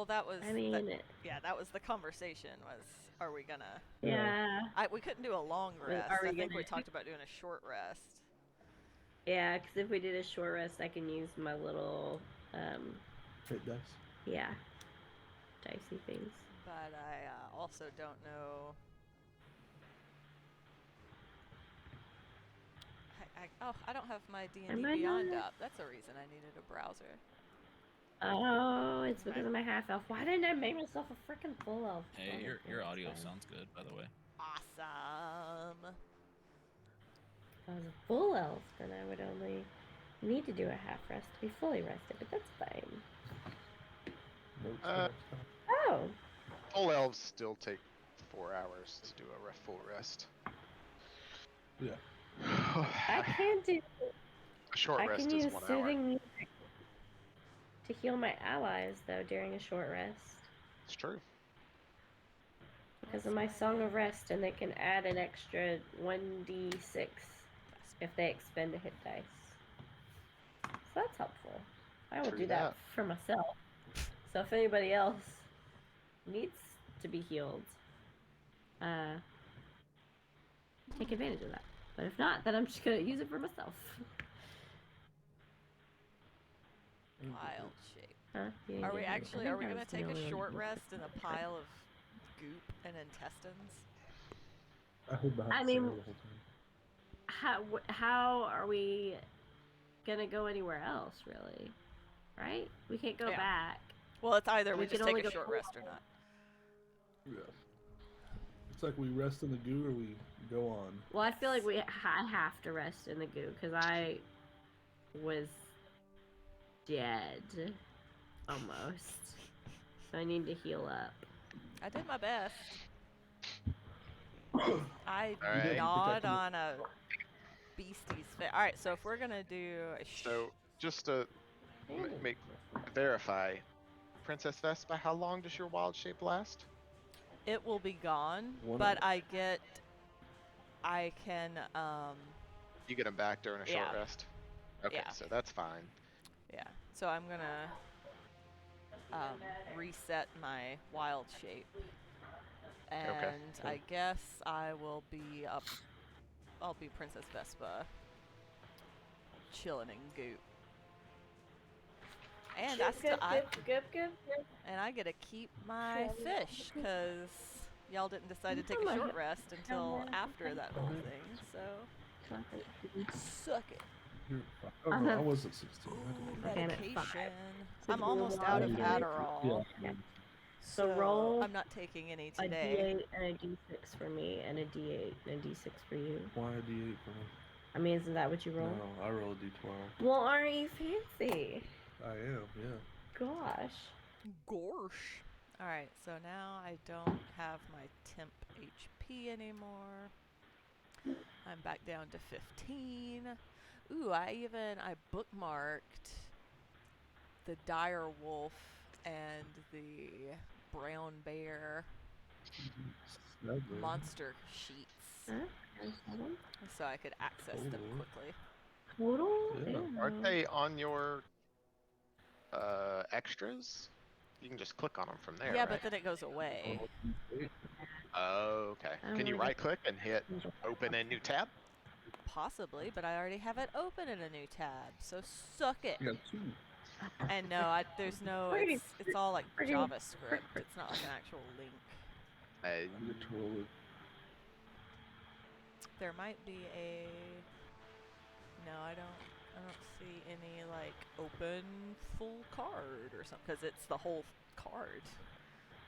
that was. I mean, that was the conversation. Was are we gonna? yeah. We couldn't do a long rest. Are we I think we gonna? talked about doing a short rest. Yeah, because if we did a short rest, I can use my little, Hit dice. yeah, dicey things. But I also don't know. I don't have my D&D Beyond up. That's a reason I needed a browser. Oh, it's because of my half elf. Why didn't I make myself a freaking full elf? Hey, your audio sounds good, by the way. Awesome. If I was a full elf, then I would only need to do a half rest to be fully rested, but that's fine. Oh. Full elves still take 4 hours to do a full rest. Yeah. I can do. A short rest can is use 1 soothing hour. music to heal my allies, though, during a short rest. It's true. Because of my Song of Rest, and they can add an extra 1d6 if they expend a hit dice. So that's helpful. I will do that for myself. So if anybody else needs to be healed, take advantage of that. But if not, then I'm just going to use it for myself. Wild shape. Huh? Are we going to take a short rest in a pile of goop and intestines? I mean, how are we going to go anywhere else, really? Right? We can't go back. Well, it's either we just take a short rest or not. Yeah. It's like we rest in the goo or we go on. Well, I feel like I have to rest in the goo because I was dead almost. So I need to heal up. I did my best. I gnawed on a beastie's face. Alright, so if we're gonna do a So, just to verify, Princess Vespa, how long does your wild shape last? It will be gone, but I can You get them back during a short rest? Okay, so that's fine. Yeah, so I'm gonna reset my wild shape. And I guess I will be I'll be Princess Vespa, chilling in goop. And I get to keep my fish because y'all didn't decide to take a short rest until after that whole thing. So suck it. I wasn't 16. Medication. I'm almost out of Adderall. Yeah. So roll. I'm not taking any today. A D8 and a D6 for me, and a D8 and a D6 for you. Why a D8 for me? I mean, isn't that what you roll? No, I roll a D12. Well, aren't you fancy? I am, yeah. Gosh. Gorsh. Alright, so now I don't have my temp HP anymore. I'm back down to 15. Ooh, I bookmarked the dire wolf and the brown bear monster sheets. So I could access them quickly. Total? Yeah. Aren't they on your extras? You can just click on them from there. Yeah, right? but then it goes away. Oh, okay. Can you right click and hit open a new tab? Possibly, but I already have it open in a new tab, so suck it. You got 2. And no, there's no, it's all like JavaScript. It's not like an actual link. There might be a, no, I don't see any like open full card or something, because it's the whole card.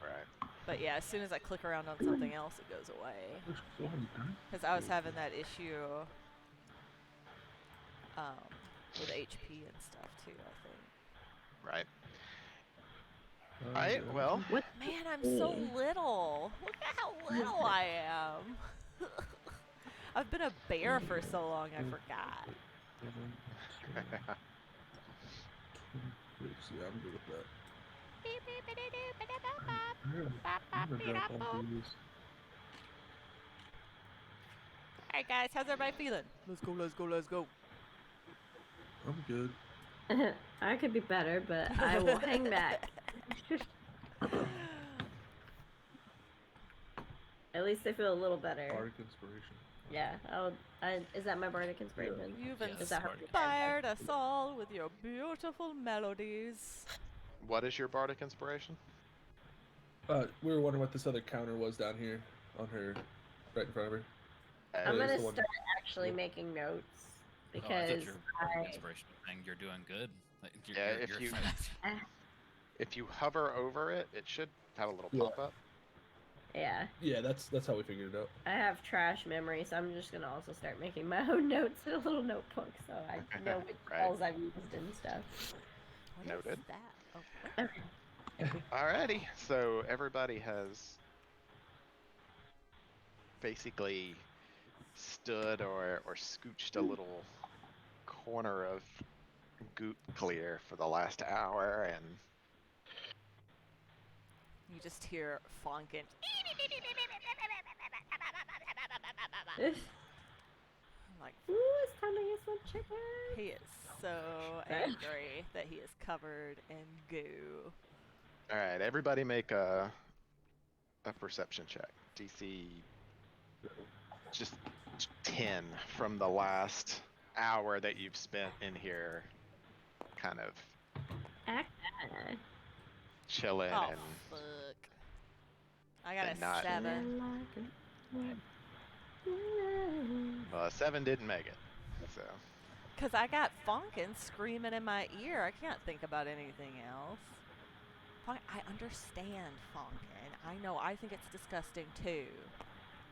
Right. But yeah, as soon as I click around on something else, it goes away. Because I was having that issue with HP and stuff too, I think. Right. Alright, well. What? Man, I'm so little. Look at how little I am. I've been a bear for so long, I forgot. Yeah, I'm good with that. Alright guys, how's everybody feeling? Let's go, let's go, let's go. I'm good. I could be better, but I will hang back. At least I feel a little better. Bardic inspiration. Yeah. Is that my bardic inspiration? You've Is that her? inspired us all with your beautiful melodies. What is your bardic inspiration? We were wondering what this other counter was down here on her, right in front of her. I'm gonna start actually making notes because your inspiration thing. You're doing good. Like, if you hover over it, it should have a little pop up. Yeah. Yeah, that's how we figured it out. I have trash memory, so I'm just gonna also start making my own notes in a little notebook, so I know which spells I've used and stuff. What Noted. is that? Oh. Okay. Alrighty, so everybody has basically stood or scooched a little corner of goop clear for the last hour, and You just hear Fonkin. I'm like, Ooh, it's time to get some chicken. he is so angry that he is covered in goo. alright, everybody make a perception check. DC just 10 from the last hour that you've spent in here kind of chilling Oh, and fuck. I got and a not- 7. well, a 7 didn't make it, so Because I got Fonkin screaming in my ear. I can't think about anything else. I understand Fonkin. I know. I think it's disgusting too.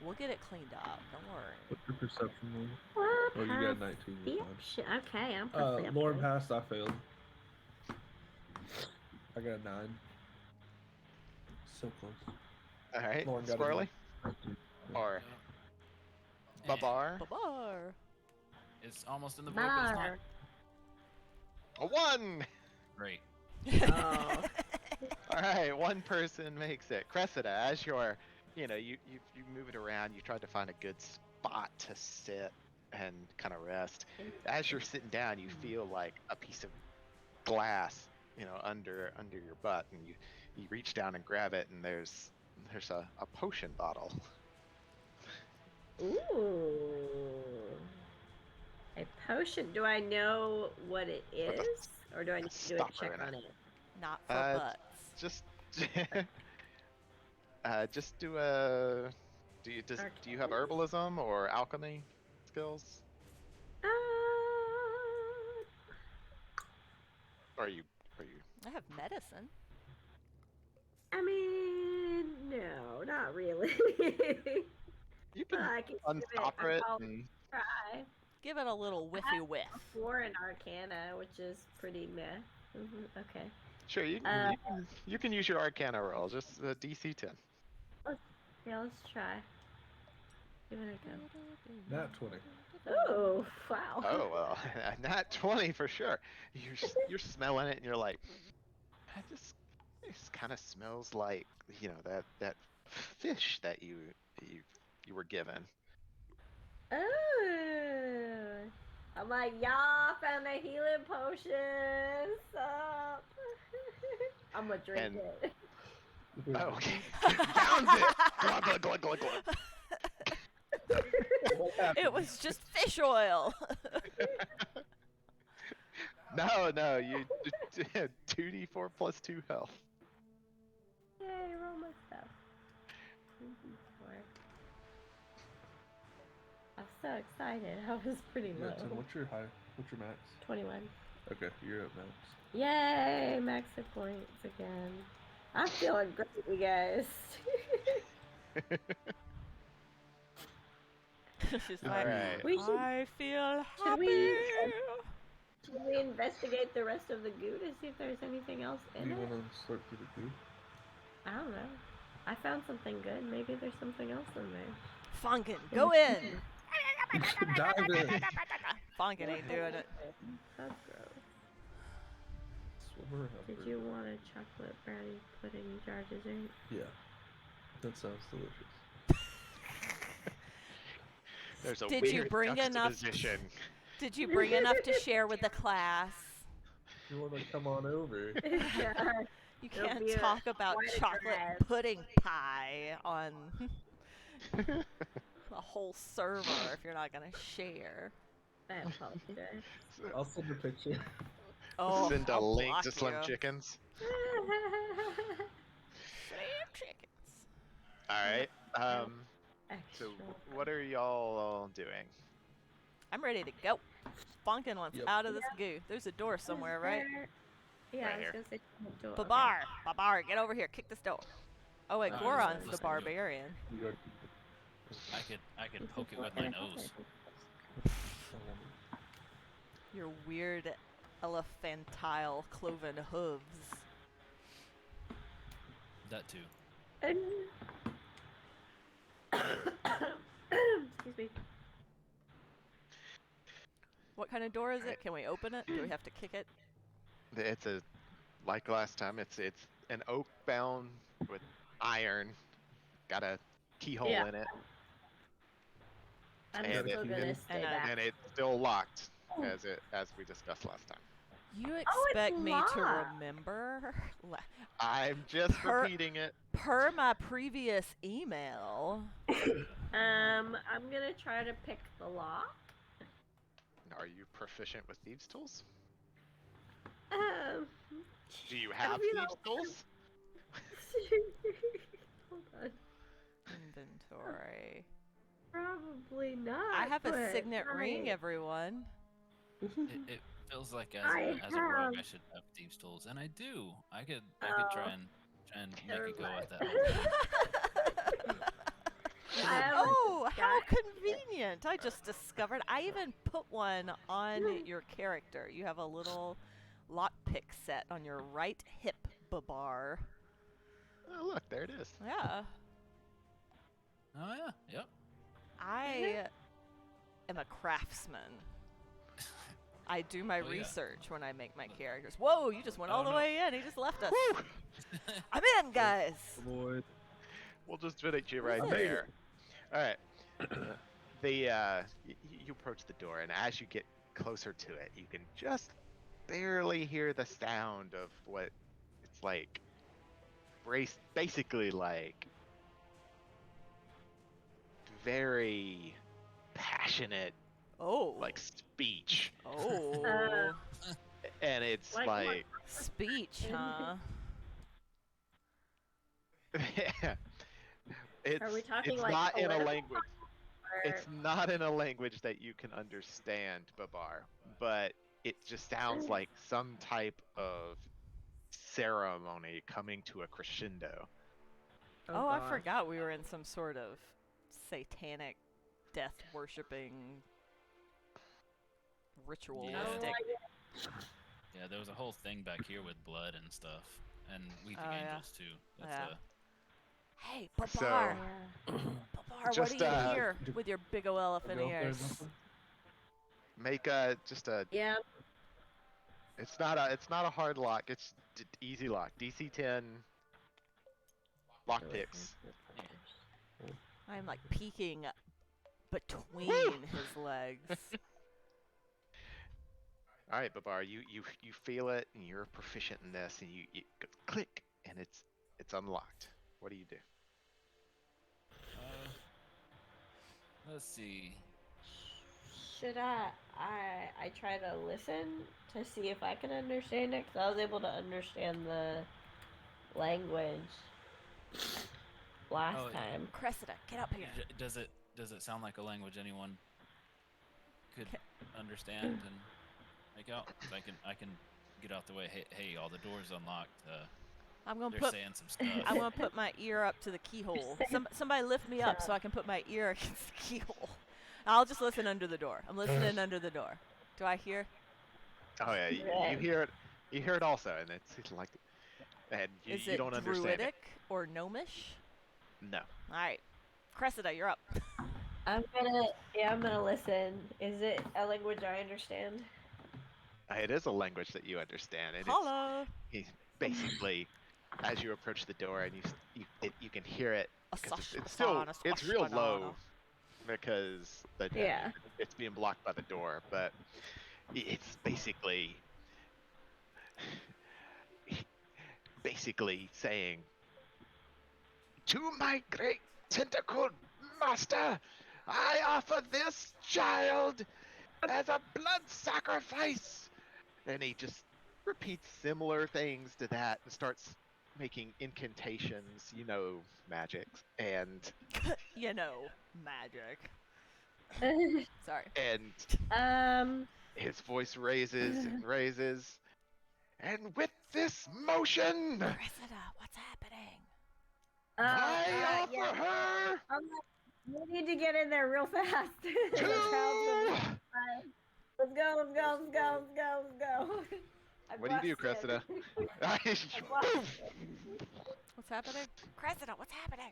We'll get it cleaned up. Don't worry. What's your perception roll? What? Oh, you got 19. You're fine. Okay, I'm perfectly Lauren up passed, I failed. I got a 9. So close. alright, Lauren got a Squirrely 9. or Babar. Babar. It's almost in the there. book. But it's not. A 1! Great. Oh. Alright, one person makes it. Cressida, as you're, you move it around, you try to find a good spot to sit and kind of rest. As you're sitting down, you feel like a piece of glass, under your butt, and you reach down and grab it, and there's a potion bottle. Ooh. A potion. Do I know what it With a is? Or do I need to do a stopper check in on it. it? Not for butts. Just just do a. Do you have herbalism or alchemy skills? Or are you? I have medicine. I mean, no, not really. You But can I can unstopper it. I'll And, try. Give it a little whiffy whiff. 4 in Arcana, which is pretty meh. Okay. sure, you can use your Arcana roll. Just DC 10. Yeah, let's try. Give it a go. Nat 20. Oh, wow. Oh well, not 20 for sure. You're smelling it and you're like, this kind of smells like that fish that you were given. Oh. I'm like, y'all found a healing potion. Sup? I'm gonna drink it. Oh, okay. Found it. Glug, glug, glug, glug, glug. It was just fish oil. No, you 2d4 plus 2 health. Yay, roll my stuff. I'm so excited. I was pretty low. Yeah, Tim, what's your max? 21. Okay, you're at max. Yay, max hit points again. I'm feeling great, you guys. She's All like, right. I feel Should happy. Should we investigate the rest of the goo to see if there's anything else Do in you it? want to slurp through the goo? I don't know. I found something good. Maybe there's something else in there. Fonkin, go in. Dive in. Fonkin ain't doing it. That's gross. Swim around. Did you want a chocolate brownie pudding jar dessert? Yeah. That sounds delicious. There's a Did weird you bring enough? juxtaposition. Did you bring enough to share with the class? You want to come on over? You It'll can't be a talk about quite a chocolate drag. pudding pie on A whole server if you're not gonna share. I apologize. I'll send a picture. Oh, Send a I'll link block to Slim you. Chickens. Slim chickens. All right. So Extra. what are y'all doing? I'm ready to go. Funkin' wants Yep. out of this goo. There's a door somewhere, right? Yeah, Right I was here. gonna say door. Babar, Babar, get over here. Kick this door. Oh wait, No, Goron's just the do it. barbarian. I could poke it with my nose. Your weird elephantile cloven hooves. That too. Excuse me. What kind of door is it? Can we open it? Do we have to kick it? It's like last time. It's an oak bound with iron. Got a keyhole Yeah. in it, I'm And still it- gonna and stay I- back. and it's still locked as we discussed last time. You it's expect me to locked. remember? I'm just Per- repeating it. Per my previous email. I'm gonna try to pick the lock. Are you proficient with thieves' tools? Um, Do you have mean, thieves' tools? Hold on. Inventory. Probably not. I have a but signet ring, I- everyone. It feels like as I a rogue I have- should have thieves' tools, and I do. I could Oh, try and make never a go at mind. that. I have a Oh, how guy- convenient! I just discovered. I even put one on your character. You have a little lockpick set on your right hip, Babar. Oh, look, there it is. Yeah. Oh yeah, yep. I am a craftsman. I do my Oh, yeah. research when I make my characters. Whoa, you just went all Oh, the no. way in. He just left us. I'm in, guys. Avoid. We'll just finish you right I made there. All right. You approach the door, and as you get closer to it, you can just barely hear the sound of what it's like. Basically, like very passionate, Oh. like speech, Oh. and it's Like what? like. Speech, huh? it's, Are we talking it's like not in a political language. or- It's not in a language that you can understand, Babar, but it just sounds like some type of ceremony coming to a crescendo. Oh, I gosh. forgot we were in some sort of satanic, death worshipping, ritualistic. Oh, Yeah, there was a whole thing back here with blood and stuff, and weeping Oh, yeah. angels too. That's Yeah. Hey, So- Babar! Yeah. Babar, what Just, do you hear with your big ol' elephant Go if ears? there's nothing. Make just a. Yeah. It's not a hard lock. It's easy lock. DC 10 lock picks. I'm like peeking between his legs. All right, Babar, you feel it, and you're proficient in this, and you click, and it's unlocked. What do you do? Let's see. Should I try to listen to see if I can understand it? 'Cause I was able to understand the language last Oh, time. Cressida, get up here. Does it sound like a language anyone could understand and make out? 'Cause I can get out the way. Hey, all the doors unlocked. I'm gonna They're put saying some stuff. I'm gonna put my ear up to the keyhole. Somebody lift me up so I can put my ear against the keyhole. I'll just listen under the door. I'm listening under the door. Do I hear? Oh yeah, Yeah. you hear it. You hear it also, and it's like, and you, Is you it don't understand it. druidic or gnomish? No. All right, Cressida, you're up. I'm gonna listen. Is it a language I understand? It is a language that you understand, and Holla! it's basically as you approach the door, and you can hear it. Because it's real low because Yeah. it's being blocked by the door, but it's basically saying, "To my great tentacled master, I offer this child as a blood sacrifice. And he just repeats similar things to that and starts making incantations, magic. And You know, magic. Sorry. his voice raises and raises. And with this motion, Cressida, what's happening? I offer yeah. her We need to get in there real fast. to... Let's go. What do you do, Cressida? What's happening? Cressida, what's happening?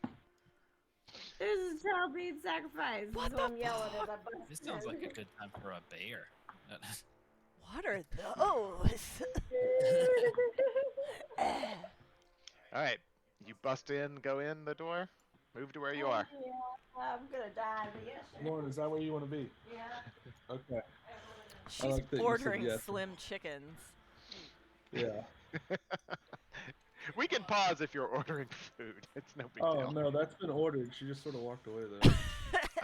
There's a child being sacrificed. What That's the I'm yelling as I fuck? bust This sounds in. like a good time for a bear. What are those? All right, you bust in, go in the door, move to where you are. Yeah, I'm gonna die, but yes. Lauren, is that where you want to be? Yeah. Okay. She's like that you said ordering yes. slim chickens. Yeah. We can pause if you're ordering food. It's no big Oh deal. no, that's been ordered. She just sort of walked away though.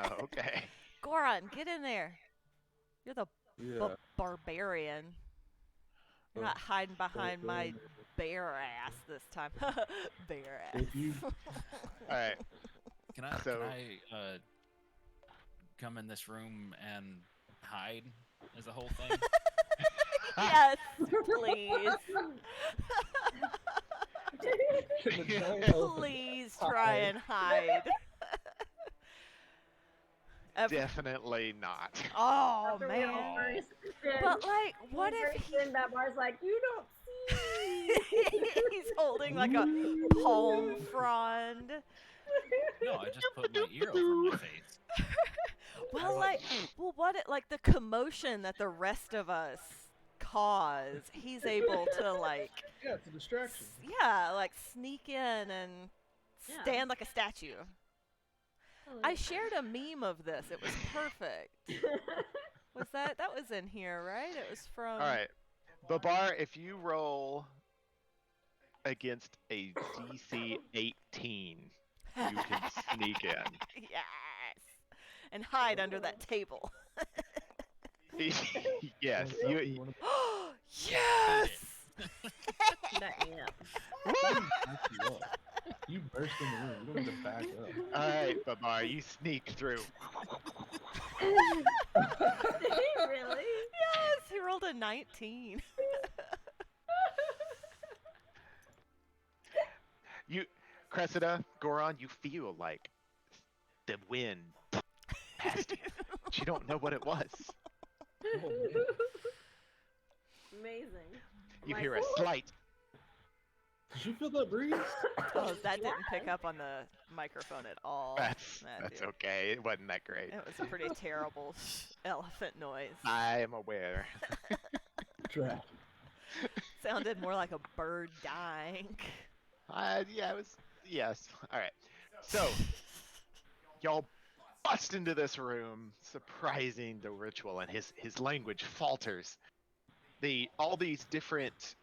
Oh, okay. Goron, get in there. You're the Yeah. barbarian. You're not hiding behind my bear ass this time. Bear ass. If you- All right. Can I So- come in this room and hide as a whole thing? Yes, please. Please try and hide. Definitely not. Oh After we all man. first But like, what if he that bar's like, you don't see? he's holding like a palm frond? No, I just put my ear over my face. Well, like, what it like the commotion that the rest of us cause? He's able to like, Yeah, it's a distraction. like sneak in and Yeah. stand like a statue. I shared a meme of this. It was perfect. Was that was in here, right? It was from. All right. Babar, if you roll against a DC 18, you can sneak in. Yes. And hide under that table. Yes, you. Yes. Back me up. Woo! You burst in the room. You don't need to back up. All right, Babar, you sneak through. Did he really? Yes. He rolled a 19. You, Cressida, Goron, you feel like the wind past you, but you don't know what it was. Oh, man. Amazing. You Like, hear a slight. Did you feel that breeze? Oh, that didn't pick up on the microphone at all. That's Dude. okay. It wasn't that great. It was a pretty terrible elephant noise. I am aware. Trash. Sounded more like a bird dying. Yeah, it was. Yes. All right. So, y'all bust into this room, surprising the ritual, and his language falters. All these different.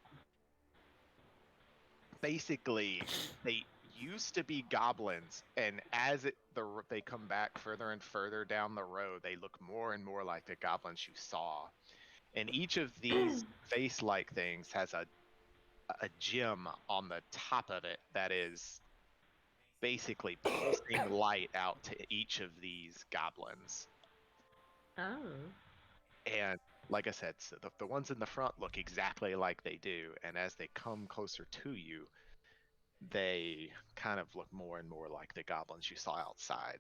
Basically, they used to be goblins, and as they come back further and further down the road, they look more and more like the goblins you saw. And each of these face-like things has a gem on the top of it that is basically pulsing light out to each of these goblins. Oh. And like I said, so the ones in the front look exactly like they do, and as they come closer to you, they kind of look more and more like the goblins you saw outside.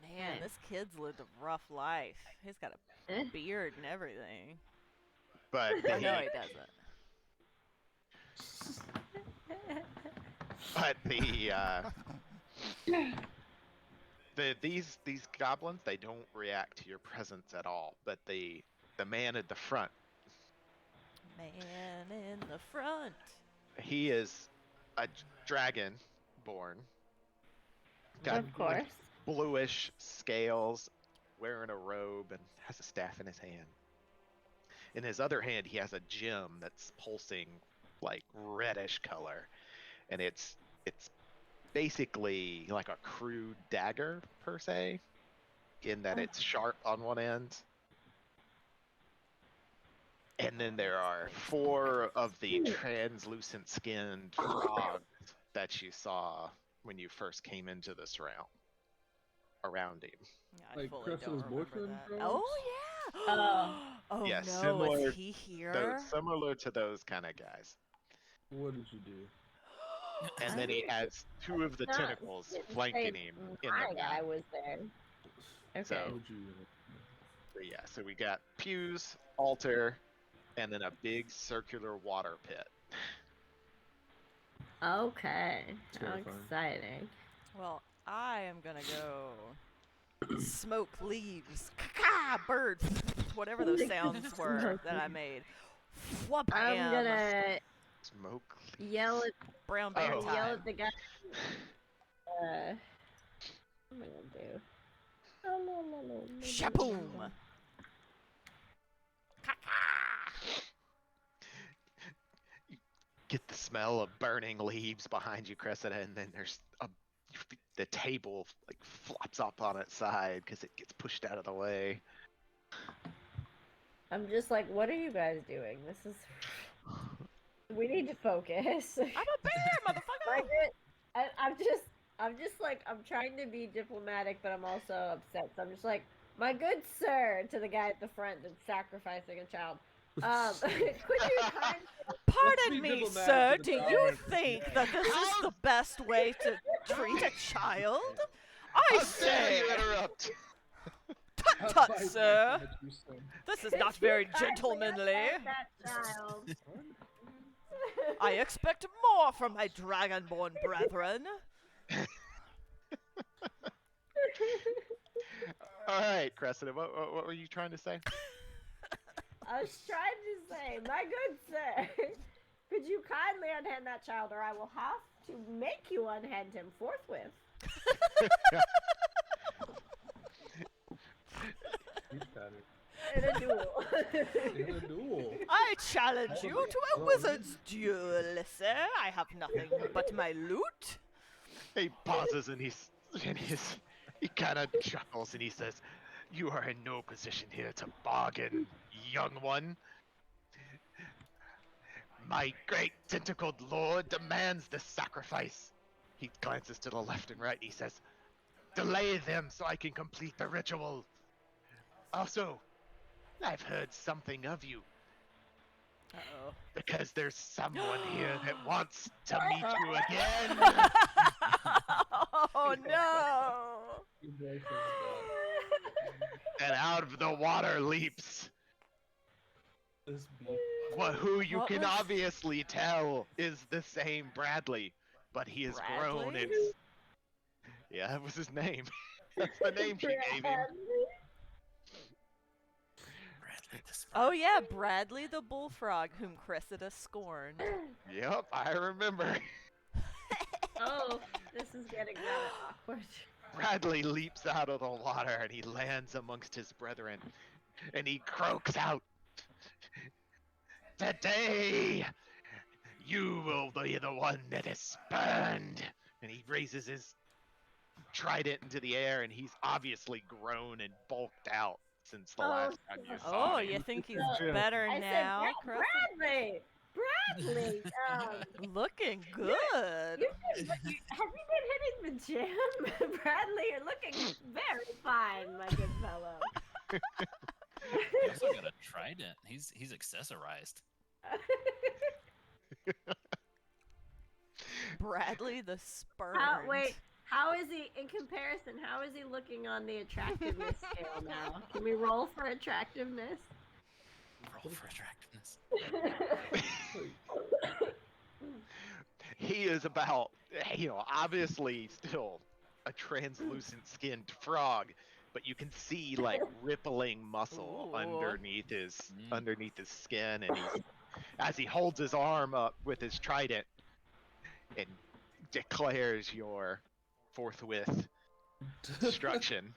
Man, this kid's lived a rough life. He's got a beard and everything. But No, he doesn't. But these goblins, they don't react to your presence at all. But the man at the front, Man in the front. he is a dragon born. Got Of course. bluish scales, wearing a robe, and has a staff in his hand. In his other hand, he has a gem that's pulsing like reddish color, and it's basically like a crude dagger per se, in that it's sharp on one end. And then there are 4 of the translucent skinned frogs that you saw when you first came into this realm around him. Yeah, I Like fully Cressida's don't remember boyfriend that. frogs? Oh yeah. Oh Yeah, no, similar- is he here? Similar to those kind of guys. What did you do? And then he has 2 of the Not- tentacles didn't say flanking him in my the guy back. was there. Okay. So- What would you? Yeah, so we got pews, altar, and then a big circular water pit. Okay. How Terrifying. exciting. Well, I am gonna go smoke leaves, caca, bird, whatever those sounds were that I made. Whoop, I'm gonna Smoke. yell at brown bear Oh. time. yell at the guy. What am I gonna do? Shaboom! Get the smell of burning leaves behind you, Cressida, and then there's the table like flops up on its side because it gets pushed out of the way. I'm just like, what are you guys doing? This is. We need to focus. I'm a bear, motherfucker! Like I'm just like, I'm trying to be diplomatic, but I'm also upset. So I'm just like, my good sir, to the guy at the front that's sacrificing a child. Could you kind Pardon be me, diplomatic sir, to do the you tolerance. think that this is the best way to treat a child? I How dare say, you interrupt? tut Have tut, five sir. minutes, you son. This is Could not you very kindly gentlemanly. unhand that child? I expect more from my dragonborn brethren. All right, Cressida, what were you trying to say? I was trying to say, my good sir, could you kindly unhand that child, or I will have to make you unhand him forthwith. He's got it. In a duel. In a duel. I challenge you to a wizard's duel, sir. I have nothing but my loot. He pauses and he kind of chuckles and he says, "You are in no position here to bargain, young one. My great tentacled lord demands this sacrifice." He glances to the left and right and he says, "Delay them so I can complete the ritual. Also, I've heard something of you, Uh-oh. because there's someone here that wants to meet you again." Oh no! Your boyfriend's got And out of the water leaps this beef. who you What can was- obviously tell is the same Bradley, but he has grown Bradley? and yeah, that was his name. That's the name she gave him. Bradley the Spy. Oh yeah, Bradley the Bullfrog, whom Cressida scorned. Yep, I remember. Oh, this is getting rather awkward. Bradley leaps out of the water and he lands amongst his brethren and he croaks out, "Today, you will be the one that is spurned." And he raises his trident into the air and he's obviously grown and bulked out since the last time you saw Oh, him. you think he's Yeah. better I now, said, Cressida? Bradley! Bradley! Looking good. Have you been hitting the gym? Bradley, you're looking very fine, my good fellow. He also got a trident. He's accessorized. Bradley the Spurned. Wait, how is he, in comparison, how is he looking on the attractiveness scale now? Can we roll for attractiveness? Roll for attractiveness. He is about, obviously still a translucent skinned frog, but you can see like rippling muscle Ooh. underneath his skin, and as he holds his arm up with his trident and declares your forthwith destruction.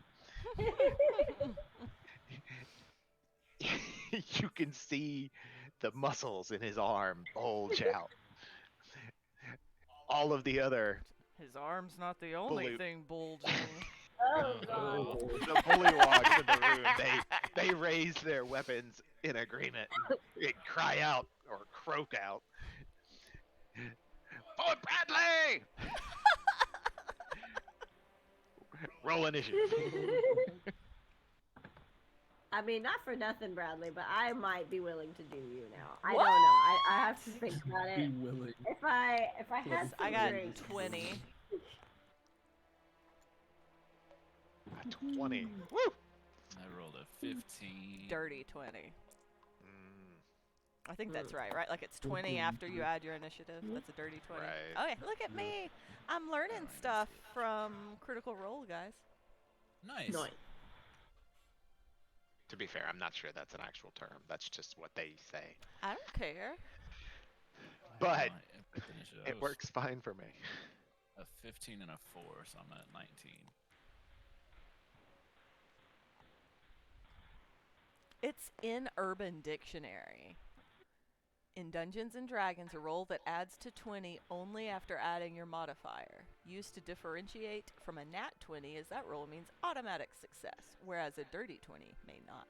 You can see the muscles in his arm bulge out. All of the other His arm's not the only Blue- thing bulging. Oh god. The bullywugs in the room, they raise their weapons in agreement and cry out or croak out. Forward, Bradley! Roll initiative. I mean, not for nothing, Bradley, but I might be willing to do you now. I What? don't know. I have to think about Be it. willing. If I had I some got drinks. 20. A 20. Woo! I rolled a 15. Dirty 20. Mm, I think that's right, right? Like it's 20 after you add your initiative. Mhm. That's a dirty 20. Right. Okay, look at me. I'm learning Right. stuff from Critical Role, guys. Nice. No. to be fair, I'm not sure that's an actual term. That's just what they say. I don't care. But My initiative it was works fine for me. A 15 and a 4, so I'm at 19. It's in Urban Dictionary. In Dungeons and Dragons, a roll that adds to 20 only after adding your modifier. Used to differentiate from a nat 20 as that roll means automatic success, whereas a dirty 20 may not.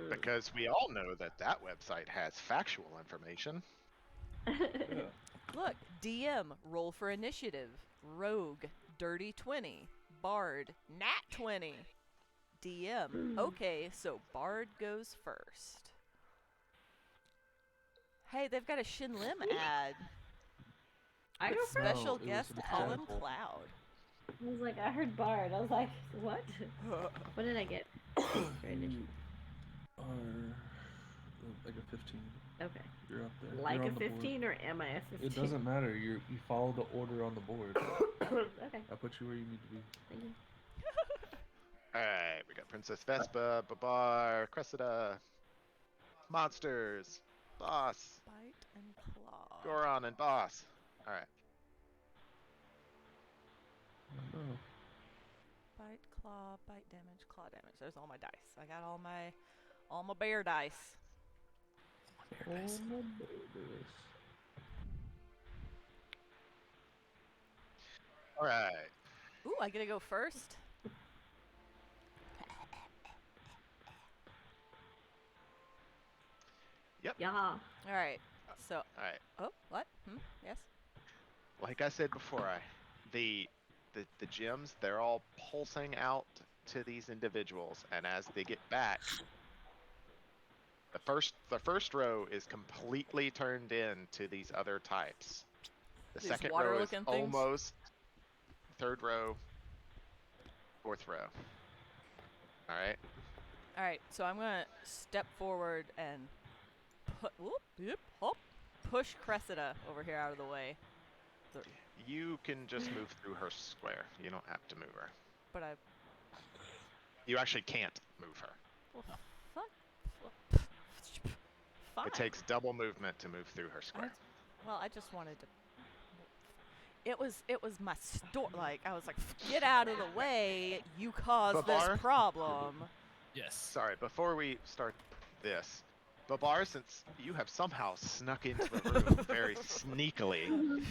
Because we all know that that website has factual information. Yeah. Look, DM, roll for initiative. Rogue, dirty 20. Bard, nat 20. DM, okay, so Bard goes first. Hey, they've got a Shin Lim ad. I go With first. special No, it was guest an Colin example. Cloud. I was like, I heard Bard. I was like, what? What did I get? For initiative? You are like a 15. Okay. You're up there. Like You're a on the board. 15 or am I a 15? It doesn't matter. You follow the order on the board. Okay. I put you where you need to be. Thank you. Alright, we got Princess Vespa, Babar, Cressida, Monsters, Boss, Bite and claw. Goron, and Boss. Alright. Oh, Bite, bite damage, claw damage. There's all my dice. I got all my bear dice. nice. Alright. Ooh, I get to go first. Yeah. All right. So, Alright. oh, what? Yes. Like I said before, the gems, they're all pulsing out to these individuals, and as they get back, the first row is completely turned into these other types. The These second row is water-looking things? almost. Third row, fourth row. All right. All right. So I'm gonna step forward and push Cressida over here out of the way. You can just move through her square. You don't have to move her. But I. You actually can't move her. Well, fine. It takes double movement to move through her square. Well, I just wanted to. It was my store. Like I was like, get out of the way. You caused Babar? this problem. Yes. Sorry, before we start this, Babar, since you have somehow snuck into the room very sneakily,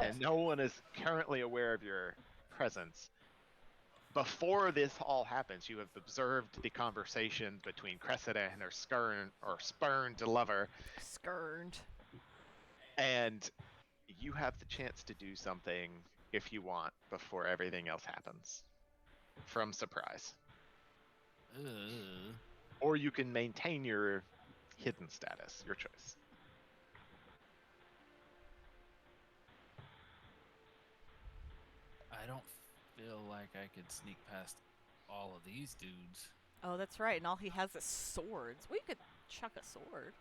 and no one is currently aware of your presence, before this all happens, you have observed the conversation between Cressida and her spurned lover, Skirned. and you have the chance to do something if you want before everything else happens. From surprise. Or you can maintain your hidden status, your choice. I don't feel like I could sneak past all of these dudes. Oh, that's right. And all he has is swords. We could chuck a sword.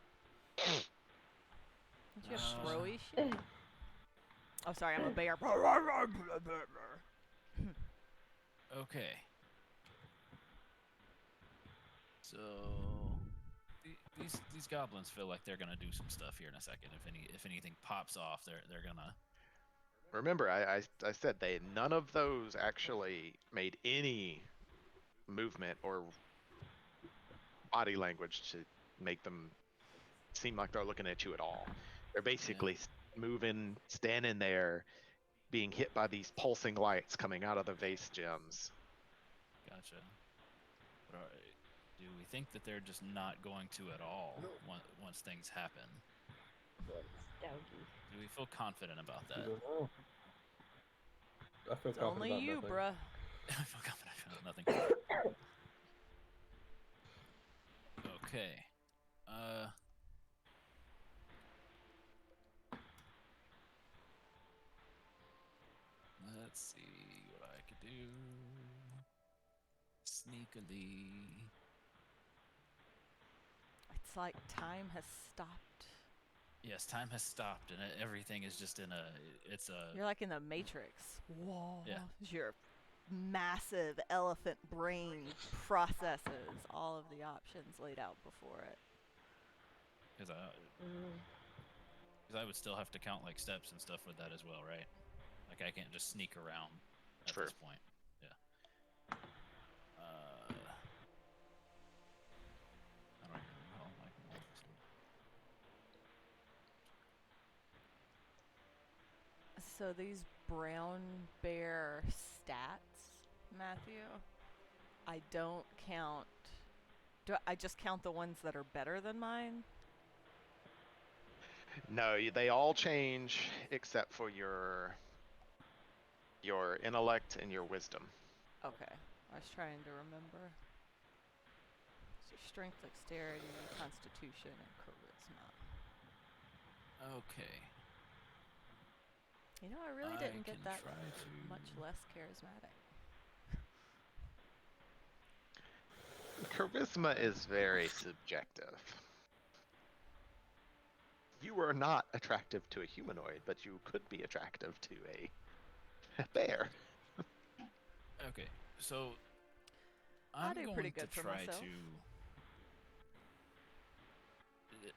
Don't you have No. throwy shit? Oh, sorry. I'm a bear. Okay. So these goblins feel like they're gonna do some stuff here in a second. If anything pops off, they're gonna. Remember, I said none of those actually made any movement or body language to make them seem like they're looking at you at all. They're basically moving, standing there, being hit by these pulsing lights coming out of the vase gems. Gotcha. But do we think that they're just not going to at all once things happen? Doggy. Do we feel confident about I that? don't know. I feel It's confident only about you, nothing. bruh. I feel confident about nothing. Okay. Let's see what I could do. Sneakily. It's like time has stopped. Yes, time has stopped, and everything is just in a. It's a. You're like in the Matrix. Whoa. Yeah. Your massive elephant brain processes all of the options laid out before it. Because I would still have to count like steps and stuff with that as well, right? Like I can't just sneak around at True. this point. Yeah. I don't even know how I can roll this one. So these brown bear stats, Matthew, I don't count. I just count the ones that are better than mine? No, they all change except for your intellect and your wisdom. Okay. I was trying to remember. So strength, dexterity, constitution, and charisma. Okay. You know, I really didn't get can that try to- much less charismatic. Charisma is very subjective. You are not attractive to a humanoid, but you could be attractive to a bear. Okay, so I I'm do going pretty to good for try myself. to.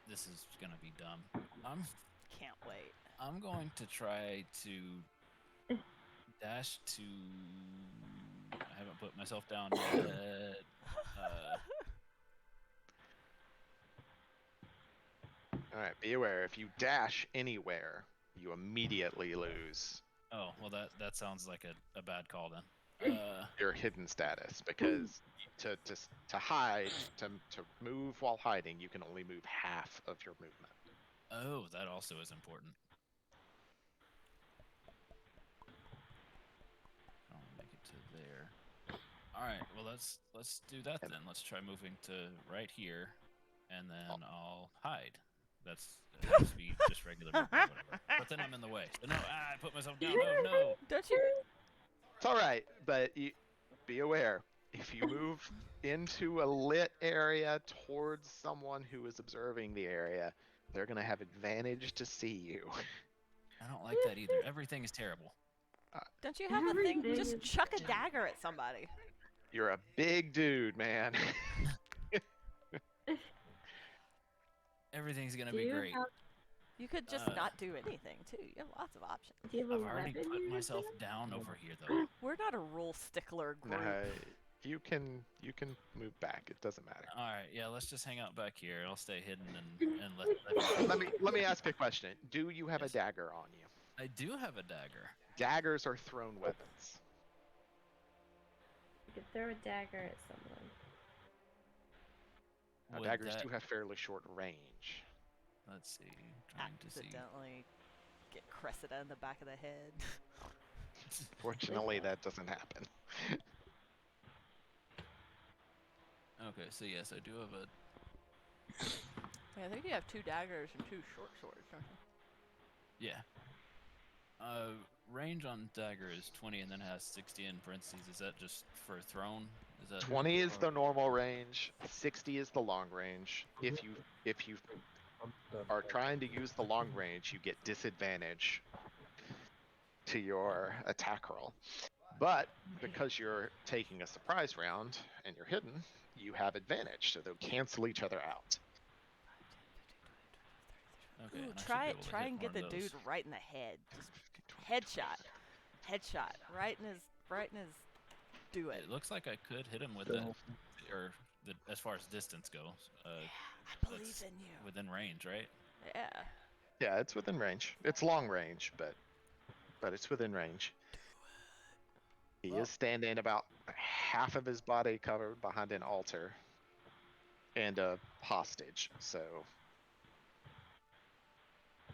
This is gonna be dumb. Can't wait. I'm going to try to dash to. I haven't put myself down yet. All right, be aware. If you dash anywhere, you immediately lose Oh well, that sounds like a bad call then. your hidden status because to hide to move while hiding, you can only move half of your movement. Oh, that also is important. I'll make it to there. All right. Well, let's do that then. Let's try moving to right here, and then I'll hide. That's speed, just regular movement, whatever. But then I'm in the way. So no, I put myself down. No. Don't you? It's all right, but be aware. If you move into a lit area towards someone who is observing the area, they're going to have advantage to see you. I don't like that either. Everything is terrible. Don't you have a thing? Everything Just is chuck a dagger at somebody. You're a big dude, man. Everything's gonna Do be you great. have- You could just not do anything too. You have lots of options. Do you have I've a already weapon put you myself have? down over here though. We're not a rule stickler group. You can move back. It doesn't matter. All right, yeah, let's just hang out back here. I'll stay hidden and Let me ask you a question. Do you have Yes. a dagger on you? I do have a dagger. Daggers are thrown weapons. You could throw a dagger at someone. Now, Would daggers that- do have fairly short range. Let's see. Trying to see. Accidentally get Cressida in the back of the head. Fortunately, that doesn't happen. Okay, so yes, I do have a. Yeah, I think you have 2 daggers and 2 short swords, don't you? Yeah. Range on dagger is 20 and then has 60 in parentheses. Is that just for thrown? Is that 20 is or- the normal range. 60 is the long range. If you I'm done. are trying to use the long range, you get disadvantage to your attack roll. But because you're taking a surprise round and you're hidden, you have advantage, so they'll cancel each other out. Okay, Ooh, and I should try be able to try hit and get one the of those. dude right in the head. Just headshot, right in his. Do it. It looks like I could hit him with So- that, or as far as distance goes, I believe that's in you. within range, right? Yeah. Yeah, it's within range. It's long range, but but it's within range. He Well- is standing about half of his body covered behind an altar and a hostage. So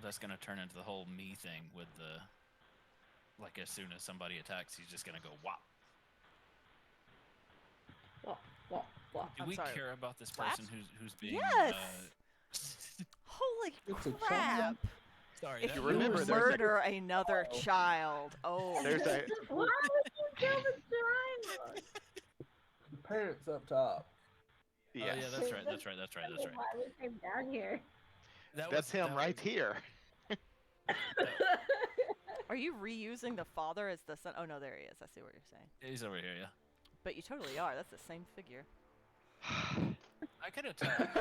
That's gonna turn into the whole me thing with the, like, as soon as somebody attacks, he's just gonna go whop. What? Do I'm we sorry, care about this what? person who's being? Yes! Holy It's a crap! Sorry, If that you remember there's a- murder another child, oh, there's a Why would you kill the child? The parents up top. Oh yes. yeah, that's right. That's right. That's right. That's right. Why was him down here? That's him right here. are you reusing the father as the son? Oh no, there he is. I see what you're saying. He's over here. Yeah. But you totally are. That's the same figure. I could attack.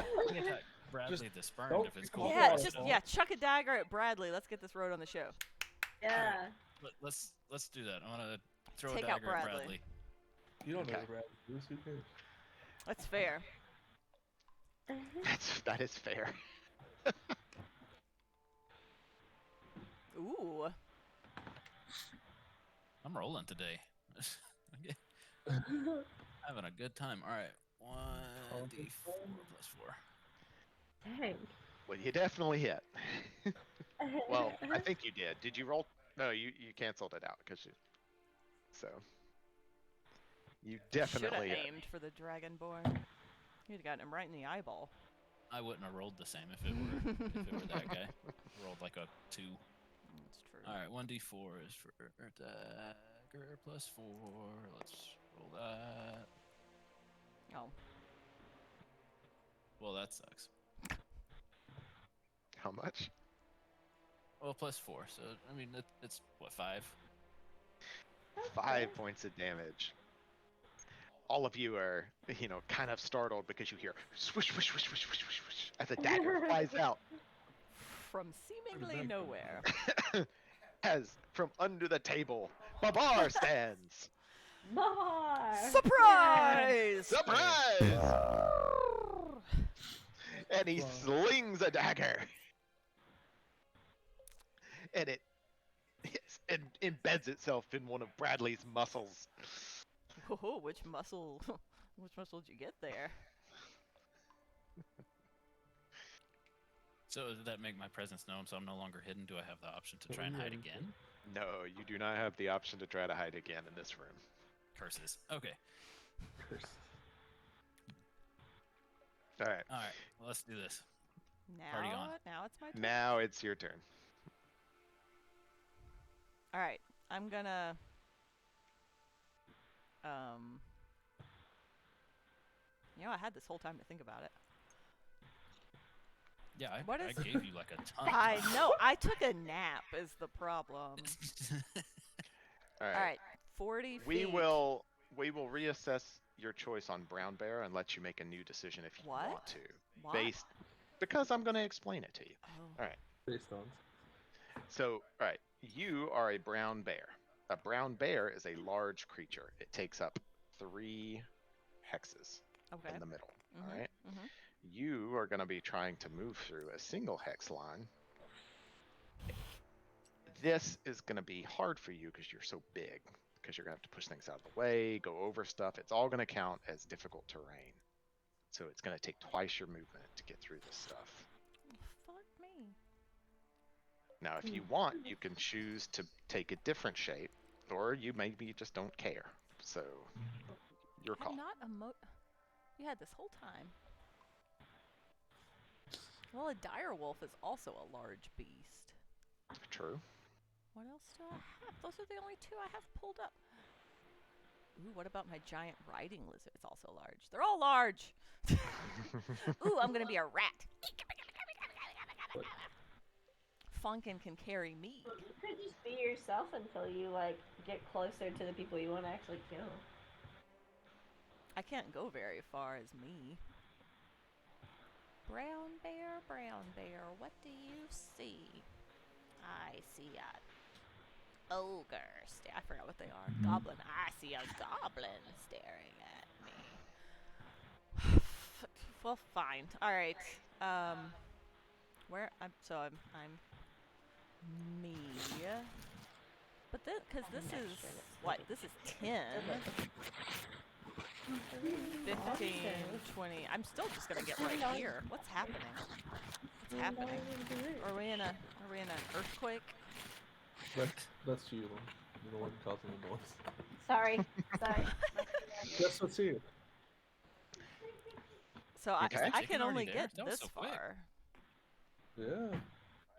Bradley the sperm don't if it's pick cool. him Yeah, up. just chuck a dagger at Bradley. Let's get this road on the show. Yeah. Let's do that. I want to throw Take a out dagger at Bradley. Bradley. You don't know Okay. what Brad is. Who cares? That's fair. That is fair. Ooh. I'm rolling today. Having a good time. All right. 1d4 plus 4. Dang. Well, you definitely hit. Well, I think you did. Did you roll? No, you canceled it out because you. So. You Should have definitely hit. aimed for the dragonborn. You'd have gotten him right in the eyeball. I wouldn't have rolled the same if it were that guy. Rolled like a 2. That's true. All right. 1d4 is for dagger plus 4. Let's roll that. Oh. Well, that sucks. How much? Well, plus 4. So I mean, it's what, 5? 5 points of damage. All of you are, kind of startled because you hear swish, swish, swish, swish, swish, swish, swish as a dagger flies out. From seemingly nowhere. As from under the table, Babar stands. More. Surprise! Surprise! And he slings a dagger. And it embeds itself in one of Bradley's muscles. Whoa, which muscle? Which muscle did you get there? So did that make my presence known? So I'm no longer hidden? Do I have the option to try and hide again? No, you do not have the option to try to hide again in this room. Curses. Okay. All right. All right. Well, let's do this. Now, on. now it's my turn. Now it's your turn. All right, I'm gonna. I had this whole time to think about it. Yeah, I What is- gave you like a ton. I know. I took a nap. Is the problem? All All right, 40 feet. We will reassess your choice on brown bear and let you make a new decision if you What? want to. What? Because I'm going to explain it to you. Oh. All right. Based on. So, all right, you are a brown bear. A brown bear is a large creature. It takes up 3 hexes Okay. in the middle. Mhm, All right. mhm. You are going to be trying to move through a single hex line. This is going to be hard for you because you're so big. Because you're going to have to push things out of the way, go over stuff. It's all going to count as difficult terrain. So it's going to take twice your movement to get through this stuff. Fuck me. Now, if you want, you can choose to take a different shape, or you maybe just don't care. So, your call. I'm not You had this whole time. Well, a dire wolf is also a large beast. True. What else do I have? Those are the only 2 I have pulled up. Ooh, what about my giant riding lizard? It's also large. They're all large. Ooh, I'm gonna be a rat. Funkin can carry me. You could just be yourself until you get closer to the people you want to actually kill. I can't go very far as me. Brown bear, what do you see? I see a ogre. I forgot what they are. Goblin. I see a goblin staring at me. Well, fine. All right. I'm me. because this An is extra, that's what? pretty This is 10, Awesome. 15, 20. I'm still just gonna get right here. What's happening? What's happening? Are we in an earthquake? That's you. You're the one causing the noise. Sorry. That's what's here. So Okay. I Chicken can only already there? get That was this so quick. far. Yeah.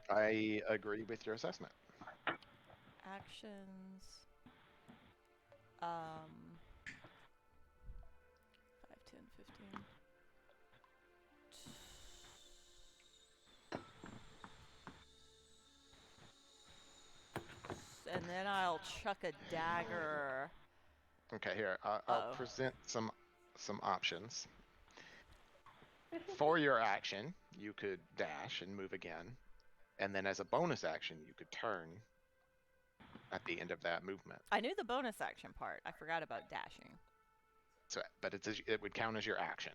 I agree with your assessment. Actions. 5, 10, 15. And then I'll chuck a dagger. Okay, here I'll Uh-oh. present some options. For your action, you could dash and move again, and then as a bonus action, you could turn at the end of that movement. I knew the bonus action part. I forgot about dashing. So, but it would count as your action.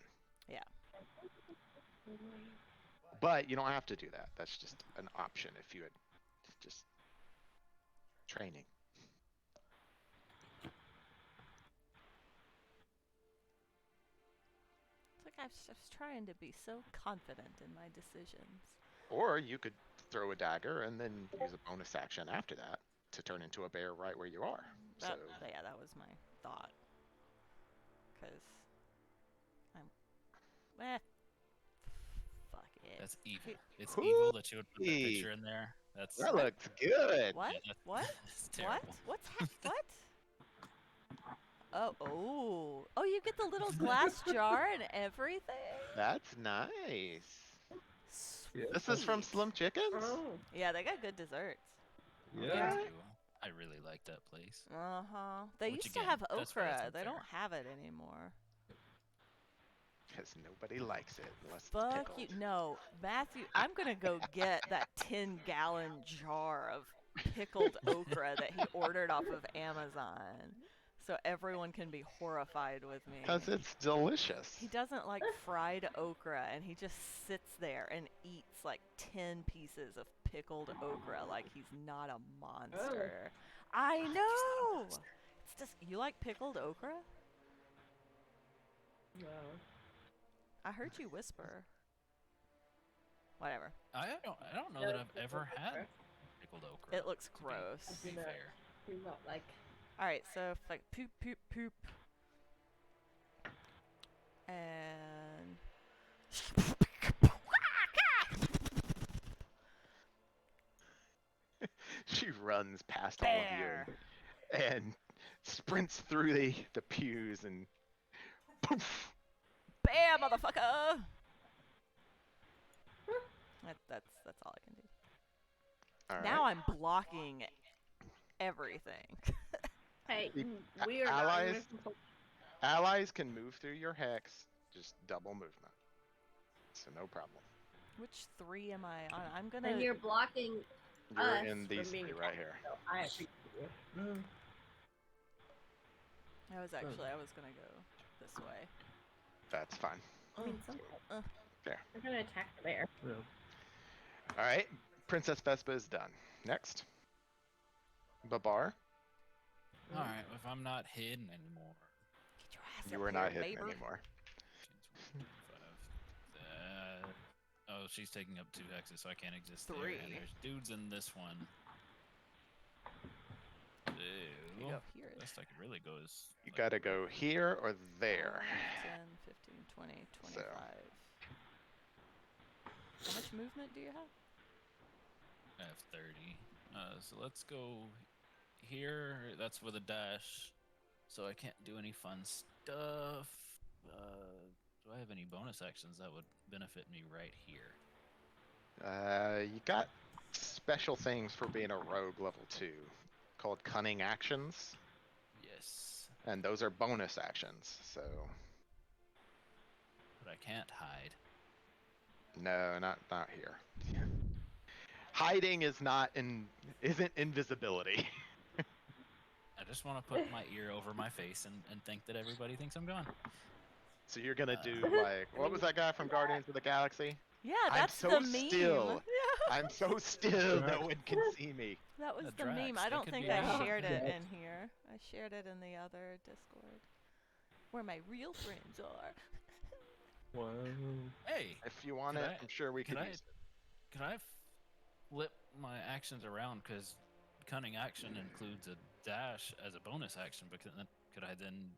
Yeah. But you don't have to do that. That's just an option if you had just training. It's like I was trying to be so confident in my decisions. Or you could throw a dagger and then use a bonus action after that to turn into a bear right where you are. So Yeah, that was my thought. Because fuck it. That's evil. It's Hoo- evil that you would put that Hoo-wee. picture in there. That's that looks good. What? Yeah, that's, What? that's What? terrible. What? Oh, you get the little glass jar and everything? That's nice. Yeah. This is from Sweet. Slim Chickens? Oh. Yeah, they got good desserts. Me Yeah. too. I really like that place. Uh-huh. They Which used again, to have that's why it's okra. They unfair. don't have it anymore. Because nobody likes it unless it's Fuck pickled. you. No, Matthew, I'm gonna go get that 10-gallon jar of pickled okra that he ordered off of Amazon. So everyone can be horrified with me. Because it's delicious. He doesn't like fried okra, and he just sits there and eats like 10 pieces of pickled okra like he's not a monster. I know! It's just, you like pickled okra? No. I heard you whisper. Whatever. I don't know No, that I've pickled ever had okra. pickled okra. It looks to be- gross. To be do not. fair. Do not like. Alright, so if like poop, poop, poop. And. She runs past all of Bear! you and sprints through the pews and poof. Bam, motherfucker! That's all I can do. All right. Now I'm blocking everything. Hey, The we are not allies- gonna complain. Allies can move through your hex, just double movement. So no problem. Which 3 am I on? I'm gonna. And you're blocking You're us in these from being 3 right here. so I appreciate you. Yeah. I was gonna go this way. That's fine. I mean, some There. We're gonna attack the bear. Yeah. All right. Princess Vespa is done. Next. Babar, All right. If I'm not hidden anymore. Get your ass you up are here, not hidden neighbor. anymore. 15, 25. Oh, she's taking up 2 hexes, so I can't exist there. 3. And there's dudes in this one. You Ew. go here. Best I could really go is. You like, gotta go here or there. 10, 15, 20, 25. So. How much movement do you have? I have 30. So let's go here. That's with a dash. So I can't do any fun stuff. Do I have any bonus actions that would benefit me right here? You got special things for being a rogue level 2 called Cunning Actions, Yes. and those are bonus actions. So But I can't hide. no, not here. Hiding isn't invisibility. I just want to put my ear over my face and think that everybody thinks I'm gone. So you're gonna do like what was that guy from Guardians of the Galaxy? Yeah, I'm that's so the meme. still. I'm so still, no one can see me. That was The the meme. Drax, I they don't could think be I Yeah. shared it Drax. in here. I shared it in the other Discord. Where my real friends are. Wow. Hey, If you want Can it, I- I'm sure we can could I- use it. can I flip my actions around? Because Cunning Action includes a dash as a bonus action, but could I then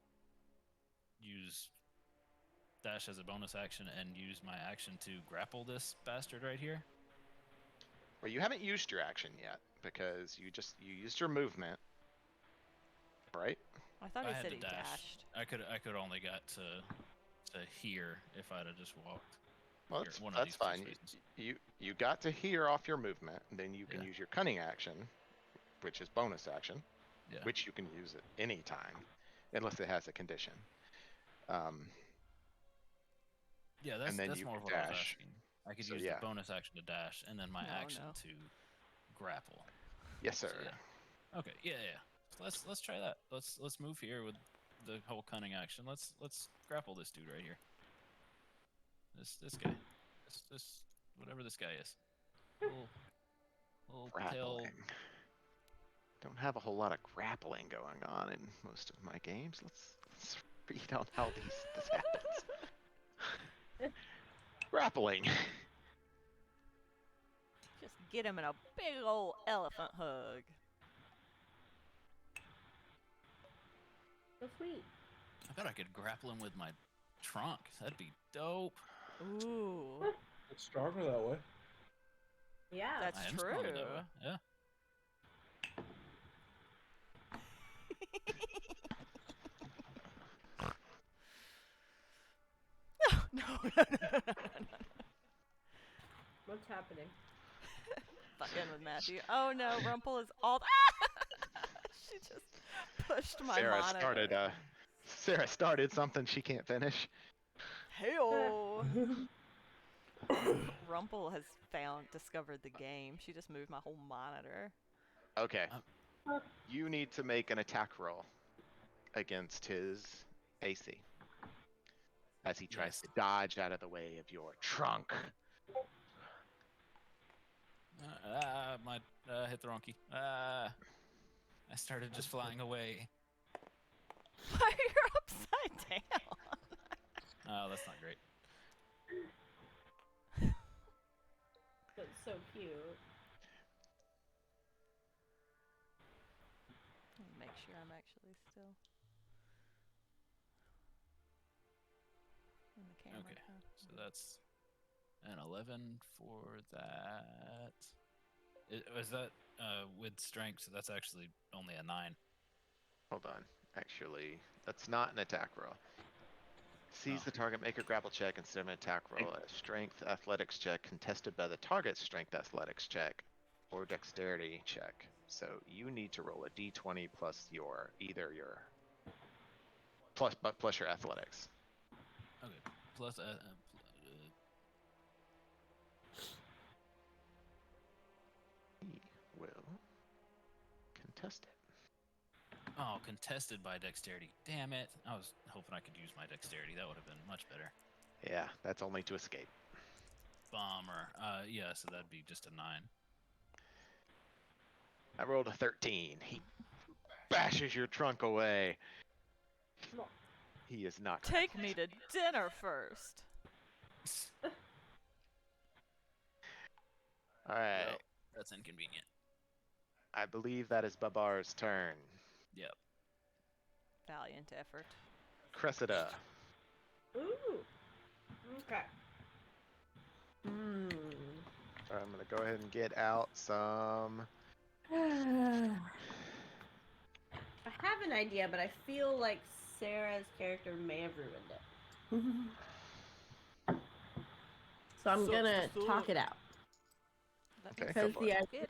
use dash as a bonus action and use my action to grapple this bastard right here? Well, you haven't used your action yet because you used your movement, right? I thought I he had said to he dash. dashed. I could only got to here if I'd have just walked. Well, Here, that's, one of that's these two fine. spaces. You got to here off your movement, and then you can Yeah. use your cunning action, which is bonus action, Yeah. which you can use at any time, unless it has a condition. Yeah, that's then that's you more could of what I was dash. asking. I could So, use yeah. the bonus action to dash, and then my No, action no. to grapple. Yes, So, sir. yeah. Okay. Yeah. So let's try that. Let's move here with the whole cunning action. Let's grapple this dude right here. This guy. This whatever this guy is. Little tail. Grappling. Don't have a whole lot of grappling going on in most of my games. Let's read on how this happens. Grappling. Just get him in a big old elephant hug. So sweet. I bet I could grapple him with my trunk. That'd be dope. Ooh. It's stronger that way. Yeah. That's I am stronger that true. way. Yeah. No, no, no, no, no, no. What's happening? Fucking with Matthew. Oh no, Rumple is all. She just pushed my monitor. Sarah started something she can't finish. Hey-o. Rumple has discovered the game. She just moved my whole monitor. Okay. You need to make an attack roll against his AC as he tries Yes. to dodge out of the way of your trunk. My hit the wrong key. I started just flying away. You're upside down. Oh, that's not great. That's so cute. Let me make sure I'm actually still in the camera. Okay, huh? so that's an 11 for that. Was that with strength? So that's actually only a 9. Hold on. Actually, that's not an attack roll. Seize Oh. the target, make a grapple check instead of an attack roll. A strength athletics check contested by the target's strength athletics check or dexterity check. So you need to roll a d20 plus plus your athletics. Okay, plus He will contest it. oh, contested by dexterity. Damn it! I was hoping I could use my dexterity. That would have been much better. Yeah, that's only to escape. Bummer. Yeah, so that'd be just a 9. I rolled a 13. He bashes your trunk away. He is not. gonna Take me to dinner first. All right. Well, that's inconvenient. I believe that is Babar's turn. Yep. Valiant effort. Cressida. Ooh. Okay. Hmm. All right, I'm gonna go ahead and get out some. I have an idea, but I feel like Sarah's character may have ruined it. So I'm Sucks gonna to talk suck. it out. Okay, Because go the for it. idea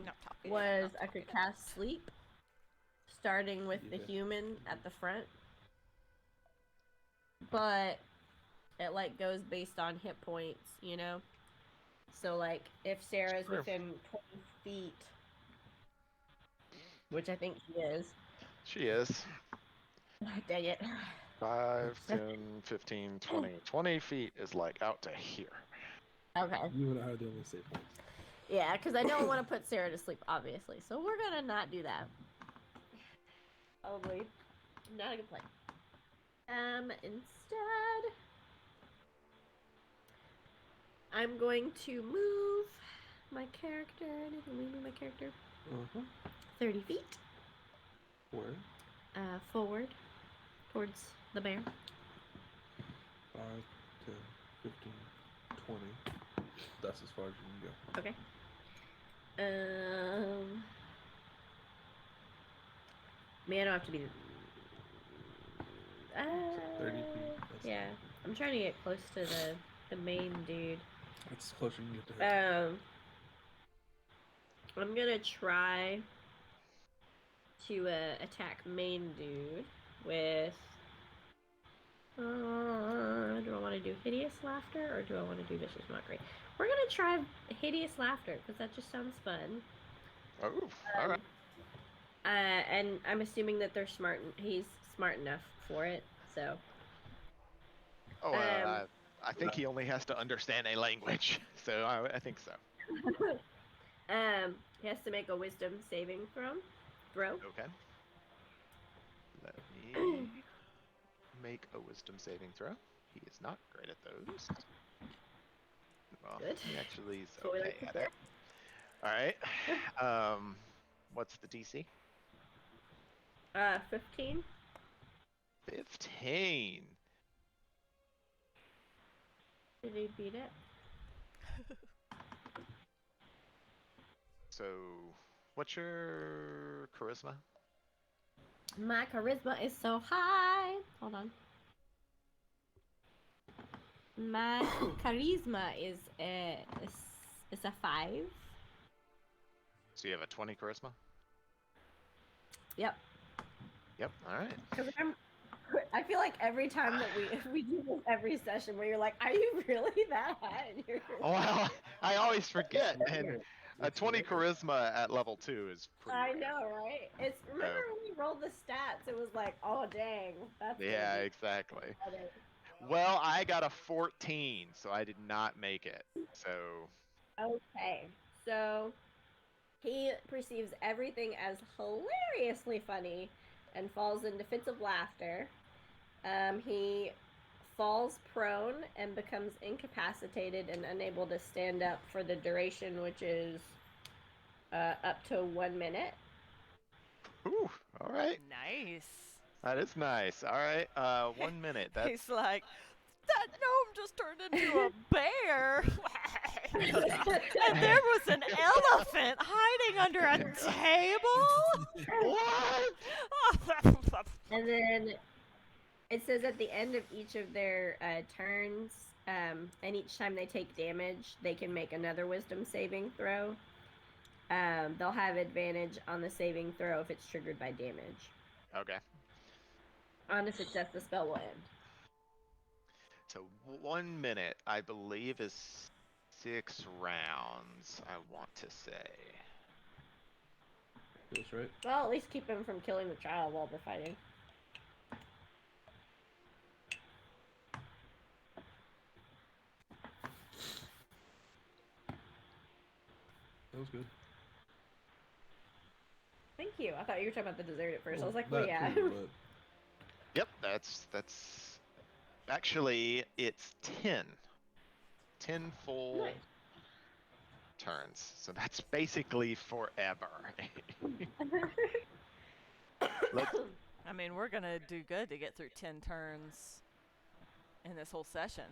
Not talk it, was not I talk could it. cast sleep, starting with the Yeah. human at the front. But it like goes based on hit points, you know? So like if Sarah's Sure. within 20 feet, which I think she is. She is. Dang it. 5, 10, 15, 20. 20 feet is like out to here. Okay. You and I are the only safe ones. Yeah, because I don't want to put Sarah to sleep, obviously. So we're gonna not do that. Probably not a good plan. Instead, I'm going to move my character. I need to move my character 30 feet. Where? Forward towards the bear. 5, 10, 15, 20. That's as far as you can go. Okay. I don't have to be. 30 feet. That's Yeah, I'm trying to get close to the main dude. That's as close as you can get to him. I'm gonna try to attack main dude with. Do I want to do hideous laughter or do I want to do vicious mockery? We're gonna try hideous laughter because that just sounds fun. Oh, all right. And I'm assuming that they're smart. He's smart enough for it, so. Oh, I think he only has to understand a language, so I think so. He has to make a wisdom saving throw. Okay. Let me make a wisdom saving throw. He is not great at those. Well, Good. he actually is So we okay like to at hear. it. All right. What's the DC? 15. 15. Did he beat it? So, what's your charisma? My charisma is so high. Hold on. My charisma is a 5. So you have a 20 charisma? Yep. Yep. All right. Because I feel like every time that we do this every session where you're like, are you really that high? And you're Well, I always forget, and weird. a 20 charisma at level 2 is pretty I rare. know, right? Remember when we rolled the stats? It was like, oh dang, that's gonna Yeah, be exactly. better. Well, I got a 14, so I did not make it. So, Okay, so he perceives everything as hilariously funny and falls into fits of laughter. He falls prone and becomes incapacitated and unable to stand up for the duration, which is up to 1 minute. whew, all right. Nice. That is nice. All right. 1 minute. That's He's like, that gnome just turned into a bear. And there was an elephant hiding under a table. what? And then it says at the end of each of their turns, and each time they take damage, they can make another wisdom saving throw. They'll have advantage on the saving throw if it's triggered by damage. Okay. On a success, the spell will end. So 1 minute, I believe, is 6 rounds. I want to say. Feels right. Well, at least keep them from killing the child while they're fighting. That was good. Thank you. I thought you were talking about the dessert at first. I was like, that well, yeah. too, but Yep, that's actually it's 10. 10 full Nice. turns. So that's basically forever. I mean, we're gonna do good to get through 10 turns in this whole session.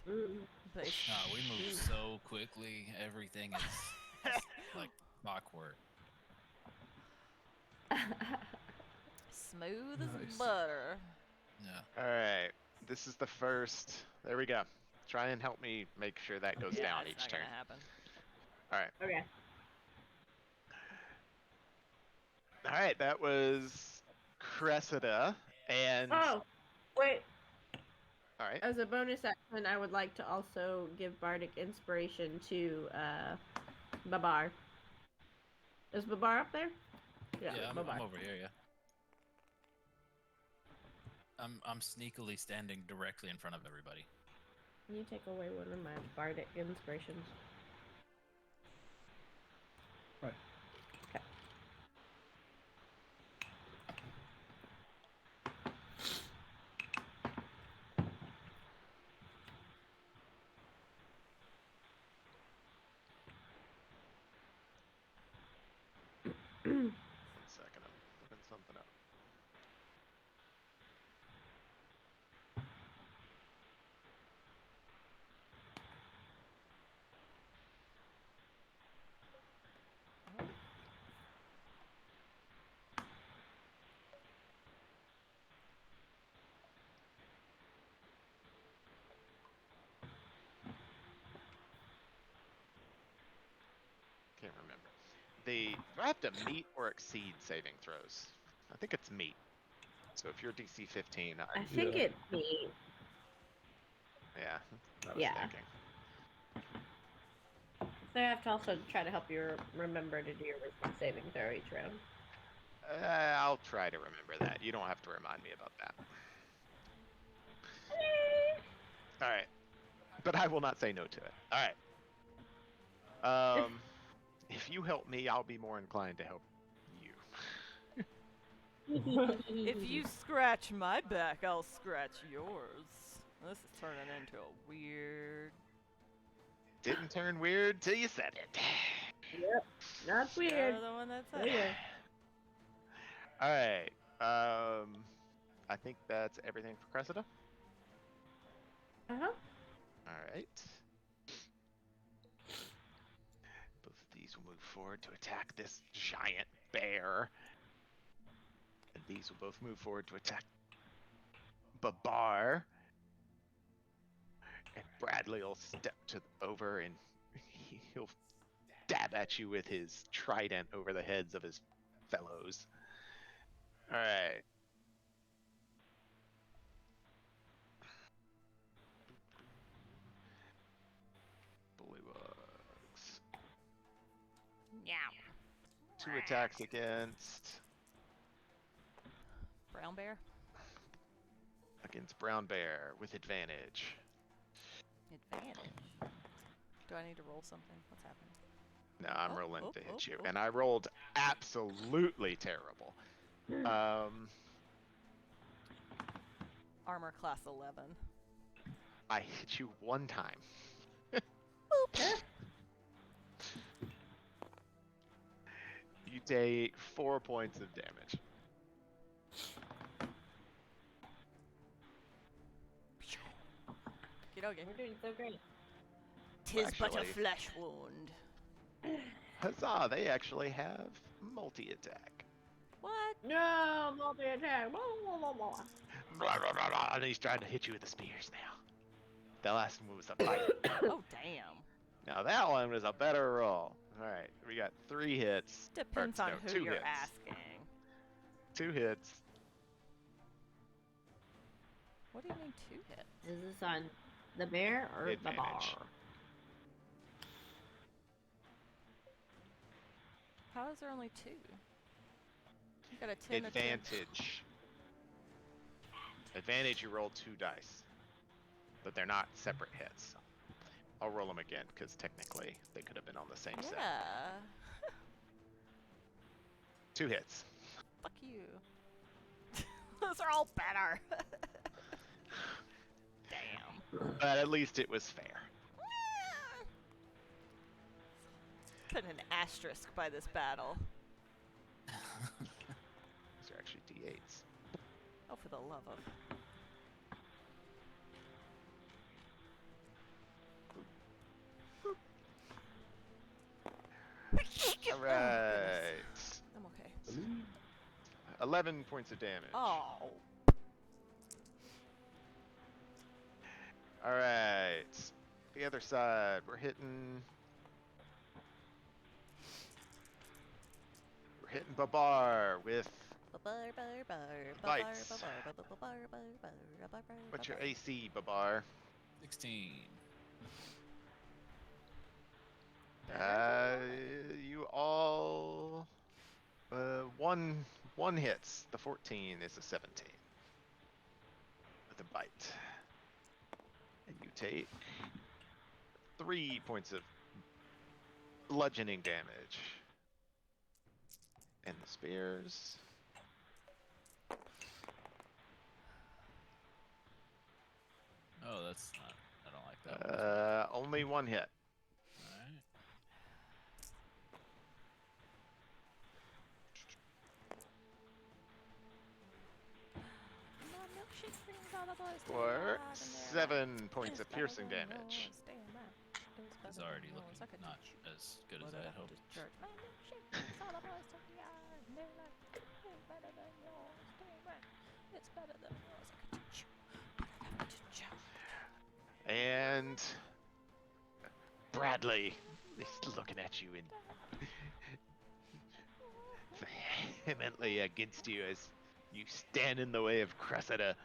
They- No, we move so quickly. Everything is like clockwork. Smooth Nice. as butter. Yeah. All right. This is the first. There we go. Try and help me make sure that goes Yeah, down it's each not turn. gonna happen. All right. Okay. All right. That was Cressida. And Oh, wait. all right. As a bonus action, I would like to also give Bardic Inspiration to Babar. Is Babar up there? Yeah, Babar. I'm over here. Yeah. I'm sneakily standing directly in front of everybody. Can you take away one of my Bardic Inspirations? can't remember. Do I have to meet or exceed saving throws? I think it's meet. So if you're DC 15, I think Yeah. it me. yeah, I was Yeah. thinking. So I have to also try to help you remember to do your wisdom saving throw each round. I'll try to remember that. You don't have to remind me about that. All right, but I will not say no to it. All right. If you help me, I'll be more inclined to help you. If you scratch my back, I'll scratch yours. This is turning into a weird. Didn't turn weird till you said it. Yep, that's weird. You're the one that said it. Anyway. All right. I think that's everything for Cressida. Uh-huh. All right. Both of these will move forward to attack this giant bear. And these will both move forward to attack Babar. And Bradley will step over and he'll dab at you with his trident over the heads of his fellows. All right. Bullywugs. Meow. 2 attacks against Brown bear. Brown Bear with advantage. Advantage. Do I need to roll something? What's happening? No, I'm Oh, rolling oh, to hit oh, you, oh. and I rolled absolutely terrible. Armor class 11. I hit you 1 time. You take 4 points of damage. Okey-dokey. We're doing so great. Tis but a Actually- flesh wound. Huzzah! They actually have multi-attack. What? No, multi-attack. Blah, blah, blah, blah. Blah, blah, blah, blah, and he's trying to hit you with the spears now. The last one was a bite. Oh, damn. Now that one was a better roll. All right, we got 3 hits. Depends Or, on no, who 2 you're hits. asking. 2 hits. What do you mean 2 hits? Is this on the bear or the bar? Advantage. How is there only 2? You got a 10 a 10. Advantage. Advantage, you roll 2 dice. But they're not separate hits. I'll roll them again, because technically they could have been on the same set. Yeah. 2 hits. Fuck you. Those are all better. Damn. But at least it was fair. Put an asterisk by this battle. These are actually D8s. Oh, for the love of. Alright. I'm okay. 11 points of damage. Oh. Alright. The other side, we're hitting Babar with Bites. What's your AC, Babar? 16. You all one hits. The 14 is a 17 with a bite, and you take 3 points of bludgeoning damage. And the spears. Oh, that's not. I don't like that one. Only 1 hit. Alright. For 7 points of piercing damage. It's already looking not as good as I hoped. And Bradley He's looking at you and vehemently against you as you stand in the way of Cressida,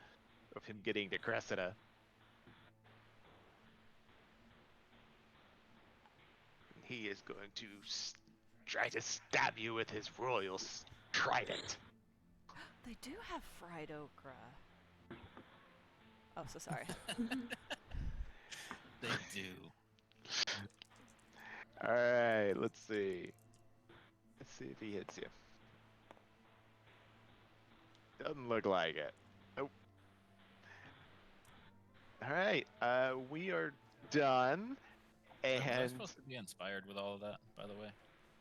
of him getting to Cressida. He is going to try to stab you with his royal trident. They do have fried okra. Oh, so sorry. They do. Alright, let's see. Let's see if he hits you. Doesn't look like it. Nope. Alright, we are done. Was I And supposed to be inspired with all of that, by the way?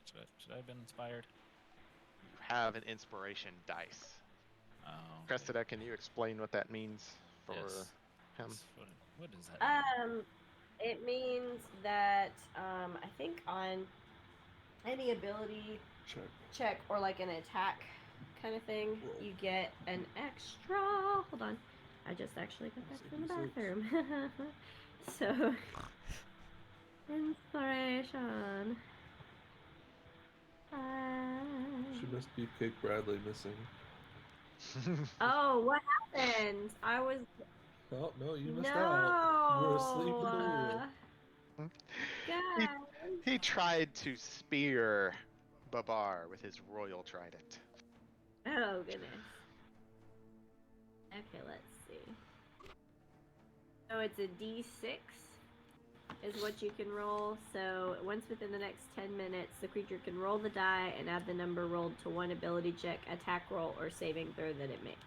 Should I have been inspired? you have an inspiration dice. Oh. Okay. Cressida, can you explain what that means for Yes. him? What does that mean? It means that I think on any ability check or like an attack kind of thing, Roll. you get an extra. Hold on, I just actually got back from the 86. bathroom. So inspiration. She must be Beefcake Bradley missing. Oh, what happened? I was Oh, no, you missed out. You were no. asleep at the wheel. Guys. He tried to spear Babar with his royal trident. Oh goodness. Okay, let's see. So it's a D6 is what you can roll. So once within the next 10 minutes, the creature can roll the die and add the number rolled to one ability check, attack roll, or saving throw that it makes.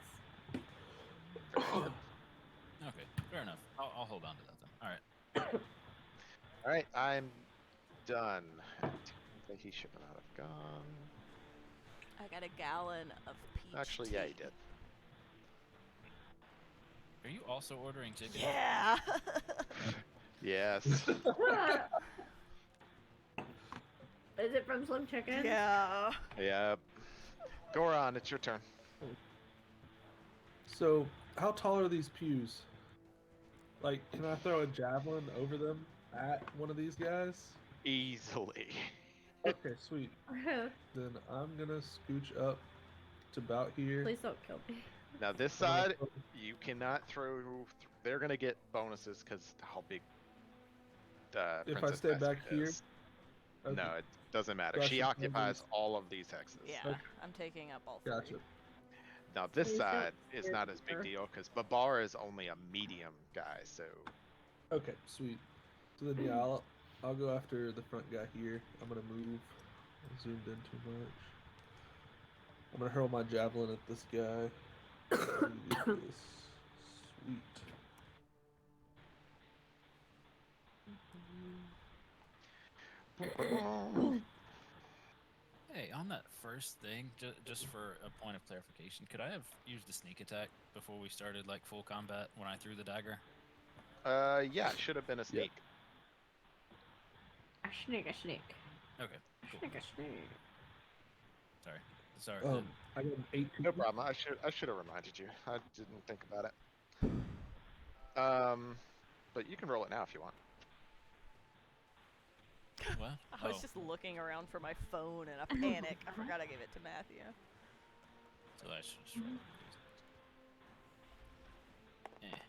Okay, fair enough. I'll hold on to that then. All right. Alright, I'm done. He should not have gone. I got a gallon of peach Actually, tea. yeah, he did. Are you also ordering chicken? Yeah. Yes. Is it from Slim Chicken? Yeah. Yep. Goron, it's your turn. So, how tall are these pews? Like, can I throw a javelin over them at one of these guys? Easily. Okay, sweet. Then I'm gonna scooch up to about here. Please don't kill me. Now this I'm gonna side, throw- you cannot throw. They're gonna get bonuses because how big. If I Princess stay Vespa back here? is. Okay, No, it doesn't matter. Gotcha, She no occupies boost. all of these hexes. Yeah. Okay. I'm taking up all three. Gotcha. Now this Please don't side is not as big her. deal because Babar is only a medium guy, so Okay, sweet. So then, yeah, I'll go after the front guy here. I'm gonna move. I zoomed in too much. I'm gonna hurl my javelin at this guy. Use this. Sweet. Hey, on that first thing, just for a point of clarification, could I have used the sneak attack before we started like full combat when I threw the dagger? yeah, it should have been a sneak. A snake, a snake. Okay, A cool. snake, a snake. Sorry. I got an 18. No problem. I should have reminded you. I didn't think about it. But you can roll it now if you want. What? I was just looking around for my phone in a panic. I forgot I gave it to Matthew. So I should just roll it.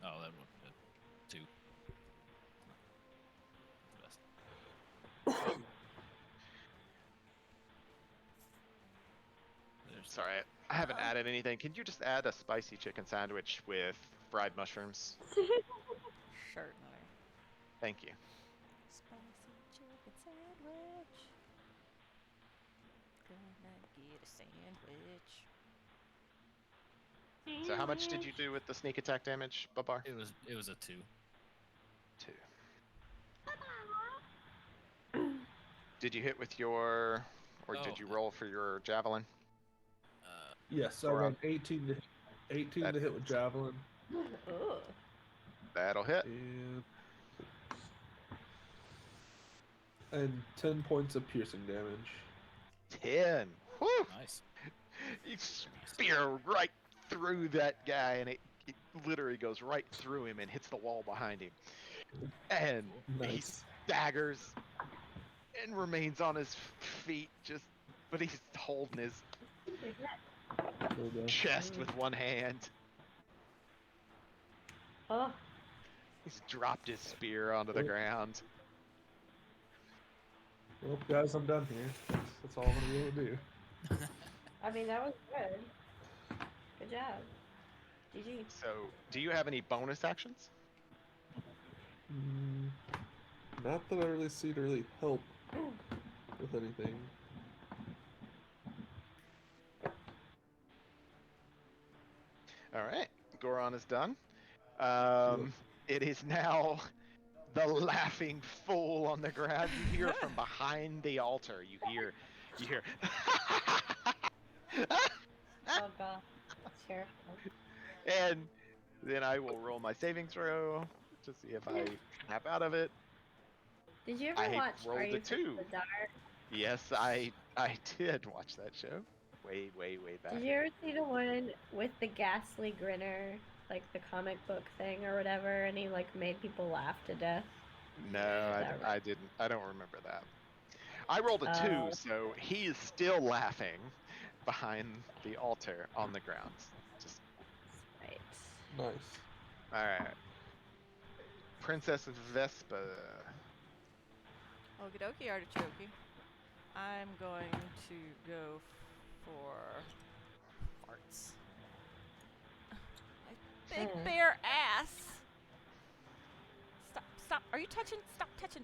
Oh, that would 2. The best. There's Sorry, I haven't added anything. Can you just add a spicy chicken sandwich with fried mushrooms? Certainly. Thank you. Spicy chicken sandwich. Gonna get a sandwich. So how much did you do with the sneak attack damage, Babar? It was a 2. 2. Did you hit with your, or Oh. did you roll for your javelin? Yes, so I got 18 to 18 to hit with javelin Oh. That'll hit. and 10 points of piercing damage. 10. Woo! Nice. You spear right through that guy, and it literally goes right through him and hits the wall behind him. and he Nice. staggers and remains on his feet, but he's holding his There we go. chest with one hand. Oh, He's dropped his spear onto the Oh. ground. Well, guys, I'm done here. That's all I'm gonna be able to do. I mean, that was good. Good job. GG. So, do you have any bonus actions? Not that I really see to really help with anything. All right, Goron is done. It is now the laughing fool on the ground. You hear from behind the altar. You hear. Oh god. That's terrible. And then I will roll my saving throw to see if I snap out of it. Did you ever I watch rolled Are a You Fit 2. for the Dark? Yes, I did watch that show. Way back. Did you ever see the one with the ghastly grinner, like the comic book thing or whatever, and he like made people laugh to death? No, Yeah. I didn't. I don't remember that. I rolled a 2, Oh. so he is still laughing behind the altar on the ground. Just Right. Nice. all right. Princess Vespa. Okie dokie, artichoke. I'm going to go for farts. My big bare ass. Stop. Are you touching? Stop touching.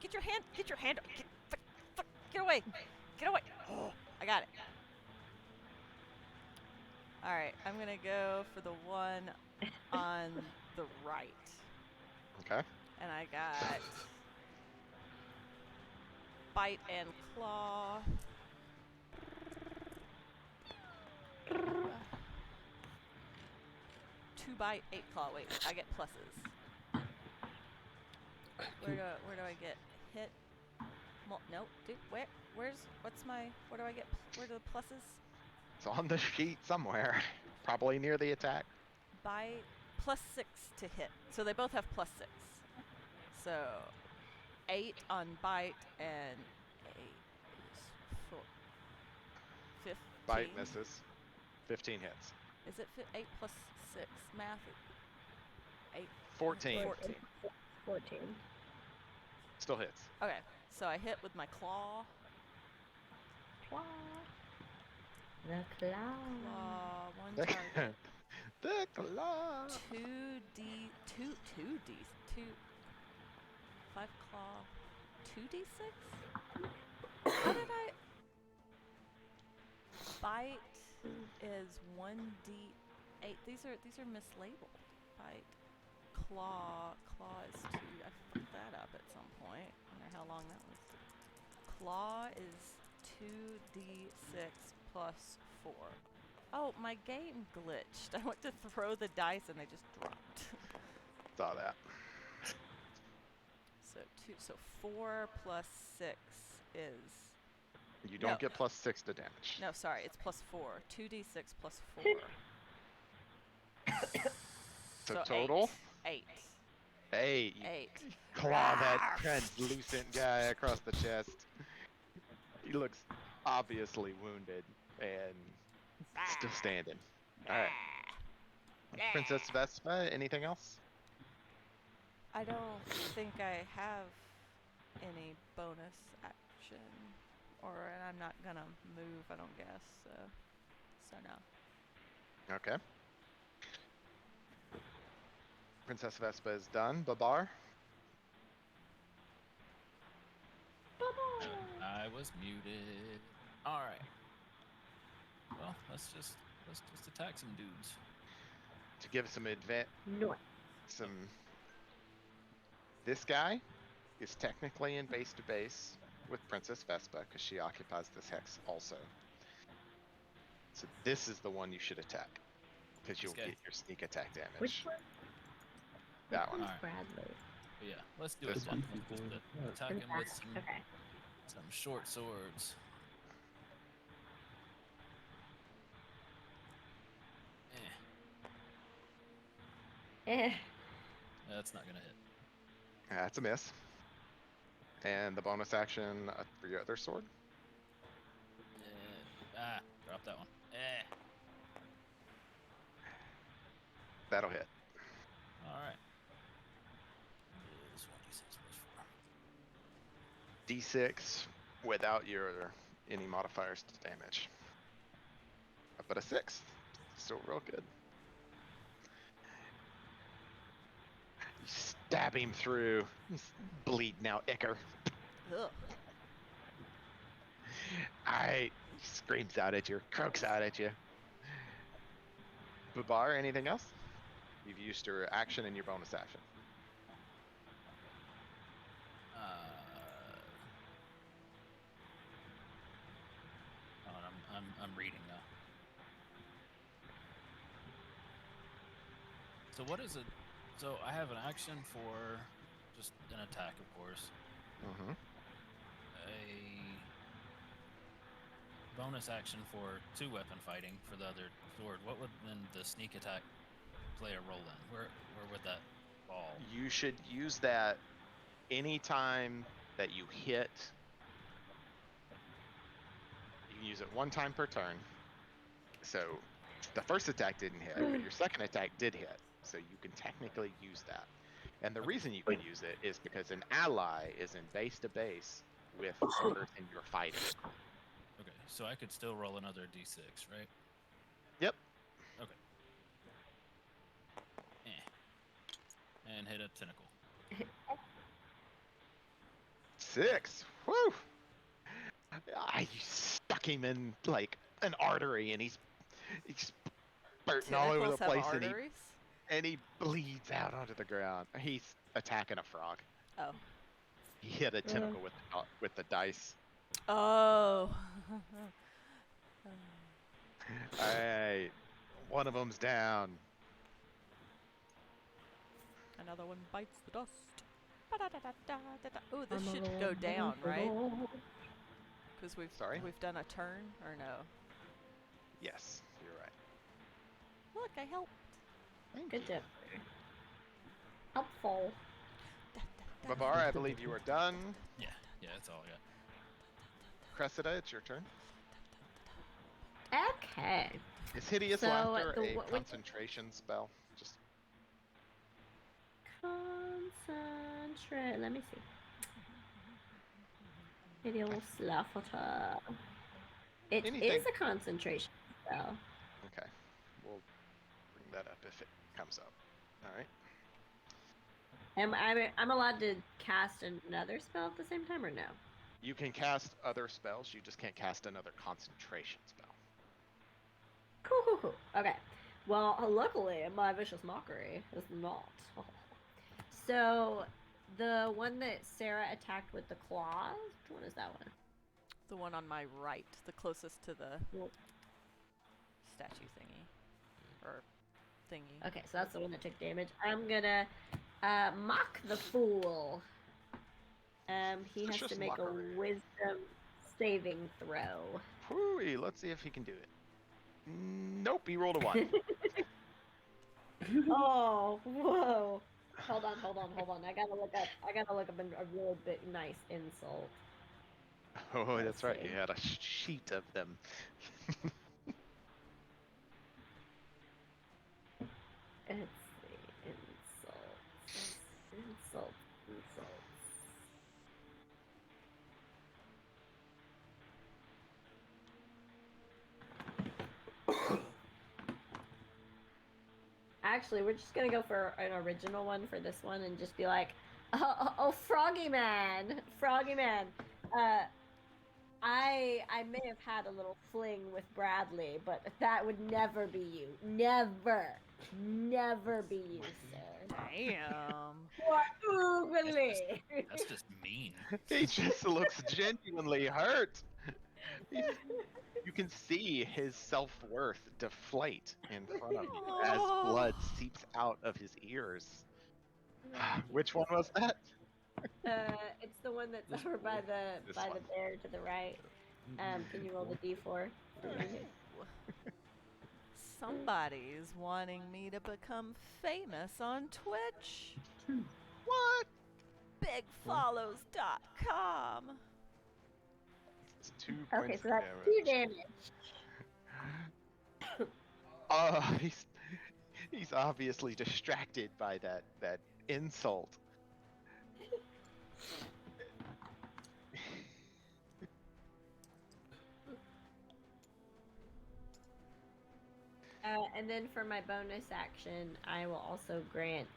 Get your hand. Get away. Get away. Oh, I got it. All right, I'm going to go for the one on the right. Okay. And I got bite and claw. 2 bite, 8 claw. Wait, I get pluses. Where do I get hit? Nope. Dude, what do I get? Where are the pluses? It's on the sheet somewhere. Probably near the attack. Bite +6 to hit. So they both have +6. So 8 on bite and 8 is 4. 15. Bite misses. 15 hits. Is it 8 + 6? Math. 8. 14. 14. 14. Still hits. Okay, so I hit with my claw. Claw. The claw. Claw. One target. The claw. 2D. 5 claw. 2d6? How did I? Bite is 1d8. These are mislabeled. Bite. Claw is 2. I fucked that up at some point. I wonder how long that was. Claw is 2d6 plus 4. Oh, my game glitched. I went to throw the dice and they just dropped. Saw that. So 4 plus 6 is. You don't get +6 to damage. No, sorry, it's plus 4. 2d6 plus 4. So total? 8. 8. 8. Claw that translucent guy across the chest. He looks obviously wounded and still standing. Alright. Princess Vespa, anything else? I don't think I have any bonus action. And I'm not gonna move, I don't guess, so no. Okay. Princess Vespa is done. Babar? I was muted. All right. Well, let's just attack some dudes. To give some No. This guy is technically in base to base with Princess Vespa because she occupies this hex also. So this is the one you should attack because you'll get your sneak attack damage. Which one? That one. Alright. Bradley. But yeah, let's do This it. one. Just attack him with Okay. some short swords. Eh. That's not gonna hit. That's a miss. And the bonus action for your other sword? Drop that one. That'll hit. All right. This 1d6 plus 4. D6 without your any modifiers to damage. But a 6. Still real good. You stab him through. He's bleeding out, ichor. Ugh. Alright. He screams out at you, croaks out at you. Babar, anything else? You've used your action and your bonus action. I'm reading now. So what is it? So I have an action for just an attack, of course. Mm-hmm. A bonus action for 2-weapon fighting for the other sword. What would then the sneak attack play a role in? Where would that fall? You should use that anytime that you hit. You can use it one time per turn. So the first attack didn't hit, but your second attack did hit. So you can technically use that. And the reason you can use it is because an ally is in base to base with the person you're fighting. Okay, so I could still roll another d6, right? Yep. Okay. And hit a tentacle. 6. Woo! You stuck him in like an artery, and he's spurting all over the Tentacles have place, arteries? and he bleeds out onto the ground. He's attacking a frog. Oh. He hit a tentacle with the dice. Oh. Alright, one of them's down. Another one bites the dust. Oh, this should go down, right? Because we've done a turn, or no? Yes, you're right. Look, I helped. Good job. Helpful. Babar, I believe you are done. Yeah, that's all I got. Cressida, it's your turn. Okay. Is Hideous So, Laughter a which- concentration spell? Just Concentrate. Let me see. Hideous Laughter. It is Anything. a concentration spell. okay. We'll bring that up if it comes up. Alright. I'm allowed to cast another spell at the same time, or no? You can cast other spells, you just can't cast another concentration spell. Cool. Okay. Well, luckily, my Vicious Mockery is not. So, the one that Sarah attacked with the claws, which one is that one? The one on my right, the closest to the Well- statue thingy. Or thingy. Okay, so that's the one that took damage. I'm gonna mock the fool. He has Vicious to make Mockery. a wisdom saving throw. Whoo-wee, let's see if he can do it. Nope, he rolled a 1. Oh, whoa. Hold on. I gotta look up a really big, nice insult. Oh, that's right, see. you had a sheet of them. Let's see. Insults. Actually, we're just gonna go for an original one for this one and just be like, oh, Froggy Man. I may have had a little fling with Bradley, but that would never be you. Never be you, sir. Damn. Oogly. That's just mean. He just looks genuinely hurt. You can see his self-worth deflate in front of you as blood seeps out of his ears. Which one was that? It's the one that's This over by boy. the This by one. the bear to the right. Can you roll the d4? Somebody's wanting me to become famous on Twitch. What? bigfollows.com. It's 2 Okay, points so of that's damage. 2 damage. Oh, he's obviously distracted by that insult. And then for my bonus action, I will also grant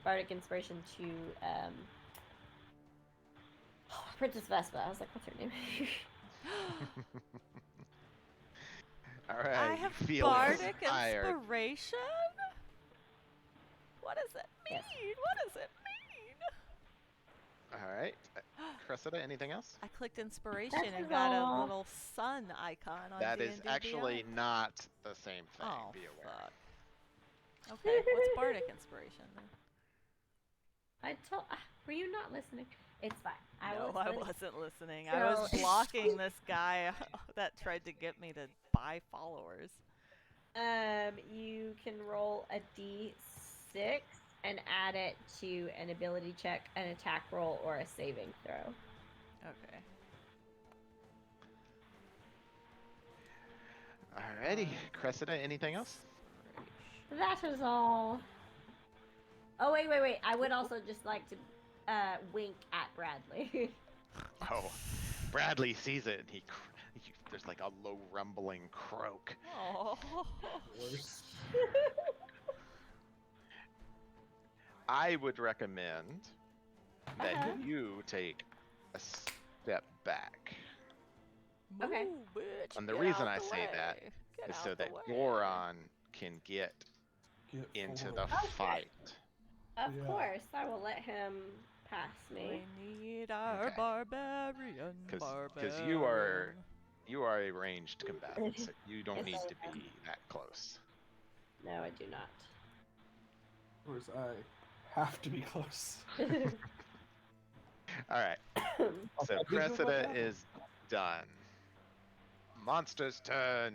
bardic inspiration to Princess Vespa. I was like, what's her name? All right, I you have feel bardic inspired. inspiration? What does it mean? Yes. What does it mean? All right, Cressida, anything else? I clicked inspiration That and is got all. a little sun icon on That D&D is actually Beyond. not the same thing. Oh, Be aware. fuck. Okay, what's bardic inspiration then? Were you not listening? It's fine. I wasn't listening. So- I was blocking this guy that tried to get me to buy followers. You can roll a d6 and add it to an ability check, an attack roll, or a saving throw. Okay. Alrighty, Cressida, anything else? That is all. Oh, wait. I would also just like to wink at Bradley. Oh, Bradley sees it, and there's like a low rumbling croak. Oh. Worse. I would recommend that Uh-huh. you take a step back, Okay. Move, bitch, and the get reason out I the say that way. Get is out so the that way. Goron can get Get into forward. the fight. Of Yeah. course, I will let him pass me. We need our Okay. barbarian. Because you are a ranged combatant, so you don't Yes, need I to am. be that close. No, I do not. Whereas I have to be close. All right, so Okay, Cressida is done. Monster's turn.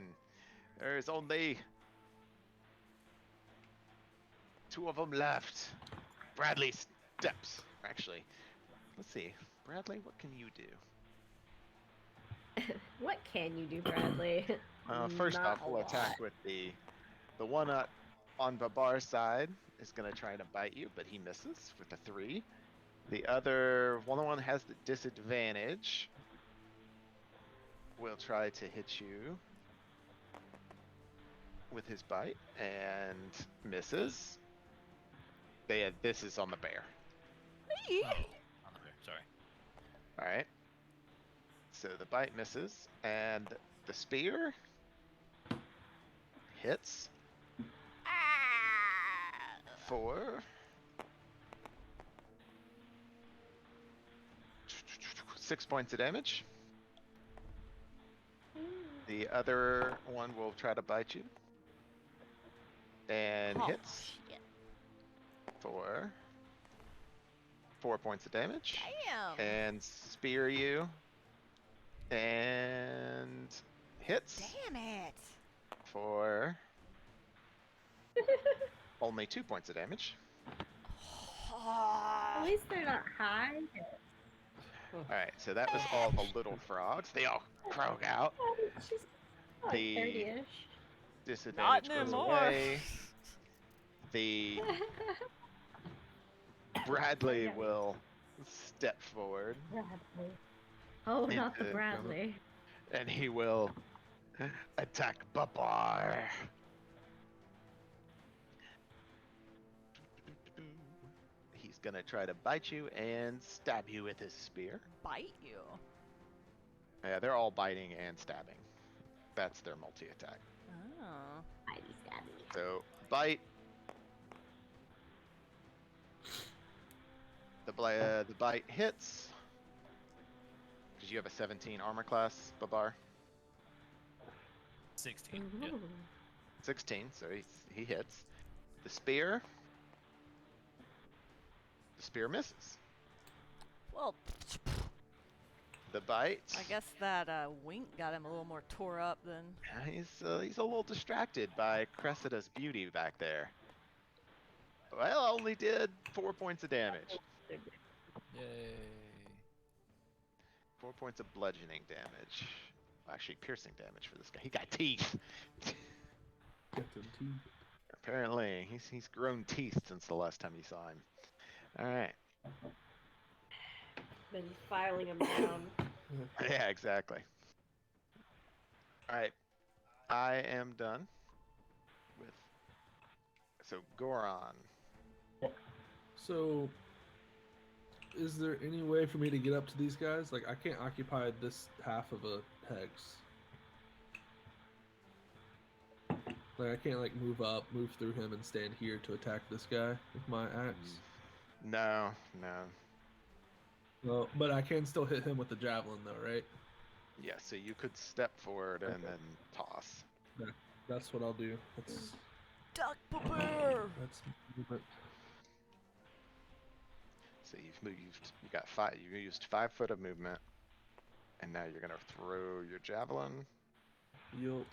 There's only 2 of them left. Bradley steps. Actually, let's see. Bradley, what can you do? What can you do, Bradley? First Not off, a we'll lot. attack with the one up on Babar's side is going to try to bite you, but he misses with a 3. The other one has the disadvantage. Will try to hit you with his bite and misses. This is on the bear. Me? Oh, on the bear. Sorry. All right. So the bite misses, and the spear hits Ah! for 6 points of damage. The other one will try to bite you and Oh, hits shit. for 4 points of damage Damn. and spear you and hits Damn it. for only 2 points of damage. At least they're not high. Alright, so that was all the little frogs. They all croak out. She's like The 30-ish. Disadvantage Not goes anymore. away. The Bradley Yeah. will step forward Bradley. Oh, not the Into- Bradley. and he will attack Babar. He's gonna try to bite you and stab you with his spear. Bite you. Yeah, they're all biting and stabbing. That's their multi-attack. Oh. Bitey stabby. So, bite. The bite hits. Because you have a 17 armor class, Babar. 16. Yep. 16, so he hits. The spear. The spear misses. Well, The bite. I guess that wink got him a little more tore up than. He's a little distracted by Cressida's beauty back there. Well, only did 4 points of damage. Yay. 4 points of bludgeoning damage. Actually, piercing damage for this guy. He got teeth. Get them teeth. Apparently, he's grown teeth since the last time you saw him. All right. Been filing them down. Yeah, exactly. All right. I am done with. So Goron. So, is there any way for me to get up to these guys? Like, I can't occupy this half of a hex. Like, I can't like move up, move through him, and stand here to attack this guy with my axe. No. Well, but I can still hit him with the javelin, though, right? Yeah, so you could step forward and Okay. then toss. That's what I'll do. That's Duck bear. movement. So you got 5. You used 5 foot of movement, and now you're gonna throw your javelin. Yup.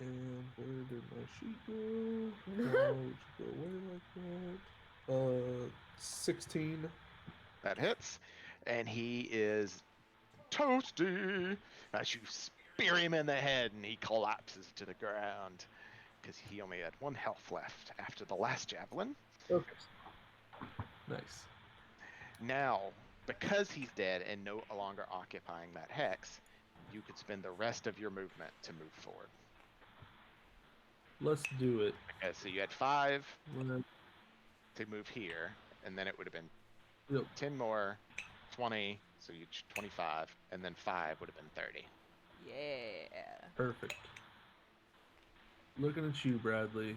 And where did my sheet go? Oh, it should go away like that. 16. That hits, and he is toasty as you spear him in the head, and he collapses to the ground because he only had 1 health left after the last javelin. Okay. Nice. Now, because he's dead and no longer occupying that hex, you could spend the rest of your movement to move forward. Let's do it. Okay, so you had 5 When to move here, and then it would have been Yep. 10 more, 20, so you 25, and then 5 would have been 30. Yeah. Perfect. Looking at you, Bradley.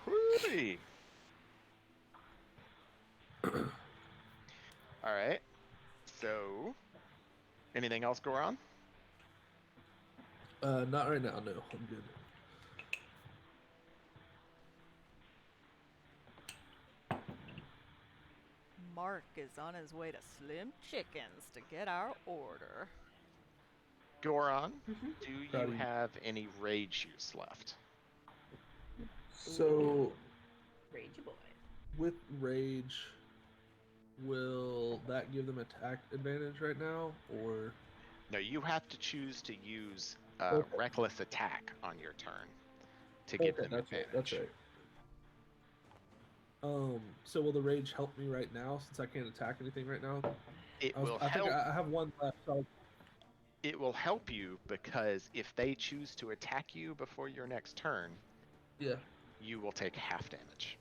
Whoo-wee. All right. So, anything else go on? Not right now. No, I'm good. Mark is on his way to Slim Chickens to get our order. Goron, Mhm. do Proud you of you. have any rage use left? So, Ragey boy. with rage, will that give them attack advantage right now, or? No, you have to choose to use Okay. reckless attack on your turn to give them that's right. advantage. That's right. So will the rage help me right now since I can't attack anything right now? It I will think help. I have 1 left. So It will help you because if they choose to attack you before your next turn, yeah. you will take half damage.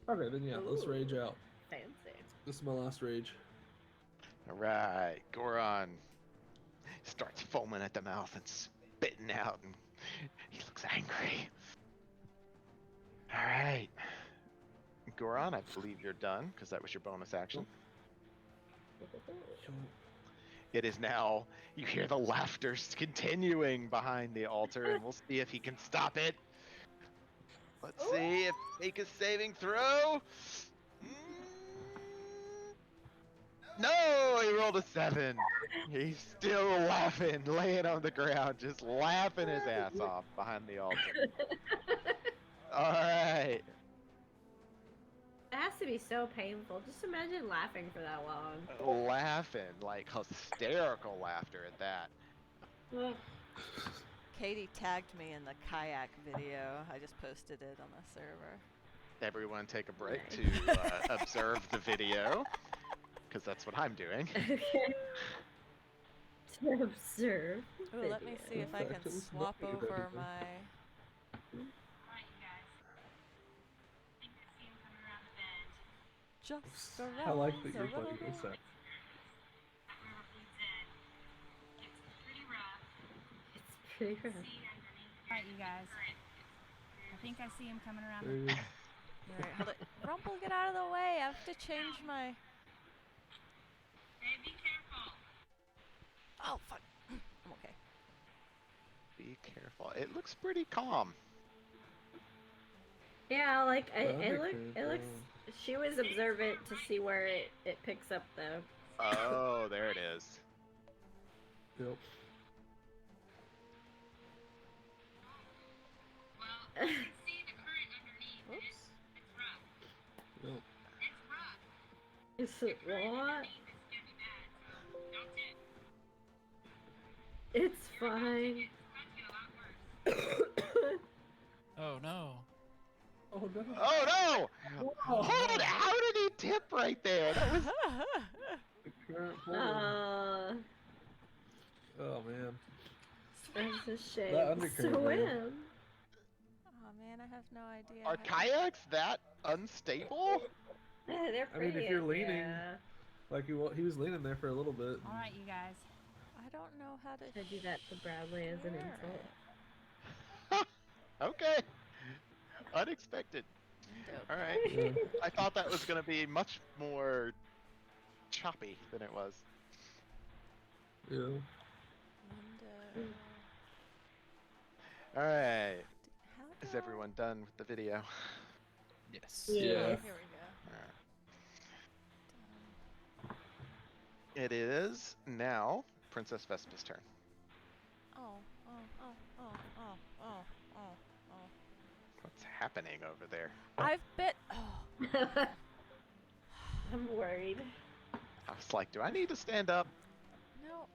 Okay, then yeah, let's rage Ooh. out. Fancy. This is my last rage. All right, Goron starts foaming at the mouth and spitting out, and he looks angry. All right, Goron, I believe you're done because that was your bonus action. It is now, you hear the laughter continuing behind the altar, and we'll see if he can stop it. Let's see if make a saving throw. No, he rolled a 7. He's still laughing, laying on the ground, just laughing his ass off behind the altar. All right. It has to be so painful. Just imagine laughing for that long. Laughing, like hysterical laughter at that. Ugh. Katie tagged me in the kayak video. I just posted it on the server. Everyone take a break Nice. to observe the video, because that's what I'm doing. Okay. To observe. Ooh, let me see if I In can fact, it was swap not good over editing. my. Just around I like that the you're playing little this bend. out. It's pretty rough. Alright, you guys. I think I see him coming around. There it is. Alright, hold it. Rumple, get out of the way. I have to change my. Hey, be careful. Oh, fuck. I'm okay. Be careful. It looks pretty calm. Yeah, like That it makes look. sense, It looks. She was observant to see where it picks up though. Oh, there it is. Yep. Well, I can see the current underneath. Oops. It's rough. What? It's fine. Oh no. Oh no. Oh no! Oh, Hold it! How did he tip right there? That was. the current form. Oh man. That's a shame. That undercurrent, man. Swim. Oh man, I have no idea. Are how- kayaks that unstable? They're I mean, pretty. if you're leaning- Yeah. Like he was leaning there for a little bit. All right, you guys. I don't know how to. I do that to Bradley as an share insult. Okay. Unexpected. it. All right. Yeah. I thought that was going to be much more choppy than it was. Yeah. Window. All right. How Is do I- everyone done with the video? Yes. Yeah. Yeah. Here we go. Alright. Done. It is now Princess Vespa's turn. Oh, oh, oh, oh, oh, oh, oh, oh. What's happening over there? I've bet. Oh, I'm worried. I was like, do I need to stand up? no,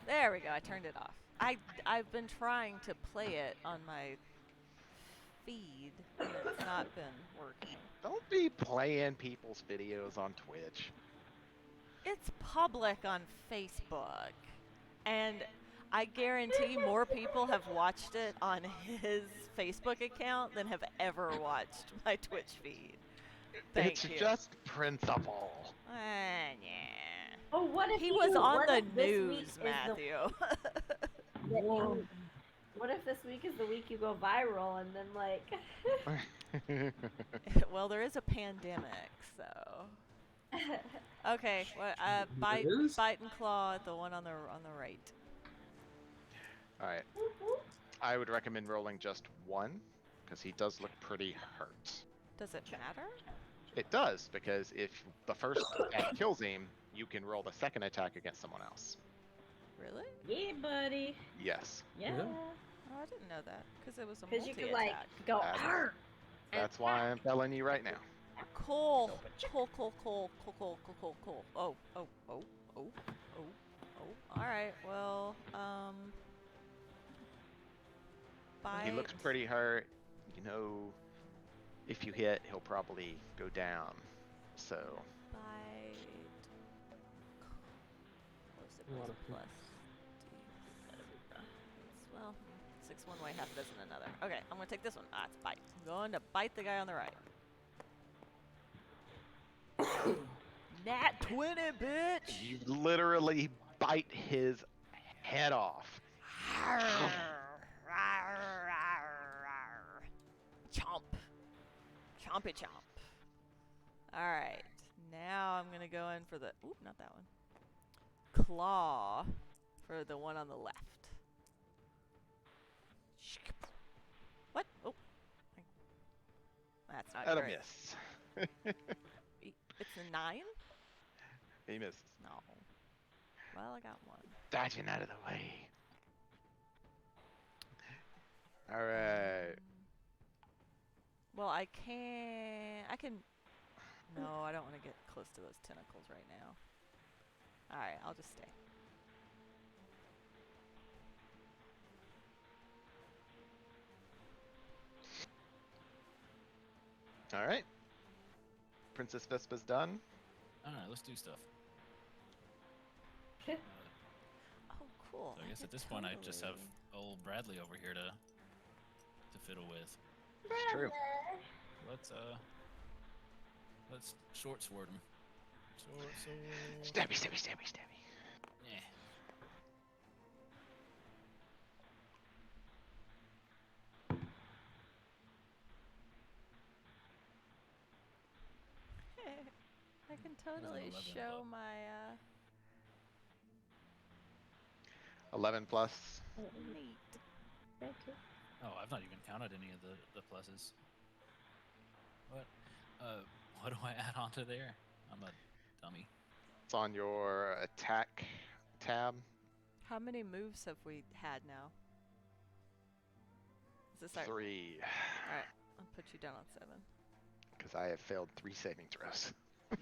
There we go. I turned it off. I've been trying to play it on my feed, and it's not been working. Don't be playing people's videos on Twitch. It's public on Facebook, and I guarantee more people have watched it on his Facebook account than have ever watched my Twitch feed. Thank It's you. just principle. Yeah. Oh, what if He was on what the if this week news, is the- Matthew. that you- What if this week is the week you go viral and then like? Well, there is a pandemic, so. Okay, bite, is? bite and claw at the one on the right. Alright. I would recommend rolling just one, because he does look pretty hurt. Does it matter? It does, because if the first attack kills him, you can roll the second attack against someone else. Really? Yeah, buddy. Yes. Yeah. Yeah. Oh, I didn't know that because it was a Because you multi could like attack. go. That's- "Arr!" and- That's why I'm telling you right now. Cool. Cool. Cool. Cool. Cool. Cool. Cool. Cool. Cool. Oh. Oh. Oh. Oh. Oh. Oh. All right. Well. Bite. He looks pretty hurt. You know, if you hit, he'll probably go down. So, Bite. What was it? A lot Was of it plus? Well, 6 one way, half a dozen another. Okay, I'm gonna take this one. Ah, it's bite. I'm going to bite the guy on the right. Nat 20, bitch! you literally bite his head off. Chomp. Chompy chomp. Alright. Now I'm gonna go in for the. Oop, not that one. Claw for the one on the left. What? Oh. That's not At a great. miss. It's a 9? He misses. No. Well, I got one. Dodging out of the way. Alright. Well, I can. No, I don't want to get close to those tentacles right now. Alright, I'll just stay. Alright. Princess Vespa's done. Alright, let's do stuff. Oh, cool. So I guess could at this point I just have totally- old Bradley over here to fiddle with. It's true. Let's short sword him. Short sword. Stabby, stabby, stabby, stabby. Yeah. I can totally 11 show above. my 11 plus. neat. Thank you. Oh, I've not even counted any of the pluses. What do I add onto there? I'm a dummy. It's on your attack tab. How many moves have we had now? Is this our? 3. Alright, I'll put you down on 7. because I have failed 3 saving throws.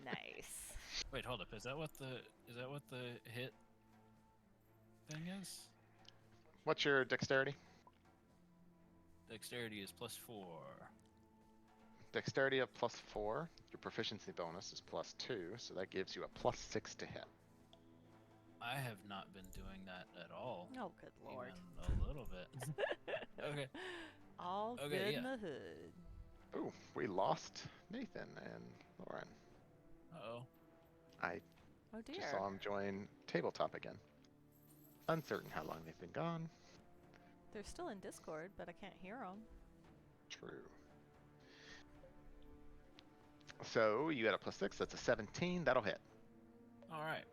Nice. Wait, hold up. Is that what the hit thing is? What's your dexterity? Dexterity is +4. Dexterity of +4. Your proficiency bonus is +2, so that gives you a +6 to hit. I have not been doing that at all. Oh, good lord. Even a little bit. Okay. All Okay, good yeah. in the hood. Ooh, we lost Nathan and Lauren. Uh-oh. I Oh dear. just saw him join tabletop again. Uncertain how long they've been gone. They're still in Discord, but I can't hear them. True. So you got a +6. That's a 17. That'll hit. All right.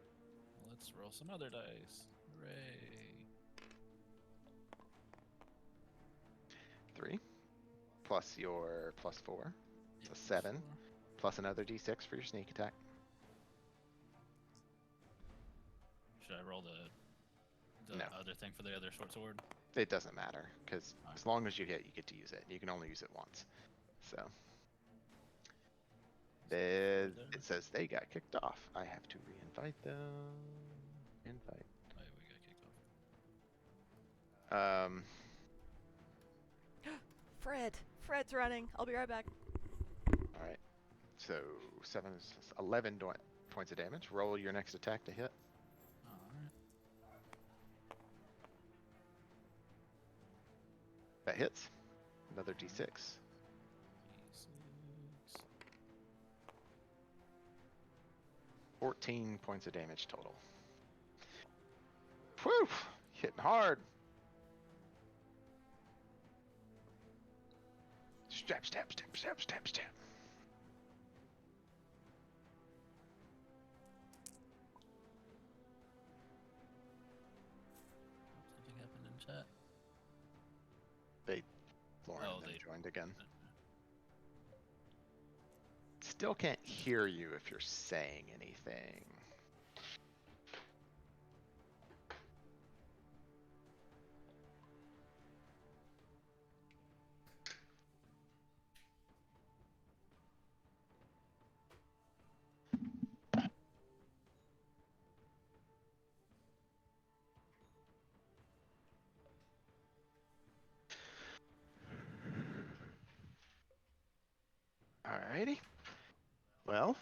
Let's roll some other dice. Hooray. 3 plus your +4. It's a 7 plus another d6 for your sneak attack. Should I roll the No. other thing for the other short sword? It doesn't matter because Alright. as long as you hit, you get to use it. You can only use it once. So it says they got kicked off. I have to re-invite them. Invite. Oh, yeah, we got kicked off. Fred's running. I'll be right back. All right. So 7 is 11 points of damage. Roll your next attack to hit. All right. That hits. Another d6. D6. 14 points of damage total. Whew! Hitting hard. Stab, stab, stab, stab, stab, stab. Something happened in chat. Lauren Oh, and them they- joined again. Still can't hear you if you're saying anything. Alrighty. Well,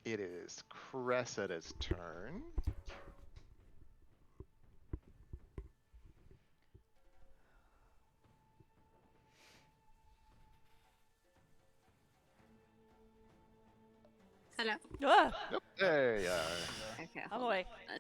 it is Cressida's turn. Hello. Ah, Nope. There you are. Okay. I'm hold awake. on.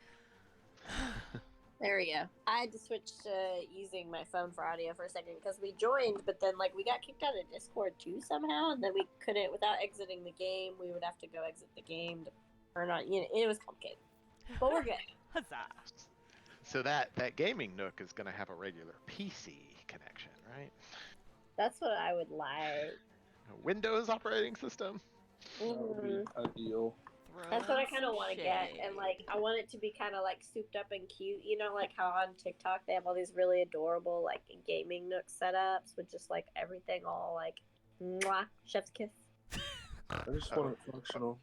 There we go. I had to switch to using my phone for audio for a second because we joined, but then like we got kicked out of Discord too somehow, and then we couldn't without exiting the game. We would have to go exit the game to turn on. You know, it was complicated, but we're good. Huzzah. So that gaming nook is going to have a regular PC connection, right? That's what I would like. A Windows operating system. That would be ideal. That's what I kind of Throwing want to some get, and like I want it to be kind of like souped up and cute. You know, like how on TikTok they have all these really adorable like gaming nook setups with just like everything all like, mwah, chef's kiss. I just want it functional.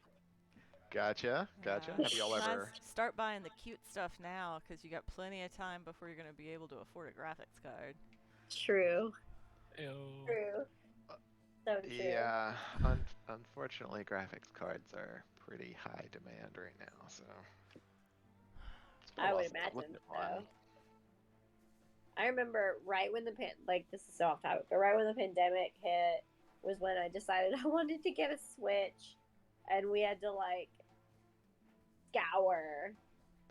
Gotcha. Gotcha. Yeah. Have y'all Might ever? start buying the cute stuff now because you got plenty of time before you're going to be able to afford a graphics card. True. Ew. True. So true. Yeah. Unfortunately, graphics cards are pretty high demand right now. So. It's been a I while would since I've looked imagine at one. so. I remember right when like this is so off topic, but right when the pandemic hit was when I decided I wanted to get a Switch, and we had to like scour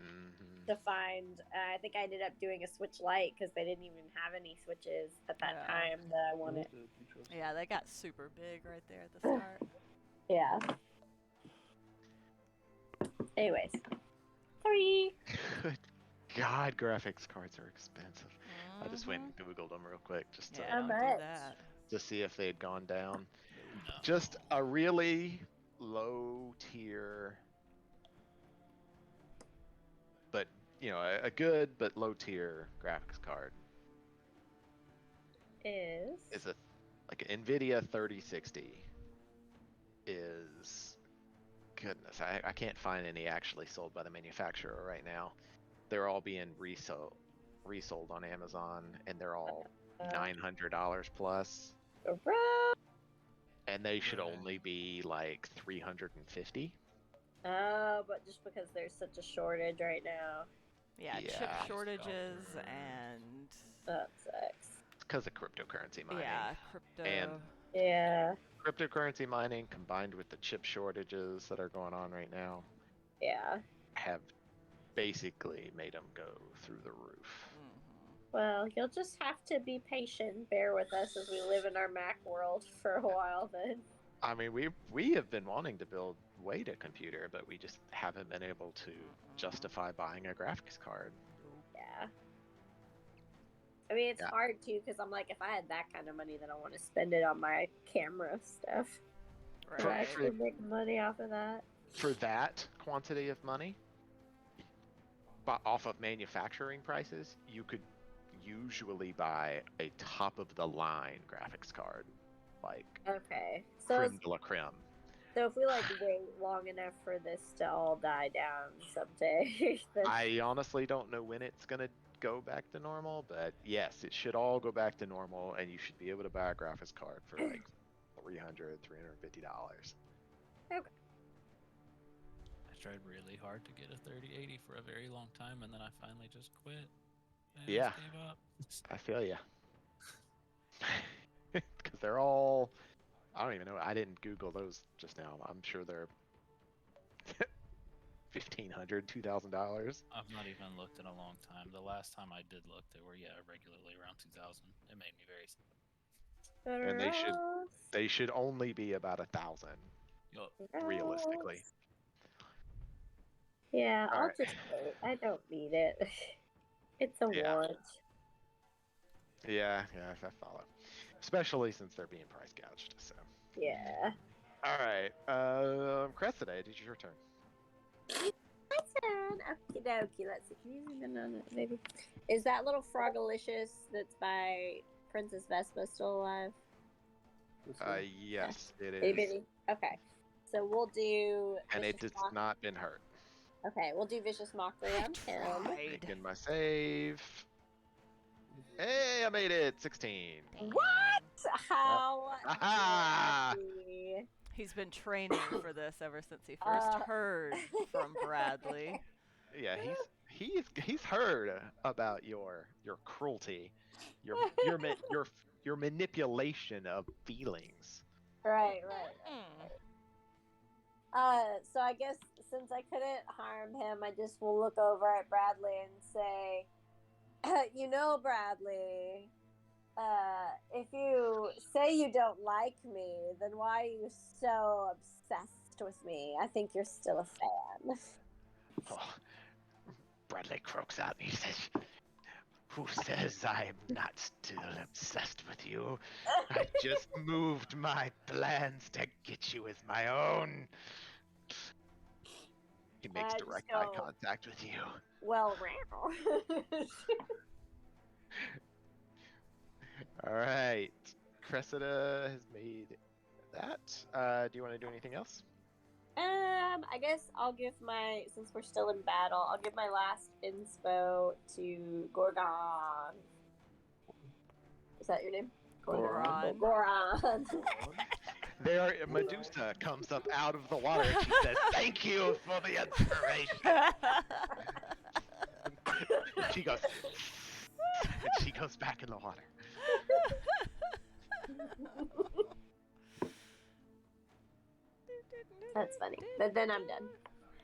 Mhm. to find. I think I ended up doing a Switch Lite because they didn't even have any Switches at that Yeah. time that I wanted. Yeah, they got super big right there at the start. Yeah. Anyways, sorry. Good God, graphics cards are expensive. I just went Mhm. and Googled them real quick just to Yeah, How don't do much? that. see if they had gone down. No. Just a really low tier, but a good but low tier graphics card Is is like NVIDIA 3060 is, goodness, I can't find any actually sold by the manufacturer right now. They're all being resold on Amazon, and they're all $900 plus, Bro. and they should Right. only be like 350. Oh, but just because there's such a shortage right now. Yeah, chip Yeah. shortages Scalpers. and That sucks. Because of cryptocurrency mining. yeah, crypto. And Yeah. cryptocurrency mining combined with the chip shortages that are going on right now Yeah. have basically made them go through the roof. Well, you'll just have to be patient. Bear with us as we live in our Mac world for a while then. I mean, we have been wanting to build Weta computer, but we just haven't been able to justify buying a graphics card. Yeah. I mean, it's Yeah. hard too because I'm like, if I had that kind of money, then I want to spend it on my camera stuff. Right. So I actually make money off of that. For that quantity of money, but off of manufacturing prices, you could usually buy a top of the line graphics card, like Okay. So, creme de la creme. so if we like wait long enough for this to all die down someday, then I honestly don't know when it's gonna go back to normal, but yes, it should all go back to normal, and you should be able to buy a graphics card for like $350. I tried really hard to get a 3080 for a very long time, and then I finally just quit. And Yeah. just gave up. I feel ya. Because they're all, I don't even know. I didn't Google those just now. I'm sure they're $1,500, $2,000. I've not even looked in a long time. The last time I did look, they were regularly around 2,000. It made me very sad. And they should only be about 1,000 Yup. realistically. Yeah, All I'll right. just wait. I don't need it. It's a Yeah. want. Yeah, I follow. Especially since they're being price gouged. So. Yeah. All right, Cressida, it is your turn. My turn. Okie dokie. Let's see. Can you zoom in on it, baby? Is that little Frogalicious that's by Princess Vespa still alive? Yes, it Itty is. bitty. Okay. So we'll do. And it Vicious has Mock- not been hurt. Okay, we'll do Vicious Mockery on him. Tried. Making my save. Hey, I made it! 16. What? How? Aha! lucky. He's been training for this ever since he first heard from Bradley. Yeah, he's heard about your cruelty, your manipulation of feelings. Right. Mm. So I guess since I couldn't harm him, I just will look over at Bradley and say, you know, Bradley, if you say you don't like me, then why are you so obsessed with me? I think you're still a fan. Oh, Bradley croaks out and he says, "Who says I'm not still obsessed with you? I just moved my plans to get you as my own." He makes I just direct eye go, contact with you. well, round. All right, Cressida has made that. Do you want to do anything else? I guess I'll give since we're still in battle, I'll give my last inspo to Gorgon. Is that your name? Goron. Goron. There, Medusa comes up out of the water and she says, "Thank you for the inspiration." She goes, and she goes back in the water. That's funny. But then I'm done.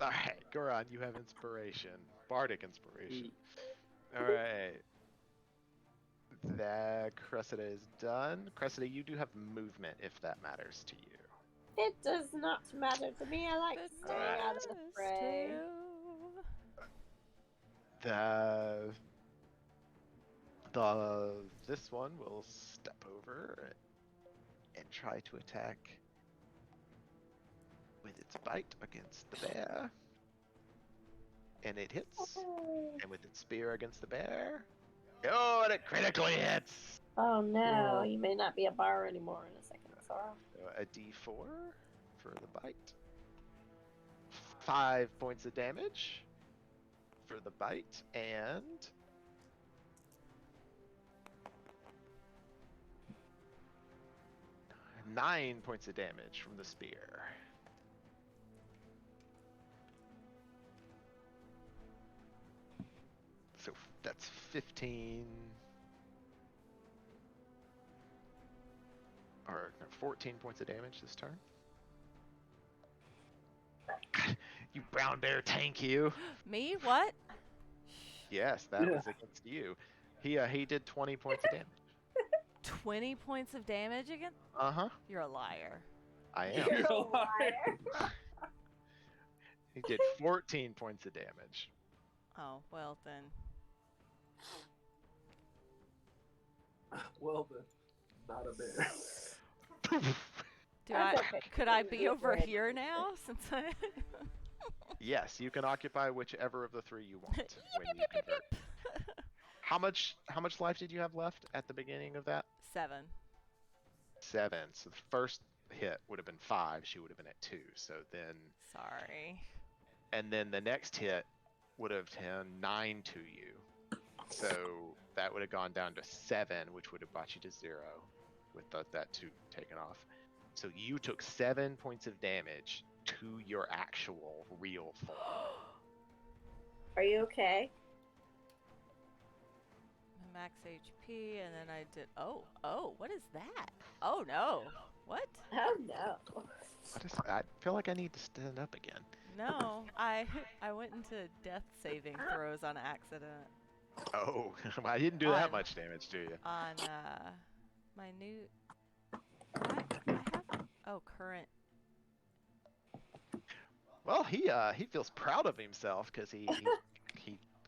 All right, Goron, you have inspiration, bardic inspiration. All right. That Cressida is done. Cressida, you do have movement if that matters to you. It does not matter to me. I like It staying out of the does fray. This one will step over and try to attack with its bite against the bear. And it hits. And with its spear against the bear. Oh, and it critically hits! Oh no, Well- you may not be a bar anymore in a second, Sorrow. So a D4 for the bite. 5 points of damage for the bite, and 9 points of damage from the spear. So that's 15. Or no, 14 points of damage this turn. You brown bear tank, you. Me? What? Yes, that was against you. He did 20 points of damage. 20 points of damage again? Uh-huh. You're a liar. I am. You're a liar. He did 14 points of damage. Oh, well then. Well then, not a bear. That's okay. Could I be over here now since I Yes, you can occupy whichever of the three you want when you convert. How much life did you have left at the beginning of that? 7. 7. So the first hit would have been 5. She would have been at 2. So then, Sorry. and then the next hit would have done 9 to you. So that would have gone down to 7, which would have brought you to 0 with that 2 taken off. So you took 7 points of damage to your actual real form. Are you okay? My max HP, and then I did. Oh, what is that? Oh no. What? Oh no. I feel like I need to stand up again. No, I went into death saving throws on accident Oh, I didn't do that much damage to you. on my new. I have current. Well, he feels proud of himself because he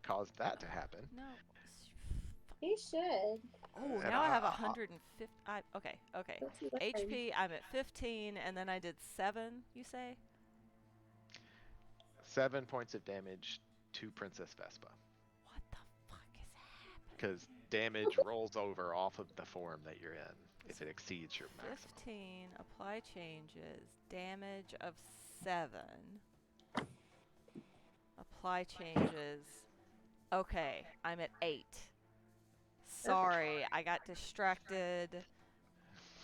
caused that to happen. No. He should. Oh, And now I have I- 150. Okay. Let's see what I- HP, I'm at 15, and then I did 7. You say? 7 points of damage to Princess Vespa What the fuck is happening? because damage rolls over off of the form that you're in if it exceeds your maximum. 15. Apply changes. Damage of 7. Apply changes. Okay, I'm at 8. Sorry, I got distracted.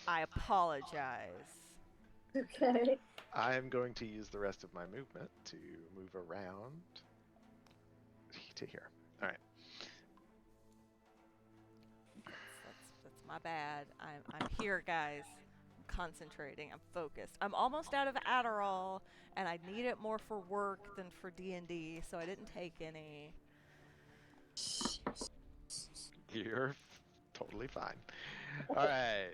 I apologize. Okay. I am going to use the rest of my movement to move around to here. All right. That's my bad. I'm here, guys. I'm concentrating. I'm focused. I'm almost out of Adderall, and I need it more for work than for D&D, so I didn't take any. You're totally fine. All right.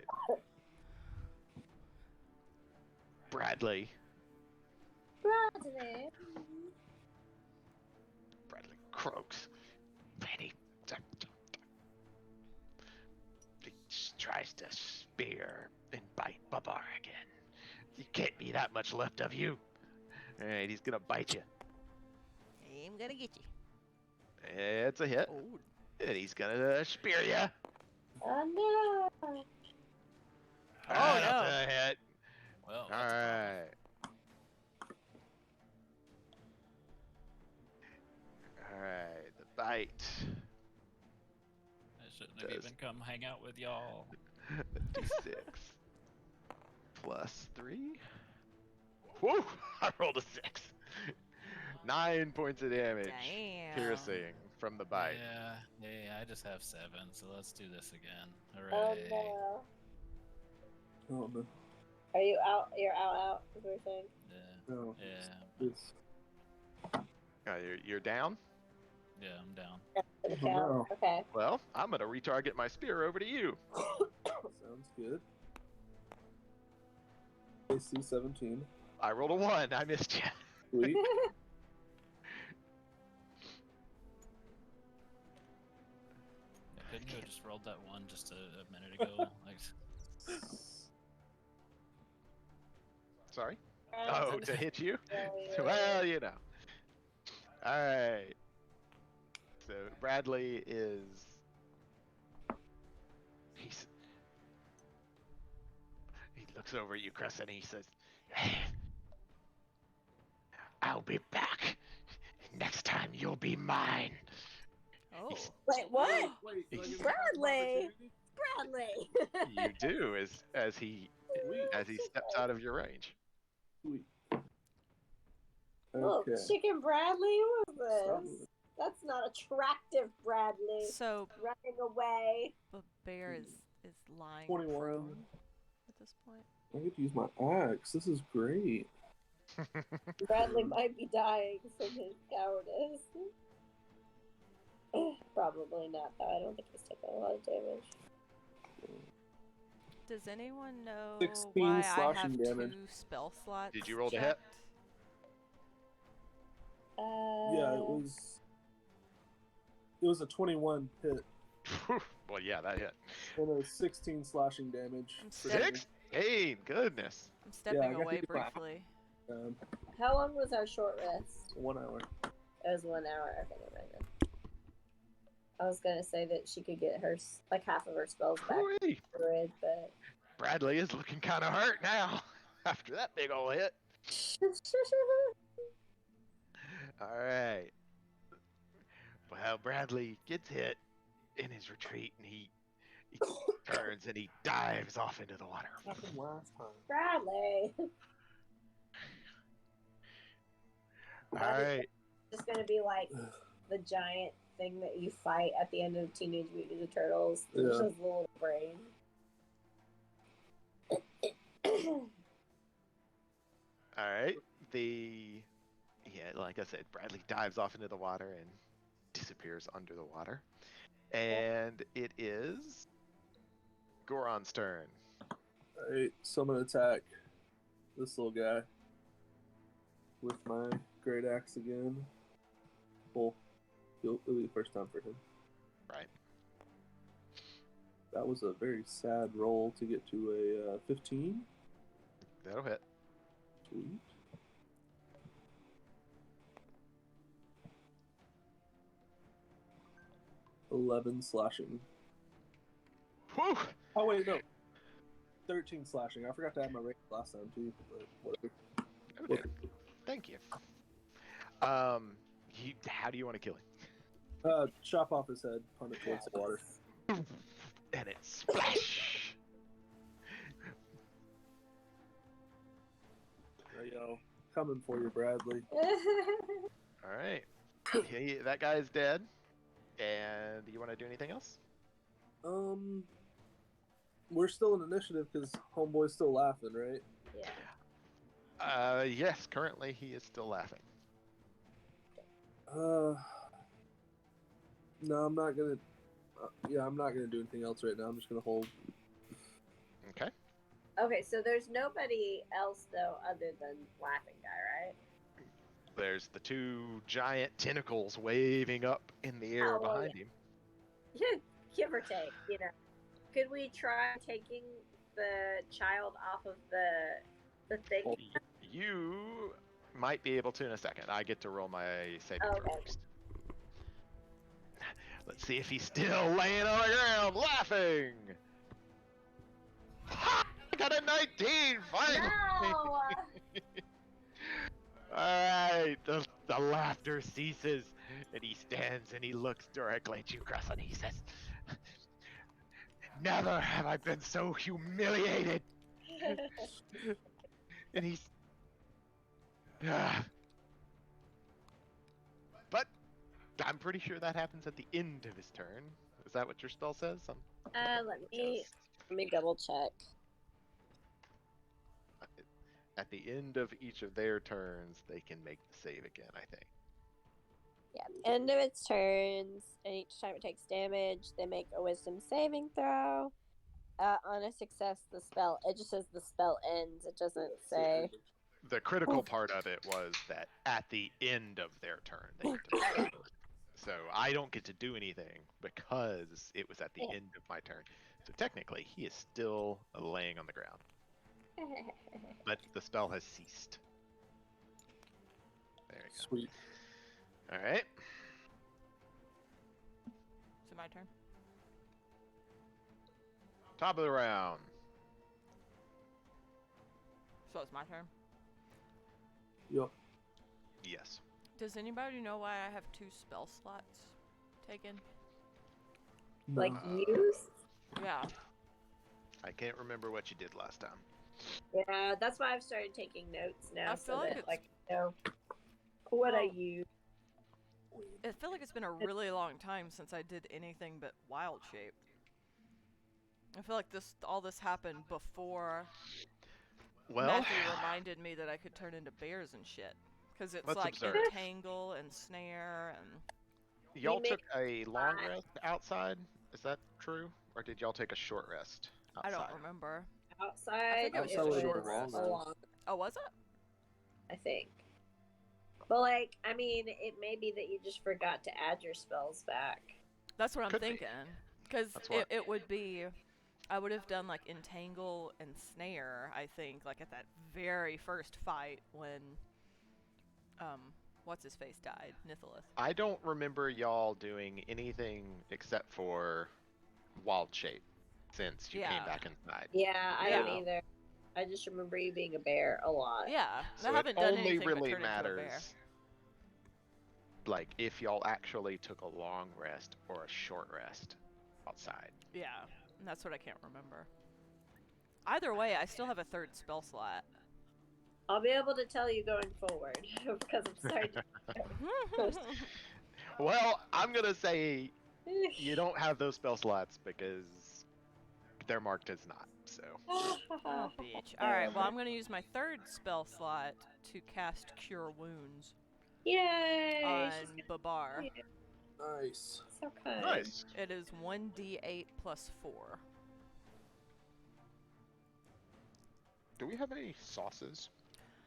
Bradley. Bradley. Bradley croaks. Penny. He tries to spear and bite Babar again. You can't be that much left of you. All right, he's gonna bite you. I'm gonna get you. It's a hit, Oh, and he's gonna spear you. Oh no. That's no. a hit. Well, All that's a problem. right. All right, the bite. I shouldn't have even come hang out with y'all. D6 plus 3. Woo! I rolled a 6. 9 points of damage. damn. Piercing from the bite. Yeah, I just have 7, so let's do this again. Oh Hooray. no. Oh no. Are you out? You're out, is what you're saying? Yeah, No. yeah, It's, You're down? yeah, I'm down. For the Oh, count. no. Okay. Well, I'm gonna retarget my spear over to you. sounds good. AC 17. I rolled a 1. I missed you. Sweet. Yeah, couldn't you have just rolled that one just a minute ago? Like, Sorry? Oh, to hit you? Yeah. Well, you know. Alright. So Bradley is. looks over at you, Crescent, and he says, I'll be back. Next time you'll be mine. Oh. Wait, what? Wait, do I He's- get a time Bradley! opportunity? Bradley! You do as he steps out of your range. Sweet. Oh, Okay. Chicken Bradley? Who is Stop this? moving. That's not attractive, Bradley. So Running away. the bear is lying 21. prone at this point. I get to use my axe. This is great. Bradley might be dying from his cowardice. Probably not, though. I don't think he's taking a lot of damage. Does anyone know 16 why I have slashing damage. 2 spell slots? Did you roll to hit? checked? Yeah, it was a 21 hit Well, yeah, that hit. and a 16 slashing damage. I'm for stepping- damage. 16! Goodness. I'm stepping I got away to use my- briefly. How long was our short rest? 1 hour. It was 1 hour. Okay, never mind then. I was gonna say that she could get her like half of her spells back, Hooey! but Bradley is looking kind of hurt now after that big ol' hit. All right. Well, Bradley gets hit in his retreat, and he turns and he dives off into the water. Happened last time. Bradley. All right. Just gonna be like the giant thing that you fight at the end of Teenage Mutant Ninja Turtles. Yeah. It's just a little brain. All right. Like I said, Bradley dives off into the water and disappears under the water. And it is Goron's turn. Alright, so I'm gonna attack this little guy with my great axe again. Well, it'll be the first time for him. Right. That was a very sad roll to get to a 15. That'll hit. Sweet. $11 slashing. Whew! Oh wait, no. 13 slashing. I forgot to add my rate last time too, but whatever. Okay. Thank you. How do you want to kill him? Chop off his head, punt it towards the water. And it splash. There you go. Coming for you, Bradley. All right. That guy is dead. And do you want to do anything else? We're still in initiative because Homeboy's still laughing, right? Yeah. Yes. Currently, he is still laughing. No, I'm not gonna. I'm not gonna do anything else right now. I'm just gonna hold. Okay. Okay, so there's nobody else though other than Laughing Guy, right? There's the 2 giant tentacles waving up in the air Oh, well, behind him. Give or take, you know. Could we try taking the child off of the thing? Oh. You might be able to in a second. I get to roll my saving throw Okay. first. Let's see if he's still laying on the ground laughing. Ha! I got a 19 finally. No! Alright, the laughter ceases, and he stands and he looks directly at you, Cress, and he says, never have I been so humiliated. And he's... But I'm pretty sure that happens at the end of his turn. Is that what your spell says? Let me double check. At the end of each of their turns, they can make the save again, I think. Yeah, end of its turns, and each time it takes damage, they make a wisdom saving throw. On a success, it just says the spell ends. It doesn't say. The critical part of it was that at the end of their turn, they get to make it. So I don't get to do anything because it was at the end of my turn. So technically, he is still laying on the ground. But the spell has ceased. There you go. Sweet. Alright. Is it my turn? Top of the round. So it's my turn. Yup. Yes. Does anybody know why I have 2 spell slots taken? Like No. use? Yeah. I can't remember what you did last time. Yeah, that's why I've started taking notes now, I so feel like that it's- like I know what I Well, use. I feel like it's been a really long time since I did anything but wild shape. I feel like all this happened before Well, Matthew reminded me that I could turn into bears and shit. Because it's Let's like observe. entangle and snare and... y'all We took a long five. rest outside. Is that true? Or did y'all take a short rest I outside? don't remember. Outside, it was just a short a rest. long, Oh, was it? I think. But like, I mean, it may be that you just forgot to add your spells back. That's what I'm Could be. thinking. Because That's what- it would be... I would have done like entangle and snare, I think, like at that very first fight when... what's his face died? Nithalith. I don't remember y'all doing anything except for wild shape since you came Yeah. back inside. Yeah, I don't Yeah. either. I just remember you being a bear a lot. Yeah, So I haven't it done only anything really but turn into a bear. matters like if y'all actually took a long rest or a short rest outside. Yeah, and that's what I can't remember. Either way, I still have a 3rd spell slot. I'll be able to tell you going forward because I'm starting to. Well, I'm gonna say you don't have those spell slots because they're marked as not. So Oh, bitch. Alright, well, I'm going to use my 3rd spell slot to cast Cure Wounds Yay! on she's Babar. Nice. so kind. nice. It is 1d8 plus 4. Do we have any sauces?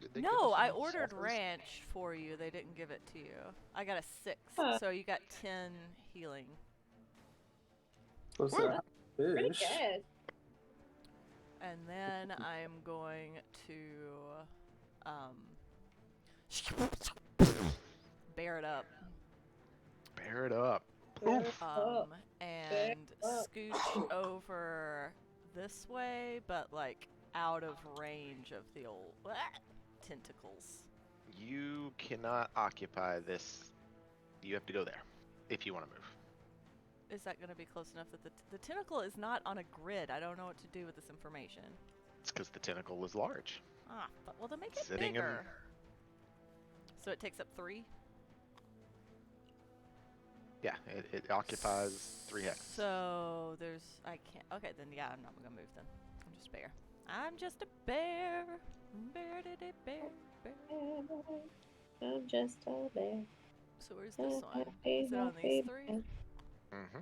Did they give No, us I any ordered sauces? ranch for you. They didn't give it to you. I got a 6, Huh. so you got 10 healing. What's Woo. that? Pretty Fish. good. And then I'm going to bear it up. Bear it up. Poof. And up. scooch over this way, but like out of range of the old tentacles. You cannot occupy this. You have to go there if you want to move. Is that going to be close enough that the tentacle is not on a grid? I don't know what to do with this information. It's because the tentacle is large. Ah, but well, then make it Sitting in- bigger. So it takes up 3? Yeah, it occupies 3 hexes. So there's, I can't, okay, then yeah, I'm not gonna move then. I'm just a bear. I'm just a bear. Bear. I'm just a bear. So where's this one? Is it on these 3? Mm-hmm.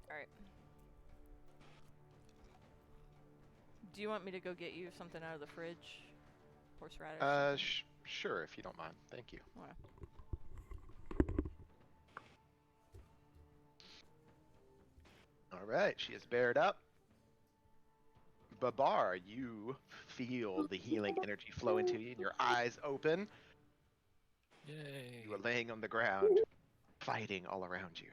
Alright. Do you want me to go get you something out of the fridge? Horseradish? Sure, if you don't mind. Thank you. Alright. All right, she is bared up. Babar, you feel the healing energy flow into you, and your eyes open. Yay. You are laying on the ground, fighting all around you.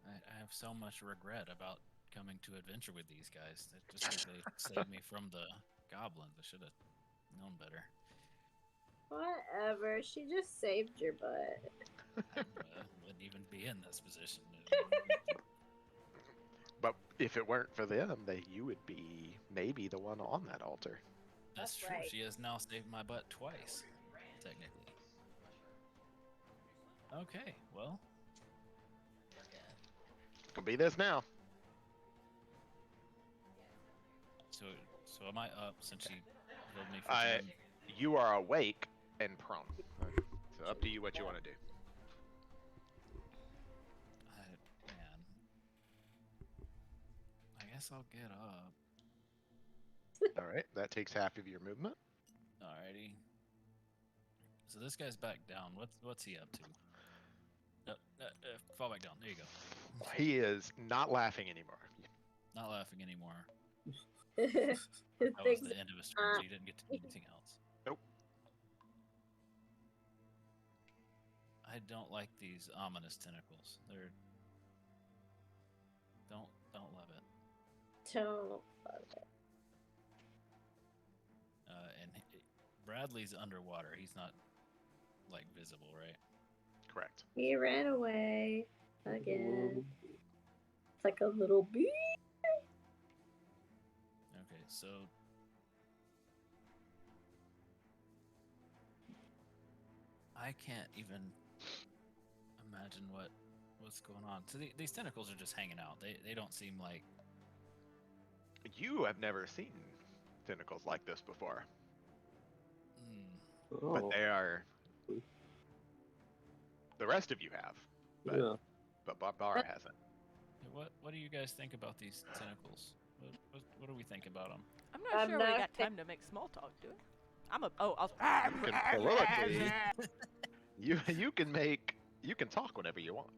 I have so much regret about coming to adventure with these guys. That just like they saved me from the goblins. I should have known better. Whatever. She just saved your butt. I wouldn't even be in this position. But if it weren't for them, you would be maybe the one on that altar. That's That's true. right. She has now saved my butt twice, technically. Okay, well, Gonna be this now. so am I up since she healed me for I- 10? You are awake and prone. So up to you what you want to do. Man, I guess I'll get up. All right, that takes half of your movement. Alrighty. So this guy's back down. What's he up to? Fall back down. There you go. He is not laughing anymore. Not laughing anymore. That was Things the end of his turn. So he didn't get to do anything else. Nope. I don't like these ominous tentacles. Don't love it. Don't love it. And Bradley's underwater. He's not like visible, right? Correct. He ran away again. It's like a little bee. Okay, so I can't even imagine what's going on. So these tentacles are just hanging out. They don't seem like. You have never seen tentacles like this before, Hmm. but they are. The rest of you have, but Yeah. but Barbara hasn't. What do you guys think about these tentacles? What do we think about them? I'm not I'm sure we not got fa- time to make small talk, do we? I'm a. Oh, I'll. You can soliloquy. You can talk whenever you want.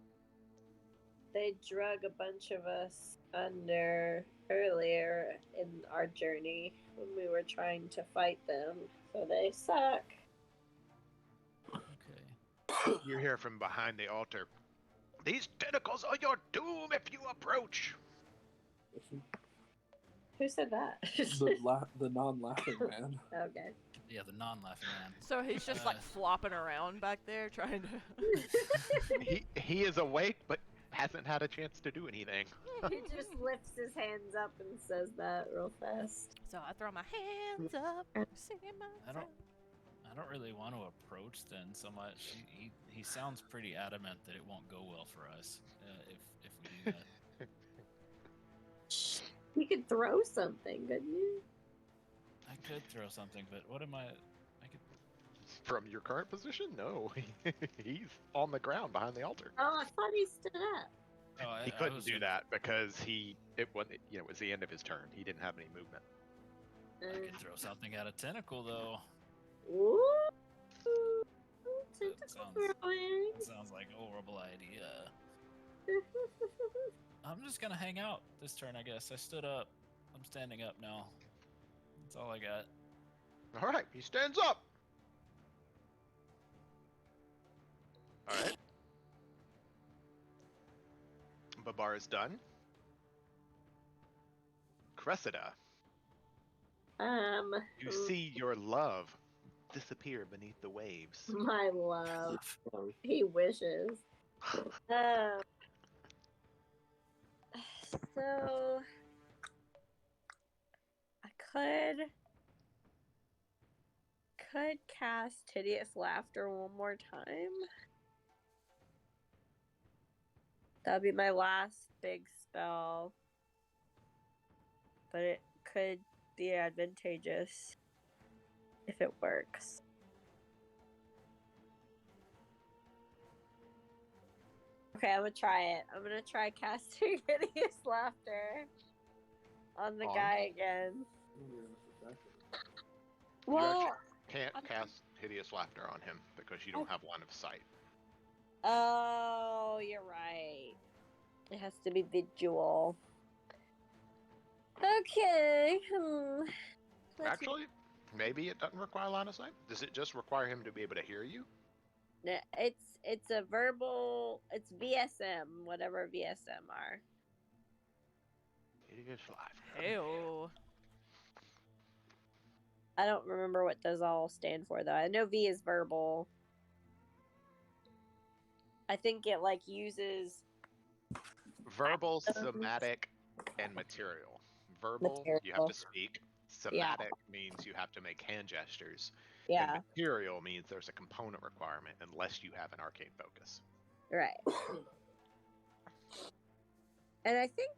They drug a bunch of us under earlier in our journey when we were trying to fight them. So they suck. Okay. You hear from behind the altar. These tentacles are your doom if you approach. Who said that? The non-laughing man. Okay. Yeah, the non-laughing man. So he's just like flopping around back there trying to. He is awake, but hasn't had a chance to do anything. He just lifts his hands up and says that real fast. So I throw my hands up, singing my. I don't really want to approach then so much. He sounds pretty adamant that it won't go well for us if we do that. You could throw something, couldn't you? I could throw something, but what am I could. From your current position, no. He's on the ground behind the altar. Oh, I thought he stood up. Oh, He I couldn't was do gonna- that because it was the end of his turn. He didn't have any movement. I could throw something at a tentacle though. Ooh. That Tentacle sounds- throwing. That sounds like a horrible idea. I'm just gonna hang out this turn, I guess. I stood up. I'm standing up now. That's all I got. All right, he stands up. All right. Babar is done. Cressida, you see your love disappear beneath the waves. My love. He wishes. So I could cast Hideous Laughter one more time. That'd be my last big spell. But it could be advantageous if it works. Okay, I'm gonna try it. I'm gonna try casting Hideous Laughter on the On? guy again. You Well, can't cast Hideous Laughter on him because you don't have line of sight. oh, you're right. It has to be visual. Okay. Let's- Actually, maybe it doesn't require line of sight. Does it just require him to be able to hear you? It's a verbal. It's VSM, whatever VSM are. Hideous Laughter. Heyo. I don't remember what those all stand for though. I know V is verbal. I think it like uses Verbal, somatic, and material. Verbal, you have Material. to speak. Somatic means you have to make hand gestures. yeah, And material means there's a component requirement unless you have an arcane focus. right. And I think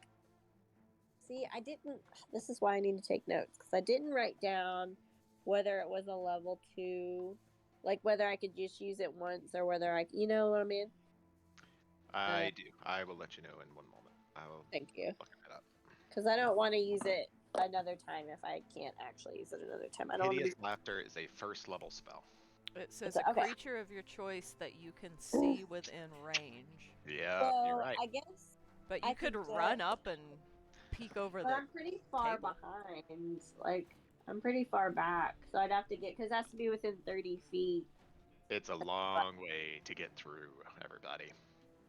see, I didn't this is why I need to take notes cuz I didn't write down whether it was a level 2, like whether I could just use it once or whether you know what I mean? I do. I will let you know in one moment. I will Thank you. look it up. Cuz I don't want to use it another time if I can't actually use it another time. I don't want to Hideous be Laughter is a first level spell. It says It's a okay. creature of your choice that you can see within range. Yeah, so you're right. I guess But I you could think that- run up and peek over but the. I'm pretty far table. behind. Like I'm pretty far back, so I'd have to get because it has to be within 30 feet. It's a long way to get through, everybody.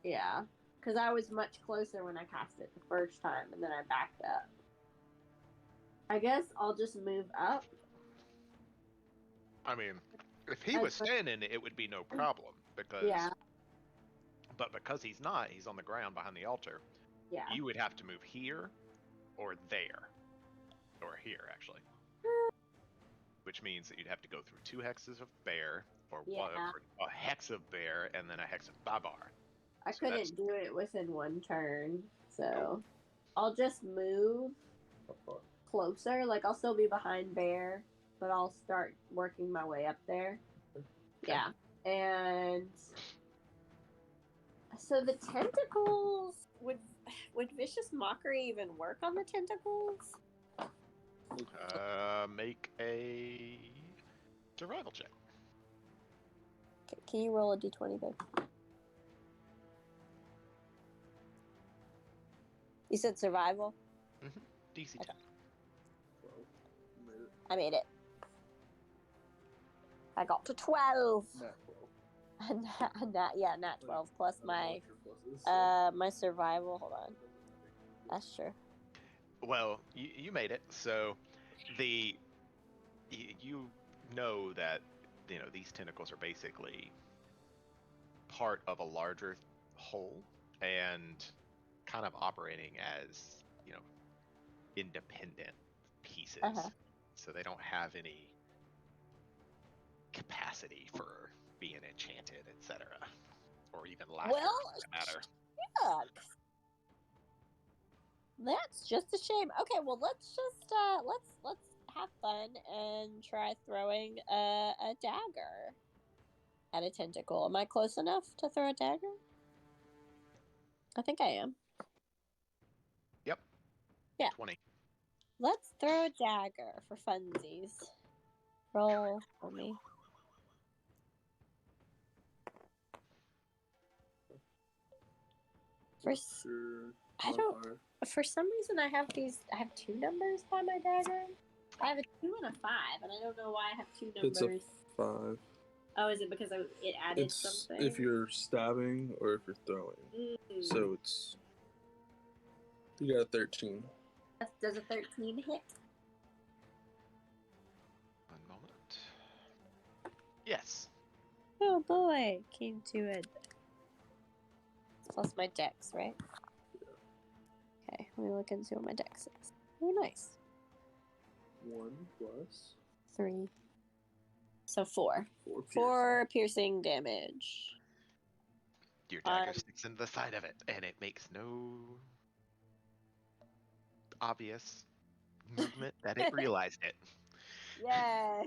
Yeah. Because I was much closer when I cast it the first time, and then I backed up. I guess I'll just move up. I mean, if he was standing, it would be no problem because. Yeah. But because he's not, he's on the ground behind the altar. Yeah. You would have to move here, or there, or here actually. Which means that you'd have to go through 2 hexes of bear, or Yeah. a hex of bear, and then a hex of babar. I So that's- couldn't do it within 1 turn, so I'll just move closer. Like, I'll still be behind bear, but I'll start working my way up there. Okay. Yeah. And so the tentacles, would Vicious Mockery even work on the tentacles? Make a survival check. Can you roll a d20, babe? You said survival? DC 10. Okay. Well, made it. I made it. I got to 12. Nat 12. Nat 12 plus I don't know my what your plus is, so- my survival. Hold on. That's true. Well, you made it. So you know that these tentacles are basically part of a larger whole and kind of operating as independent pieces. Uh-huh. So they don't have any capacity for being enchanted, etc., or even laughter, Well, for that matter. Shucks. That's just a shame. Okay, well let's just let's have fun and try throwing a dagger at a tentacle. Am I close enough to throw a dagger? I think I am. Yep. Yeah. 20. Let's throw a dagger for funsies. Roll for me. Sure. I don't. For some reason, I have 2 numbers by my dagger. I have a 2 and a 5, and I don't know why I have 2 It's numbers. a 5. Oh, is it because it added It's something? if you're stabbing or if you're throwing. Mm. So it's you got a 13. Does a 13 hit? One moment. Yes. Oh boy, came to it. Plus my dex, right? Okay, let me look and see what my dex is. Oh, nice. 1 plus 3. So 4. 4 piercing. 4 piercing damage. Your dagger sticks in the side of it, and it makes no obvious movement that it realized it. Yay!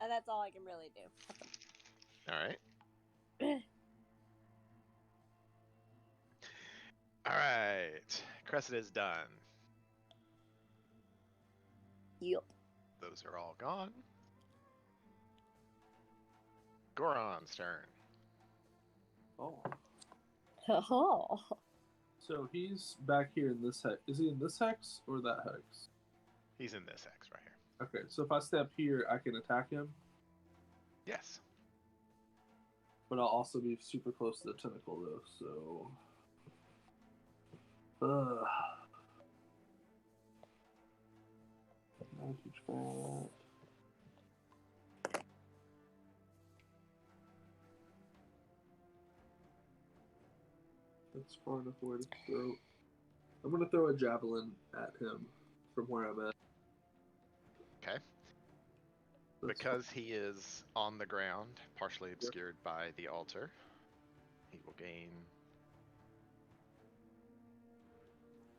And that's all I can really do. All right. All right. Cressida's done. Yup. Those are all gone. Goron's turn. Oh. Oh. So he's back here in this hex. Is he in this hex or that hex? He's in this X right here. Okay, so if I step here, I can attack him, Yes. but I'll also be super close to the tentacle though, so. Not a huge fan of that. That's far enough away to throw. I'm gonna throw a javelin at him from where I'm at. Okay. That's Because he is on the ground, partially obscured by the altar, he will gain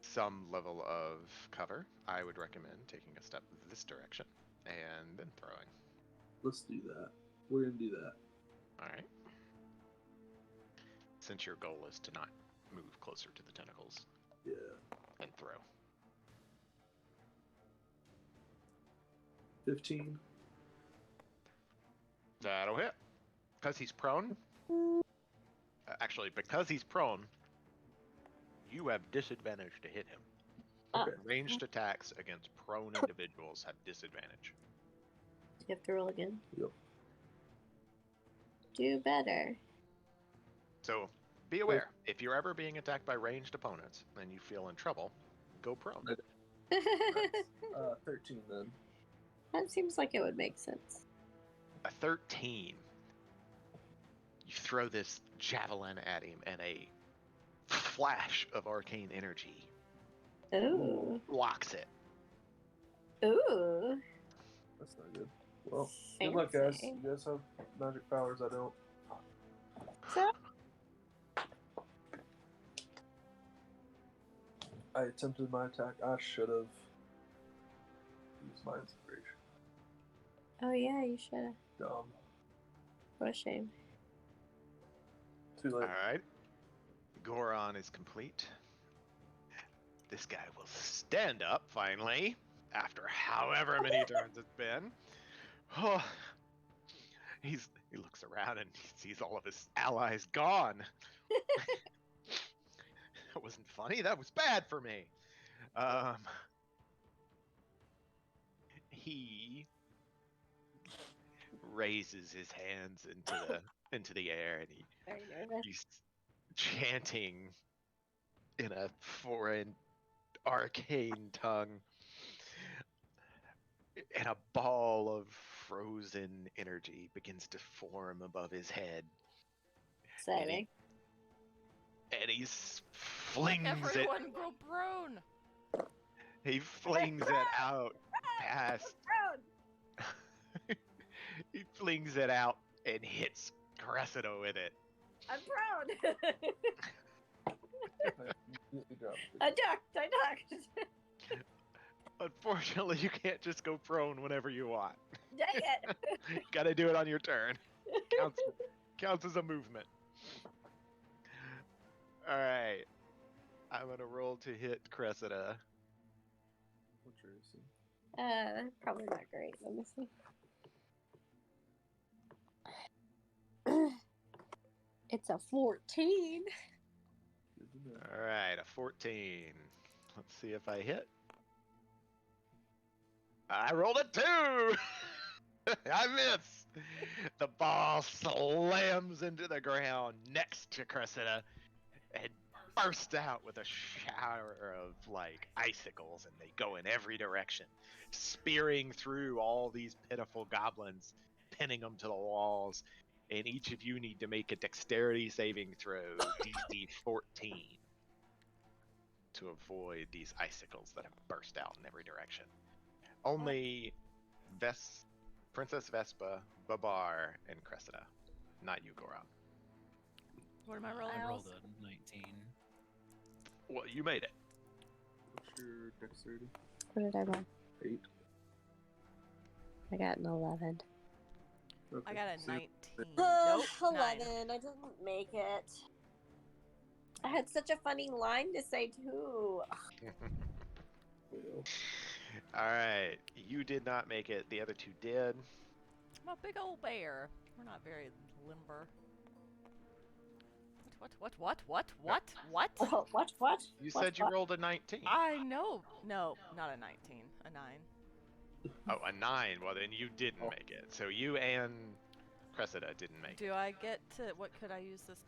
some level of cover. I would recommend taking a step this direction and then throwing. Let's do that. We're gonna do that. Alright. Since your goal is to not move closer to the tentacles Yeah. and throw. 15. That'll hit. Because he's prone. Actually, because he's prone, you have disadvantage to hit him. Okay. Ranged attacks against prone individuals have disadvantage. You have to roll again. Yep. Do better. So, Be aware, if you're ever being attacked by ranged opponents and you feel in trouble, go prone. 13 then. That seems like it would make sense. A 13. You throw this javelin at him, and a flash of arcane energy Ooh. blocks it. Ooh. That's not good. Well, good luck, guys. Fancy. You guys have magic powers. I don't. So, I attempted my attack. I should have used my inspiration. oh yeah, you should have. Dumb. What a shame. Too late. Alright. Goron is complete. This guy will stand up, finally, after however many turns it's been. Oh, he looks around and he sees all of his allies gone. That wasn't funny. That was bad for me. He raises his hands into the air, and Very nervous. he's chanting in a foreign arcane tongue, and a ball of frozen energy begins to form above his head, Exciting. and he flings it. Everyone go prone. He flings it out past. He flings it out and hits Cressida with it. I'm proud. You dropped it. I ducked. Unfortunately, you can't just go prone whenever you want. Dang it. Gotta do it on your turn. Counts as a movement. Alright. I'm gonna roll to hit Cressida. What's your AC? Probably not great. Let me see. It's a 14. Good to know. Alright, a 14. Let's see if I hit. I rolled a 2! I miss! The ball slams into the ground next to Cressida and bursts out with a shower of, like, icicles, and they go in every direction, spearing through all these pitiful goblins, pinning them to the walls, and each of you need to make a dexterity saving throw, DC 14, to avoid these icicles that have burst out in every direction. Only Princess Vespa, Babar, and Cressida. Not you, Goron. What am I rolling? I rolled a 19. Well, you made it. What's your dexterity? What did I roll? 8. I got an 11. Okay. I got a so 19. Nope, 9. 11. I didn't make it. I had such a funny line to say too. Well, Alright, you did not make it. The other two did. I'm a big old bear. We're not very limber. What? What? You said you rolled a 19. I know. No, not a 19. A 9. Oh, a 9. Well, then you didn't make it. So you and Cressida didn't make it. Do I get to... What could I use this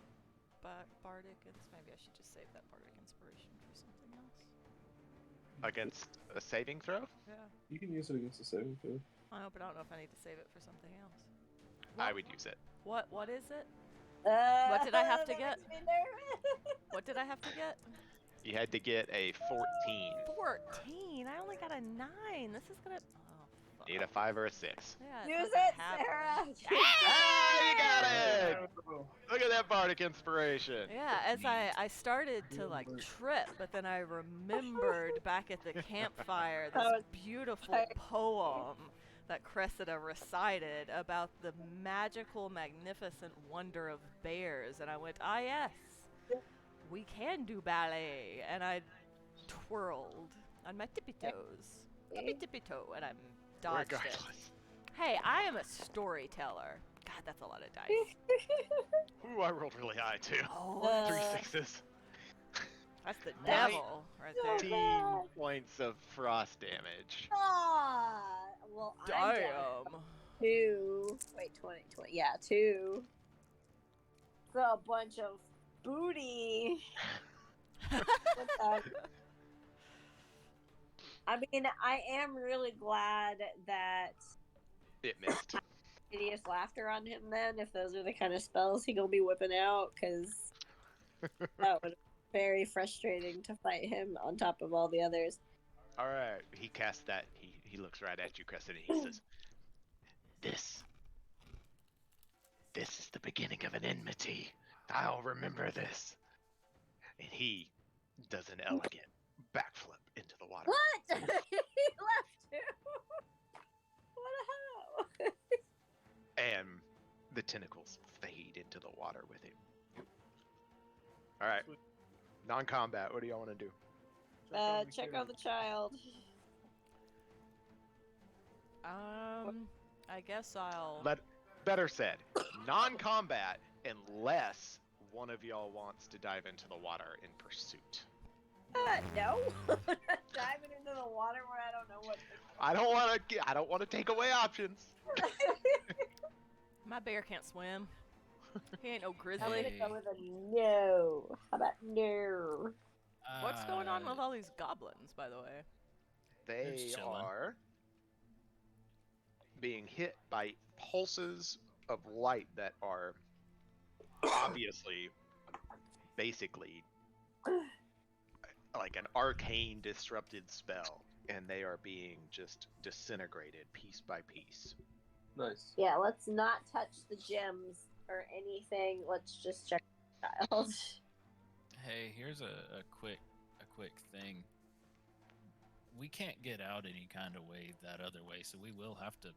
bardic? Maybe I should just save that bardic inspiration for something else. Against a saving throw? Yeah. you can use it against the saving throw. I know, but I don't know if I need to save it for something else. I would use it. What is it? What did I have to get? What did I have to get? You had to get a 14. 14? I only got a 9. This is gonna... Oh, fuck. Need a 5 or a 6. Yeah, Use it's not it, gonna happen. Sarah. Ah, you got it! Look at that bardic inspiration. Yeah, as I started to like trip, but then I remembered back at the campfire this Oh, beautiful okay. poem that Cressida recited about the magical, magnificent wonder of bears, and I went, ah yes, we can do ballet, and I twirled on my tippy toes, tippy toe, and I dodged it. Regardless. Hey, I am a storyteller. God, that's a lot of dice. Ooh, I rolled really high too. Oh, 3 6s. that's the Nine. devil right there. 15 points of frost damage. Ah, well, I'm down Damn. 2. Wait, 20. Yeah, 2. So a bunch of booty. What's up? I mean, I am really glad that It missed. hideous laughter on him then, if those are the kind of spells he gonna be whipping out, because that would be very frustrating to fight him on top of all the others. All right, he casts that. He looks right at you, Crescent, and he says, "This is the beginning of an enmity. I'll remember this." And he does an elegant backflip into the water. What? He left too. What the hell? And the tentacles fade into the water with him. All right, non-combat. What do y'all want to do? Check on the child. I guess I'll. Better said, non-combat, unless one of y'all wants to dive into the water in pursuit. No. Diving into the water where I don't know what. I don't want to take away options. My bear can't swim. He ain't no I'm grizzly. gonna go with a no. How about no? What's going on with all these goblins, by the way? They just chilling. are being hit by pulses of light that are obviously, basically, like an arcane disrupted spell, and they are being just disintegrated piece by piece. Nice. Yeah, let's not touch the gems or anything. Let's just check the child. Hey, here's a quick thing. We can't get out any kind of way that other way, so we will have to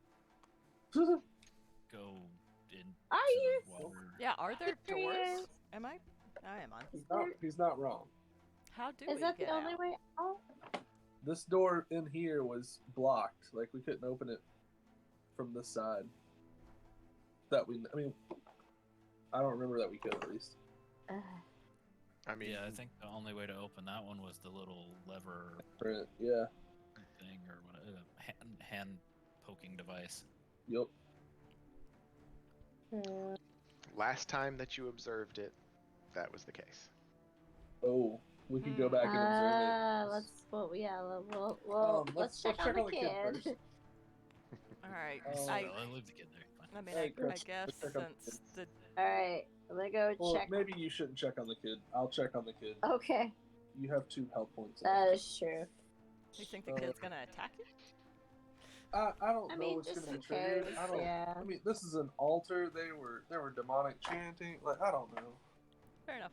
go into Are you? the water. Yeah, are there doors? serious? Am I? I am on. He's not wrong. How do Is we that get the only out? way out? This door in here was blocked. Like, we couldn't open it from this side. I mean, I don't remember that we could, at least. I mean, Yeah, I think the only way to open that one was the little lever Right, yeah. thing or what, hand poking device. Yep. last time that you observed it, that was the case. Oh, we can go back and observe it. Let's check on the kid. first. All right. Oh. I I'll leave the kid there. Fine. mean, Hey, I Chris, guess let's check on the since kids. the Alright, I'm gonna go Well, check. maybe you shouldn't check on the kid. I'll check on the kid. Okay, You have 2 health points. that is true. you think the kid's gonna attack you? I don't I know mean, what's just gonna in be triggered. case, I don't. yeah. I mean, this is an altar. They were demonic chanting. Like, I don't know. Fair enough.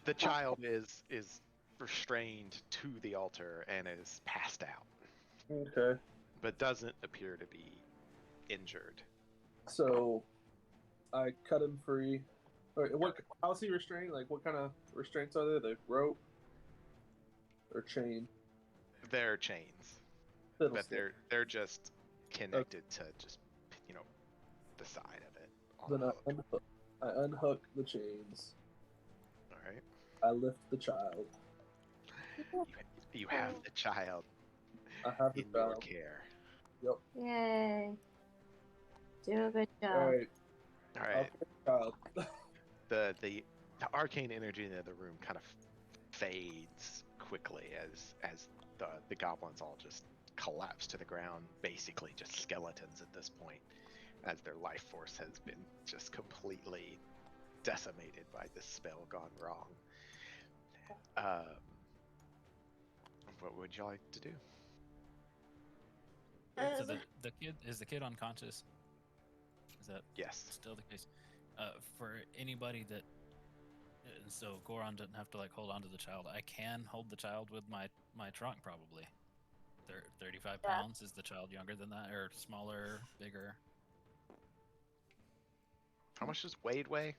The child is restrained to the altar and is passed out, Okay. but doesn't appear to be injured. So, I cut him free. Wait, how's he restrained? Like, what kind of restraints are they? Like rope or chain? They're chains, Fiddle but stick. they're just connected to just the side of it. on Then a I hook. unhook the chains. All right, I lift the child. you have the child I have the in your child. care. Yay. Do a good job. All right. All I'll right, take the child. the arcane energy in the room kind of fades quickly as the goblins all just collapse to the ground, basically just skeletons at this point, as their life force has been just completely decimated by this spell gone wrong. What would you like to do? So the kid unconscious? Is that Yes. still the case? For anybody that, so Goron doesn't have to like hold on to the child. I can hold the child with my trunk probably. 35 Yeah. pounds. Is the child younger than that or smaller, bigger? How much does Wade weigh?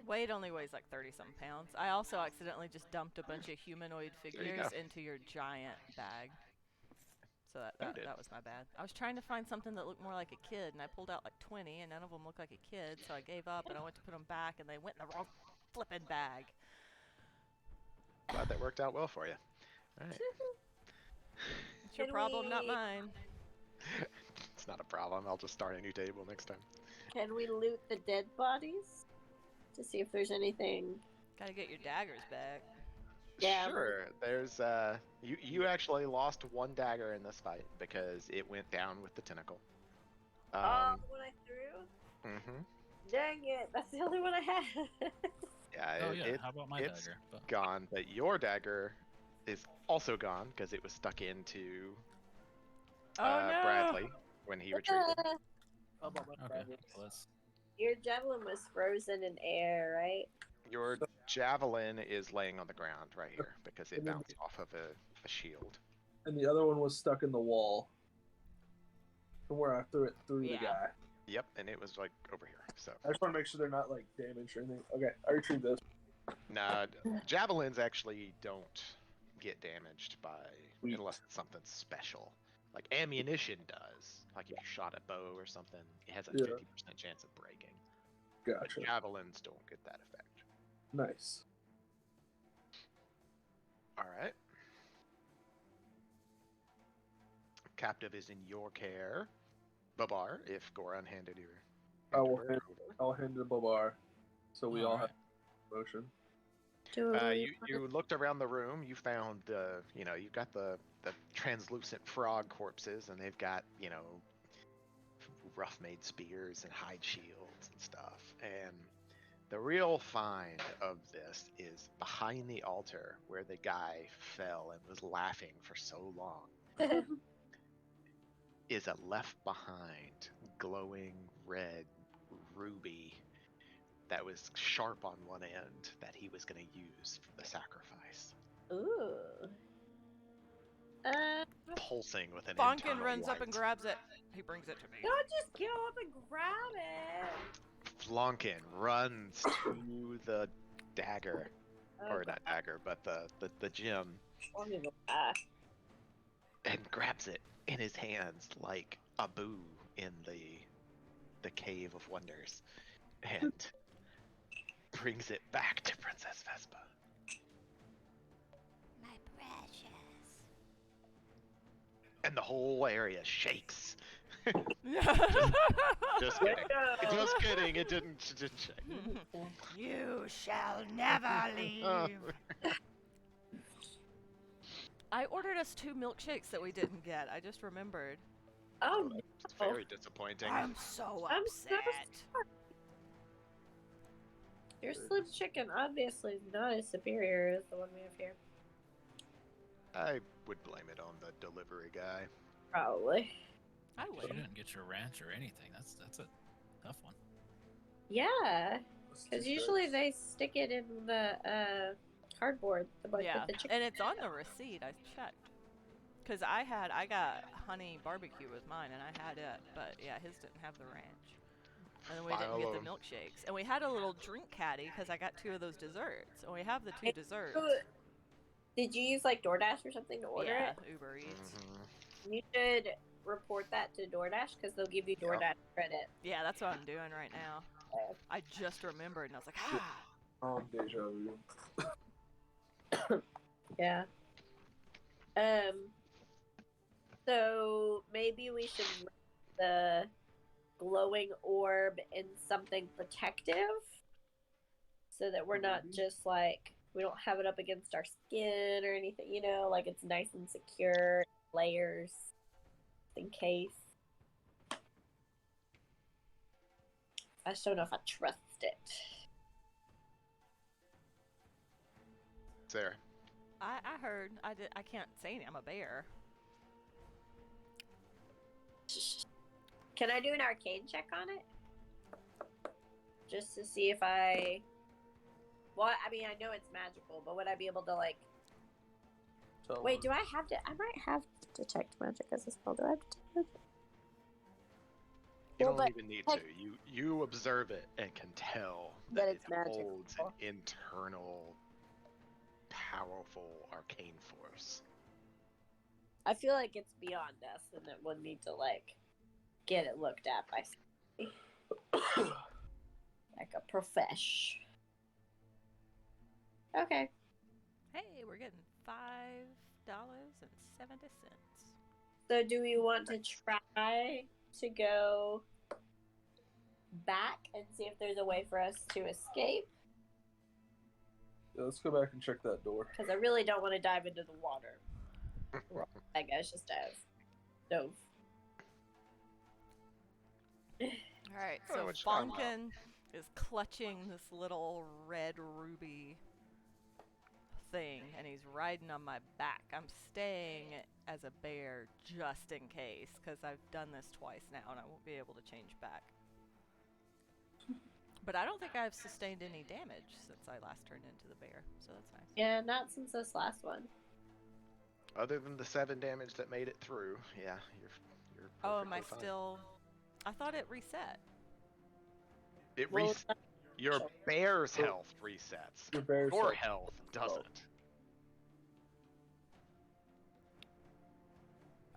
Wade only weighs like 30-some pounds. I also accidentally just dumped a bunch of humanoid you figures go. into your giant bag. So Noted. that was my bad. I was trying to find something that looked more like a kid, and I pulled out like 20, and none of them looked like a kid, so I gave up, and I went to put them back, and they went in the wrong flippin' bag. Glad that worked out well for you. All right. It's your Can problem, not we- mine. It's not a problem. I'll just start a new table next time. Can we loot the dead bodies? to see if there's anything. Gotta get your daggers back. Yeah, Sure. There's you actually lost one dagger in this fight because it went down with the tentacle. Oh, what I threw? Mm-hmm. Dang it! That's the only one I had. Yeah, Oh yeah. How about my it's dagger? But gone, but your dagger is also gone because it was stuck into Oh no! Bradley when he retreated. okay. Well, that's Your javelin was frozen in air, right? Your javelin is laying on the ground right here because it bounced off of a shield. And the other one was stuck in the wall from where I threw it through the Yeah. guy. Yep, and it was like over here. So I just want to make sure they're not like damaged or anything. Okay, I retrieved this. nah, javelins actually don't get damaged by Sweet. unless it's something special. Like ammunition does. Like if you shot a bow or something, it has a Yeah. 50% chance of breaking. But Gotcha. javelins don't get that effect. Nice. All right. Captive is in your care. Babar, if Goran handed your. I will her hand, over. I'll hand it to Babar, so we all Alright. have motion. You looked around the room. You found, you've got the translucent frog corpses, and they've got, rough-made spears and hide shields and stuff. And the real find of this is behind the altar where the guy fell and was laughing for so long. Is a left behind glowing red ruby that was sharp on one end that he was going to use for the sacrifice. Ooh. Pulsing with an Bonkin internal runs up and light. grabs it. He brings it to me. Don't just go up and grab it. Flonkin runs to the dagger, or not dagger, but the gem, I'm gonna go back. and grabs it in his hands like Abu in the Cave of Wonders, and brings it back to Princess Vespa. My precious. And the whole area shakes. Just Let kidding. go. Just kidding. It didn't shake. You shall never leave. Oh. I ordered us 2 milkshakes that we didn't get. I just remembered. Oh, It's very disappointing. I'm so I'm upset. so your slim chicken obviously is not as superior as the one we have here. I would blame it on the delivery guy. Probably. I you would. didn't get your ranch or anything. That's a tough one. Yeah, Let's because do usually this. they stick it in the cardboard, like Yeah, with the chicken. and it's on the receipt. I checked. Cause I got honey barbecue with mine, and I had it, but yeah, his didn't have the ranch. And then we didn't get the File milkshakes, and we had a little drink caddy because I got 2 of those desserts, and we have the 2 desserts. Did you use like DoorDash or something to order Yeah, it? Uber Eats. You should report that to DoorDash because they'll give you Yep. DoorDash credit. Yeah, that's what I'm doing right now. I just remembered, and I was like, ah. Deja vu. Yeah. So maybe we should make the glowing orb in something protective, so that we're not just like we don't have it up against our skin or anything. Like it's nice and secure, layers, in case. I just don't know if I trust it. Sarah. I heard. I can't say anything. I'm a bear. Can I do an arcane check on it? Just to see if I... Well, I mean, I know it's magical, but would I be able to, like... So, Wait, do I have to... I might have detect magic as a spell. Do I have to detect magic? You Well, don't but- even need to. You observe it and can tell That that it's it magical. holds an internal, powerful arcane force. I feel like it's beyond us and that we'll need to, like, get it looked at by somebody. Like a profesh. Okay. Hey, we're getting $5.70. So do we want to try to go back and see if there's a way for us to escape? Yeah, let's go back and check that door. Because I really don't want to dive into the water. That guy's just dove. Alright, Oh, so it's fine, Mom. Fonkin is clutching this little red ruby thing, and he's riding on my back. I'm staying as a bear just in case, because I've done this twice now, and I won't be able to change back. But I don't think I've sustained any damage since I last turned into the bear, so that's nice. Yeah, not since this last one. Other than the 7 damage that made it through, yeah, you're Oh, am I perfectly fine. still... I thought it reset. It Well, your bear's health resets. Your bear's Your health. health doesn't.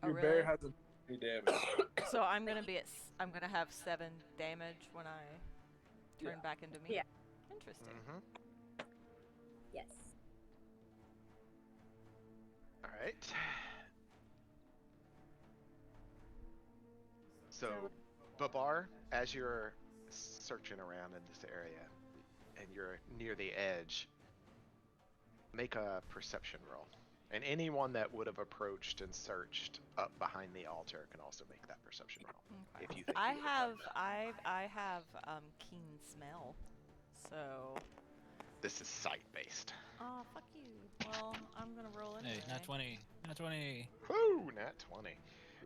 Oh, Your really? bear hasn't any damage. So I'm gonna be at... I'm gonna have 7 damage when I turn Yeah. back into me? Yeah. Interesting. Mm-hmm. Yes. All right. So, Babar, as you're searching around in this area, and you're near the edge, make a perception roll. And anyone that would have approached and searched up behind the altar can also make that perception roll. Okay. If you think I you would have have done that. I have keen smell. So This is sight-based. oh fuck you. Well, I'm gonna roll anyway. Hey, nat 20. Nat 20. Woo, nat 20.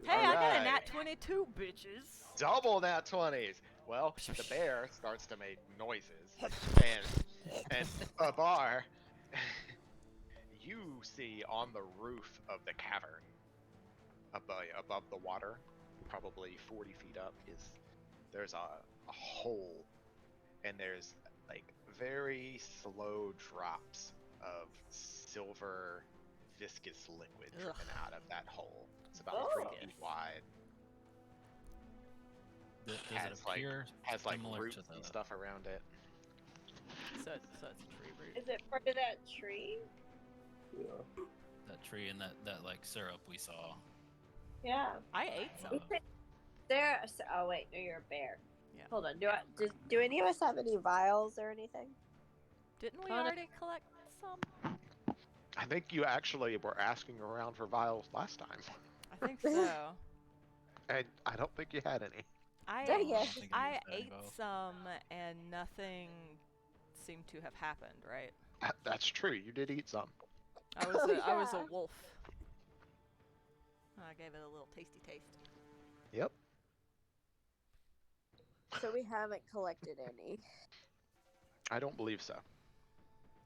Hey, I got a Alright. nat 22, bitches. Double nat 20s. Well, the bear starts to make noises, and Babar, you see on the roof of the cavern, above the water, probably 40 feet up, there's a hole, and there's like very slow drops of silver viscous liquid Ugh. dripping out of that hole. It's about Oh. 3 feet wide. Does it Has like appear similar roots to the... and stuff around it. So it's a tree root. Is it part of that tree? Yeah. that tree and that like syrup we saw? Yeah. I ate some. Uh, Oh wait, no, you're a bear. Yeah. Hold on. Do any of us have any vials or anything? Didn't we Connor- already collect some? I think you actually were asking around for vials last time, I think so. and I don't think you had any. I Dang it. I ate some and nothing seemed to have happened, right? That's true. You did eat some. I was Oh, I was a yeah. wolf. I gave it a little tasty taste. Yep. So we haven't collected any. I don't believe so.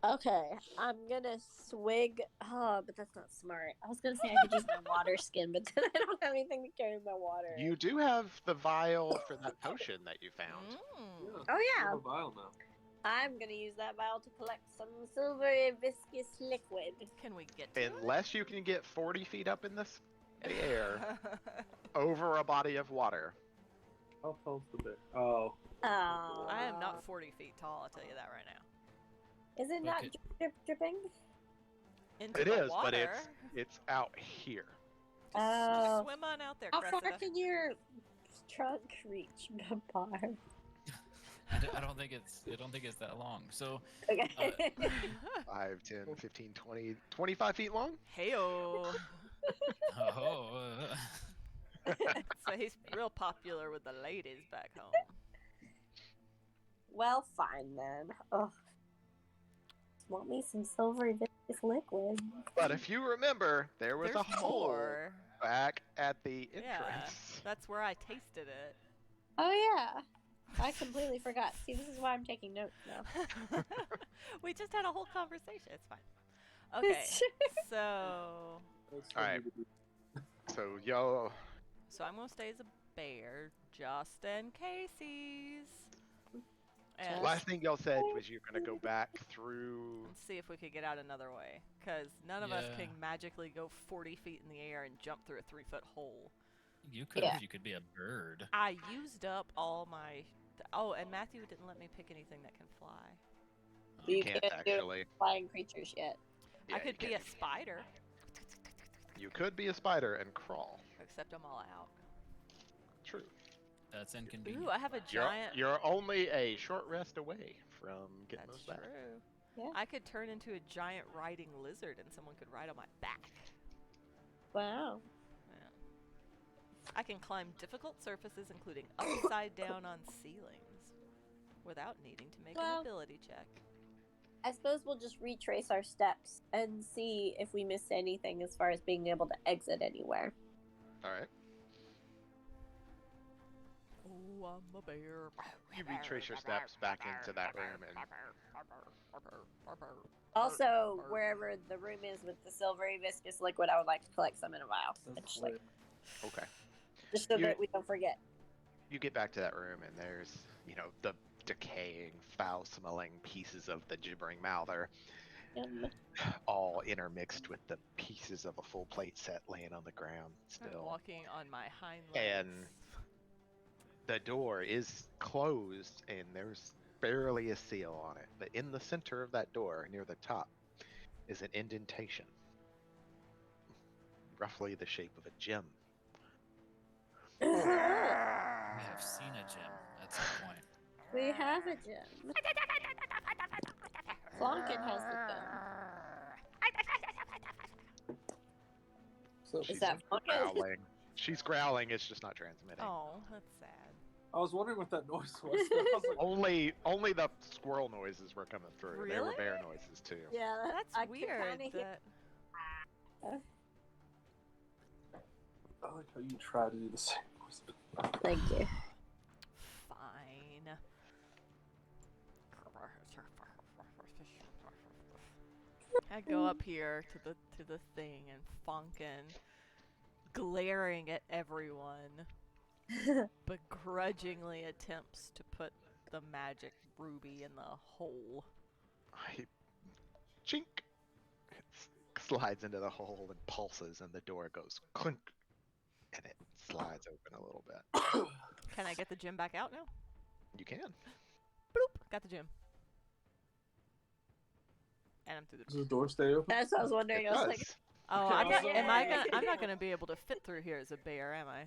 Okay, I'm gonna swig. Oh, but that's not smart. I was gonna say I could use my water skin, but then I don't have anything to carry my water. You do have the vial for that potion that you found. Mm. Oh You yeah, have a vial now. I'm gonna use that vial to collect some silvery viscous liquid. Can we get to Unless you can get 40 feet up in the it? air over a body of water. How tall's the bear? Oh. Oh, I am not 40 feet tall, I'll tell you that right now. Is it not Okay. dripping? Into It the is, water. but it's out here. Just Oh. swim on out there, How far Cressida. can your trunk reach, Babar? I don't think it's that long. So Okay. 5, 10, 15, 20, 25 feet long? Heyo. oh, So he's real popular with the ladies back home. Well, fine then. Oh, want me some silvery viscous liquid? But if you remember, there was There's a hole more. back at the Yeah, entrance. that's where I tasted it. Oh yeah, I completely forgot. See, this is why I'm taking notes now. We just had a whole conversation. It's fine. Okay, so That's All right. what we do. So, I'm gonna stay as a bear just in caseies. And last thing y'all said was you're gonna go back through. see if we could get out another way, because none of us Yeah. can magically go 40 feet in the air and jump through a 3-foot hole. you could Yeah. if you could be a bird. I used up all my. Oh, and Matthew didn't let me pick anything that can fly. You You can't can't do actually. flying creatures yet. Yeah, I could you be a can't. spider, You could be a spider and crawl. except I'm all out. True. That's inconvenient. Ooh, I have a giant. You're only a short rest away from getting That's those back. true. Yeah. I could turn into a giant riding lizard and someone could ride on my back. Wow. Yeah. I can climb difficult surfaces, including upside down on ceilings, without needing to make Well- an ability check. I suppose we'll just retrace our steps and see if we missed anything as far as being able to exit anywhere. All right. Oh, I'm a bear. You retrace your steps back into that room, and Also, wherever the room is with the silvery viscous liquid, I would like to collect some in a vial. That's Eventually. hilarious. okay. Just so You- that we don't forget. You get back to that room, and there's, the decaying, foul-smelling pieces of the gibbering mouther, all intermixed with the pieces of a full plate set laying on the ground I'm still. walking on my hind legs. And the door is closed, and there's barely a seal on it. But in the center of that door, near the top, is an indentation, roughly the shape of a gem. We have seen a gem at some point. We have a gem. Flonkin has the gem. So Is that Flonkin? growling. She's growling. It's just not transmitting. Oh, that's sad. I was wondering what that noise was. I was like, Only the squirrel noises were coming through. There were Really? bear noises too. Yeah, That's I could weird. kinda hear- That... I like how you try to do the same voice. Thank you. Fine. I go up here to the thing and Funkin, glaring at everyone, begrudgingly attempts to put the magic ruby in the hole. Chink. It slides into the hole and pulses, and the door goes clink, and it slides open a little bit. Can I get the gem back out now? You can. Bloop! Got the gem. And I'm through the Does the door stay open? That's what I was wondering. It I was does. like, Oh, Okay, I'm not, also- I'm not gonna be able to fit through here as a bear, am I?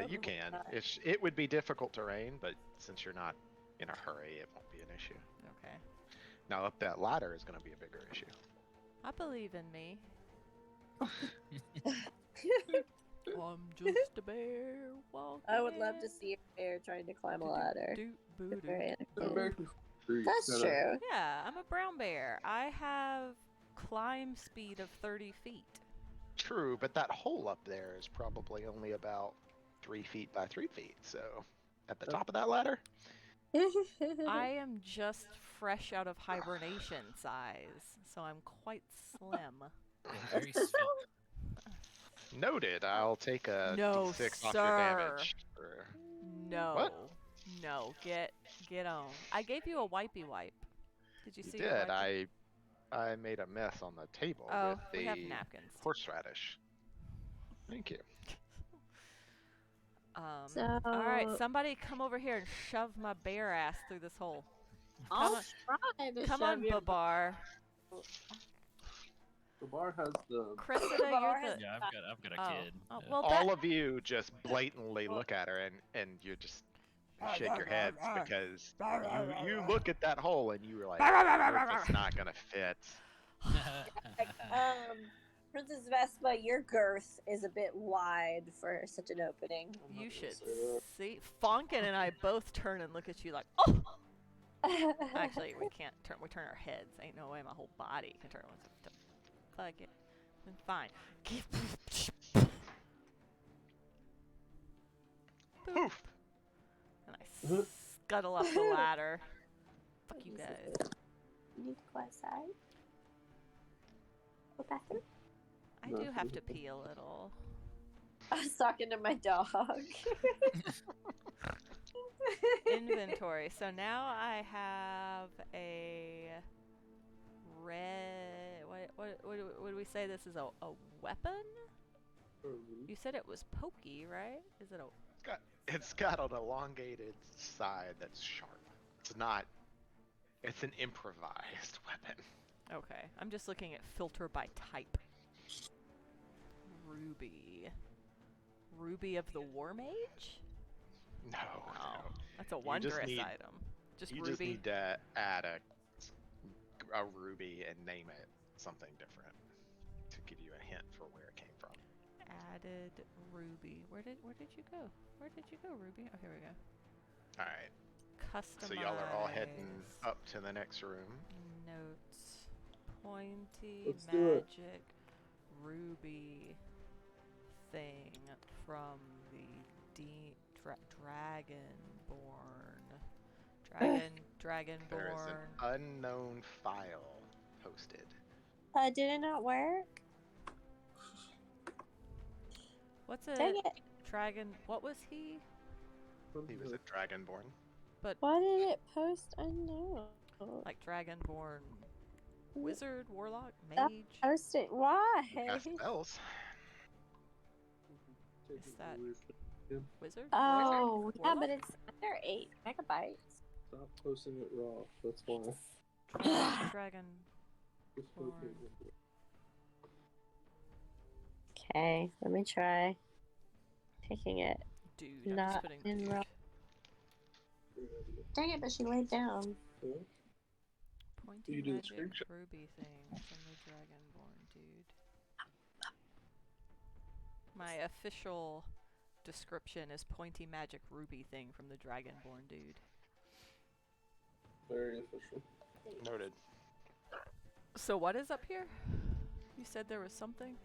You can. God. It would be difficult terrain, but since you're not in a hurry, it won't be an issue. Okay. Now, up that ladder is going to be a bigger issue. I believe in me. I'm just a bear walking. I would love to see a bear trying to climb a ladder. It's very The entertaining. American Free That's set up. true. Yeah, I'm a brown bear. I have climb speed of 30 feet. True, but that hole up there is probably only about 3 feet by 3 feet. So, at the top of that ladder, I am just fresh out of hibernation size, so I'm quite slim. And very svelte. noted. I'll take a No, D6 off sir. your damage. For... No. What? No, get on. I gave you a wipey wipe. Did you You see did. the wipey? I made a mess on the table Oh, with we have the napkins. horseradish. Thank you. So, All right, somebody come over here and shove my bear ass through this hole. I'll on- try to Come shove on, your Babar. The bar has the. Cressida, Babar you're has- the. Yeah, I've got a Oh. kid. Oh, Yeah. well, All of you just blatantly look at her and you just shake your heads because you look at that hole and you were like, it's not gonna fit. Princess Vespa, your girth is a bit wide for such an opening. I'm not You gonna should say that. see. Fonkin and I both turn and look at you like, oh! Actually, we can't turn. We turn our heads. Ain't no way my whole body can turn. Fuck it. Fine. Poof. And I scuttle up the ladder. Fuck you guys. You need to go outside. Go bathroom. I do have to pee a little. I was talking to my dog. Inventory. So now I have a red. What do we say? This is a weapon? You said it was pokey, right? Is it a? It's got an elongated side that's sharp. It's not. It's an improvised weapon. Okay, I'm just looking at filter by type. Ruby. Ruby of the War Mage? No, Oh, no. that's a You just wondrous need- item. Just You Ruby. just need to add a ruby and name it something different to give you a hint for where it came from. Added Ruby. Where did you go? Where did you go, Ruby? Oh, here we go. All right. Customize. So y'all are all heading up to the next room. Notes. Pointy Let's do it. magic ruby thing from the Dragonborn. There is an unknown file posted. Did it not work? What's Dang a it. dragon? What was he? He was a dragonborn. Why did it post unknown? Like dragonborn wizard, warlock, Stop mage? posting. Why? Cast spells. Is that wizard? Oh, Wizard? yeah, Warlock? but it's under 8 megabytes. Stop posting it raw. That's why. Dragon. Just post it. Okay, let me try taking it. Dude, I'm just Not putting in dude. raw. Dang it, but she laid down. Yeah. Pointy You do the magic screenshot. ruby thing from the dragonborn dude. My official description is pointy magic ruby thing from the dragonborn dude. Very official. Noted. So what is up here? You said there was something?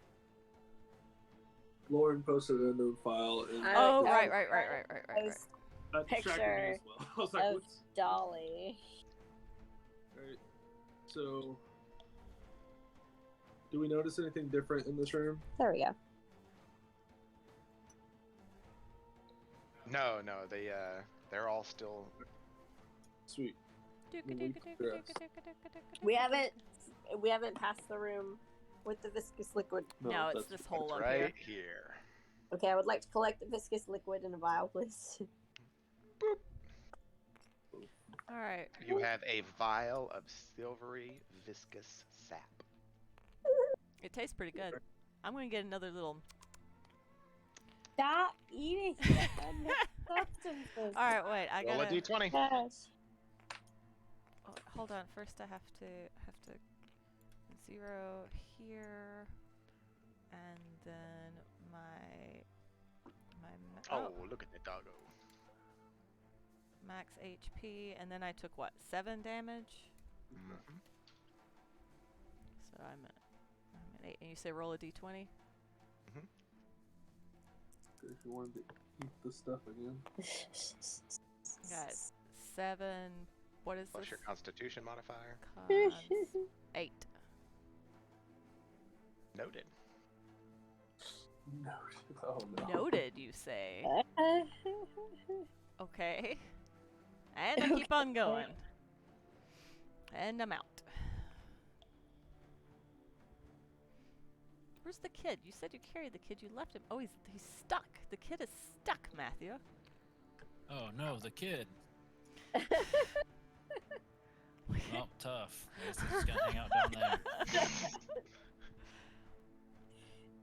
Lauren posted an unknown file and Oh, no, right. Post that distracted me picture as well. I was like, of what's Dolly. Alright. So do we notice anything different in this room? There we go. No, they're all still. Sweet. We haven't passed the room with the viscous liquid. No, it's that's this hole up right here. here. Okay, I would like to collect the viscous liquid in a vial, please. Alright. You have a vial of silvery viscous sap. It tastes pretty good. I'm gonna get another little. Stop eating substances. Alright, wait. I Roll a gotta. d20. Gosh. Oh, hold on. First, I have to 0 here, and then Oh, look at the doggo. max HP, and then I took what, 7 damage? Mhm. So I'm at 8. And you say roll a d20? If you wanted to eat the stuff again. Got 7. What is Plus this? your constitution modifier. Cons 8. Noted. No. Oh no. Noted, you say? Okay. And I keep on going. And I'm out. Where's the kid? You said you carried the kid. You left him. Oh, he's stuck. The kid is stuck, Matthew. Oh no, the kid. Well, tough. I guess he's just gonna hang out down there.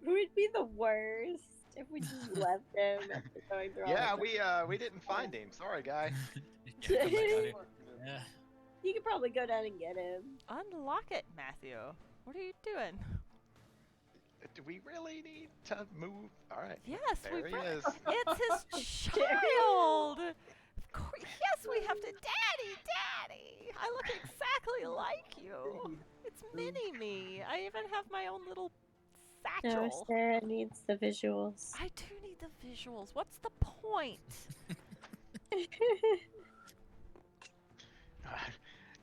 It would be the worst if we just left him after going through all Yeah, of we didn't find him. Sorry, guy. Yeah, come back out here. Yeah. You could probably go down and get him. Unlock it, Matthew. What are you doing? Do we really need to move? All right. Yes, There he is. It's his child. Of course, yes, we have to. Daddy. I look exactly like you. It's mini me. I even have my own little No, satchel. Sarah needs the visuals. I do need the visuals. What's the point?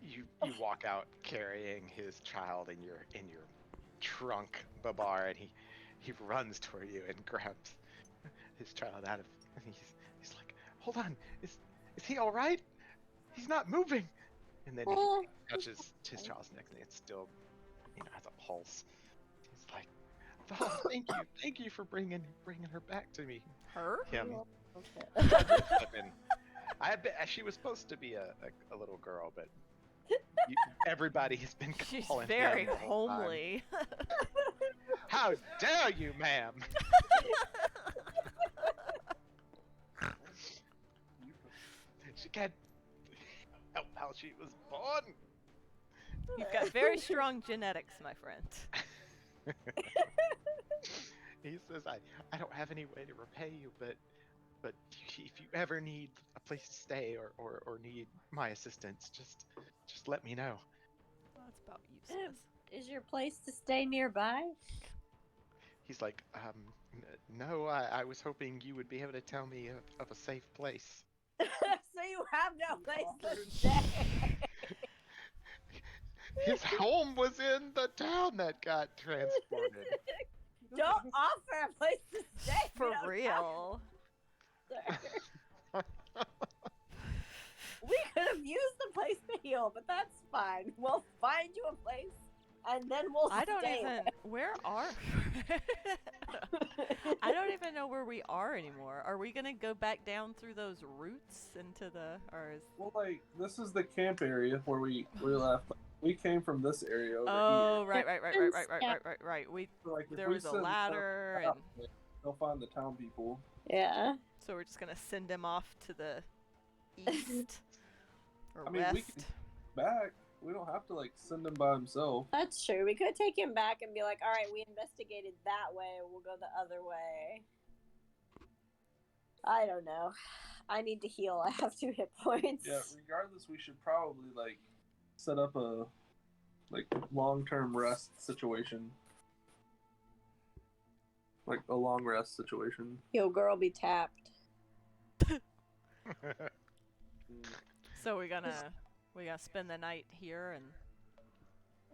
You walk out carrying his child in your trunk, Babar, and he runs toward you and grabs his child out of. And he's like, "Hold on, is he all right? He's not moving." And then he touches his child's neck, and it's still, has a pulse. He's like, "Oh, thank you for bringing her back to me." Her? Him. Okay. She was supposed to be a little girl, but everybody has been She's calling very him the whole time. homely. How dare you, ma'am? forget how she was born. You've got very strong genetics, my friend. He says, I don't have any way to repay you, but if you ever need a place to stay or need my assistance, just let me know. That's about useless. Is your place to stay nearby? He's like, no, I was hoping you would be able to tell me of a safe place. So you have no place to stay. His home was in the town that got transported. Don't offer a place to stay. if you For don't real. have one, sir. We could have used the place to heal, but that's fine. We'll find you a place, and then we'll I don't stay. even. Where are? I don't even know where we are anymore. Are we gonna go back down through those roots into the? Or is? Well, like this is the camp area where we left. We came from this area over Oh, here. right. We So, like, if there we was a send ladder, stuff and out, they'll find the town people. Yeah. so we're just gonna send him off to the east or I mean, we west. can back. We don't have to like send him by himself. That's true. We could take him back and be like, all right, we investigated that way. We'll go the other way. I don't know. I need to heal. I have 2 hit points. Yeah. Regardless, we should probably like set up a like long-term rest situation, like a long rest situation. Yo, girl, be tapped. So we gonna spend the night here and.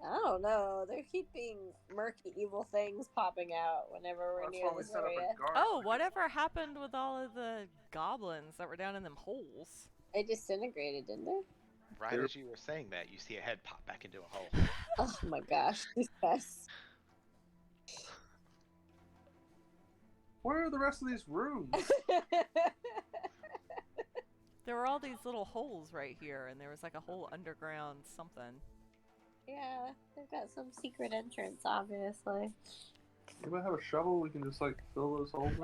I don't know. There keep being murky, evil things popping out whenever we're That's near why we this set up area. a guard. Oh, whatever happened with all of the goblins that were down in them holes? They disintegrated, didn't they? Right as you were saying that, you see a head pop back into a hole. Oh my gosh, these guys. Where are the rest of these rooms? There were all these little holes right here, and there was like a whole underground something. Yeah, they've got some secret entrance, obviously. Anybody have a shovel? We can just like fill those holes in.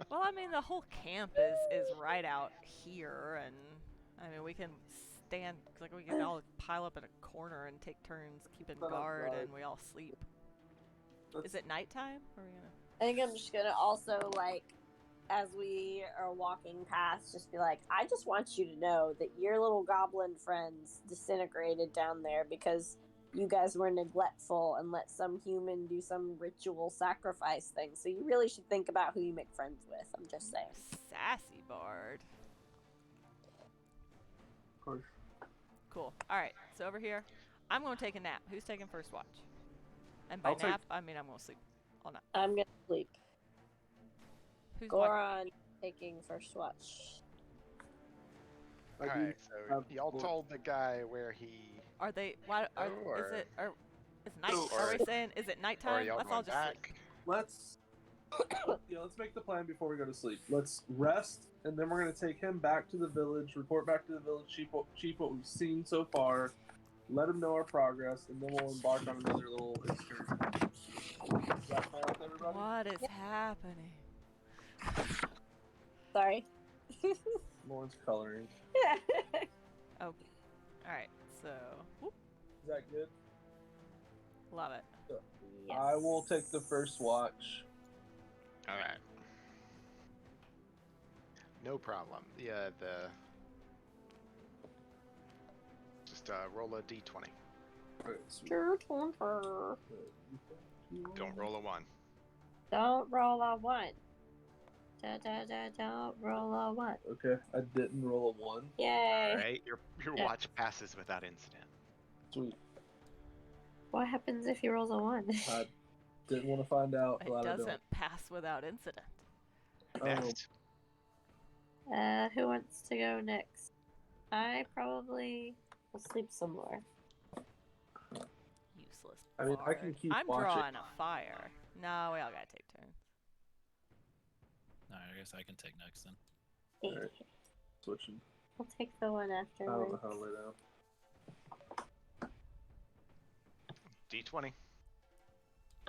Well, I mean, the whole camp is right out here, and I mean, we can stand, like, we can all pile up in a corner and take turns keeping Set up guard, guard. and we all sleep. Is it nighttime? Or are we gonna? I think I'm just gonna also, like, as we are walking past, just be like, I just want you to know that your little goblin friends disintegrated down there because you guys were neglectful and let some human do some ritual sacrifice thing. So you really should think about who you make friends with. I'm just saying. Sassy bard. Of course. Cool. All right. So over here, I'm gonna take a nap. Who's taking first watch? And by I'll take- nap, I mean I'm gonna sleep all night. I'm gonna sleep. Who's watching? Goron taking first watch. Like, Alright, so have- y'all told the guy where he... Are they? Why? Is Or- it? Is night? So- Are or- we saying? Is it Or are nighttime? y'all Let's all going just sleep. back? let's let's make the plan before we go to sleep. Let's rest, and then we're gonna take him back to the village, report back to the village chief what we've seen so far, let him know our progress, and then we'll embark on another little excursion. Does that sound with everybody? What is happening? Sorry. Lauren's coloring. All right. So, whoop, Is that good? love it. I will take the first watch. Alright. No problem. Yeah, just roll a d20. Alright, sweet. Don't roll a 1. Don't roll a 1. Don't roll a 1. Okay, I didn't roll a 1. Yay. Alright, your watch passes without incident. Sweet. What happens if he rolls a 1? I didn't want to find out. It Glad I don't. doesn't pass without incident. Oh, Next. Who wants to go next? I probably will sleep some more. Useless. I mean, I can bard. keep I'm watching. drawing a fire. No, we all gotta take turns. Alright, I guess I can take next then. Alright. Switching. I'll take the one I don't know afterwards. how to lay down. d20.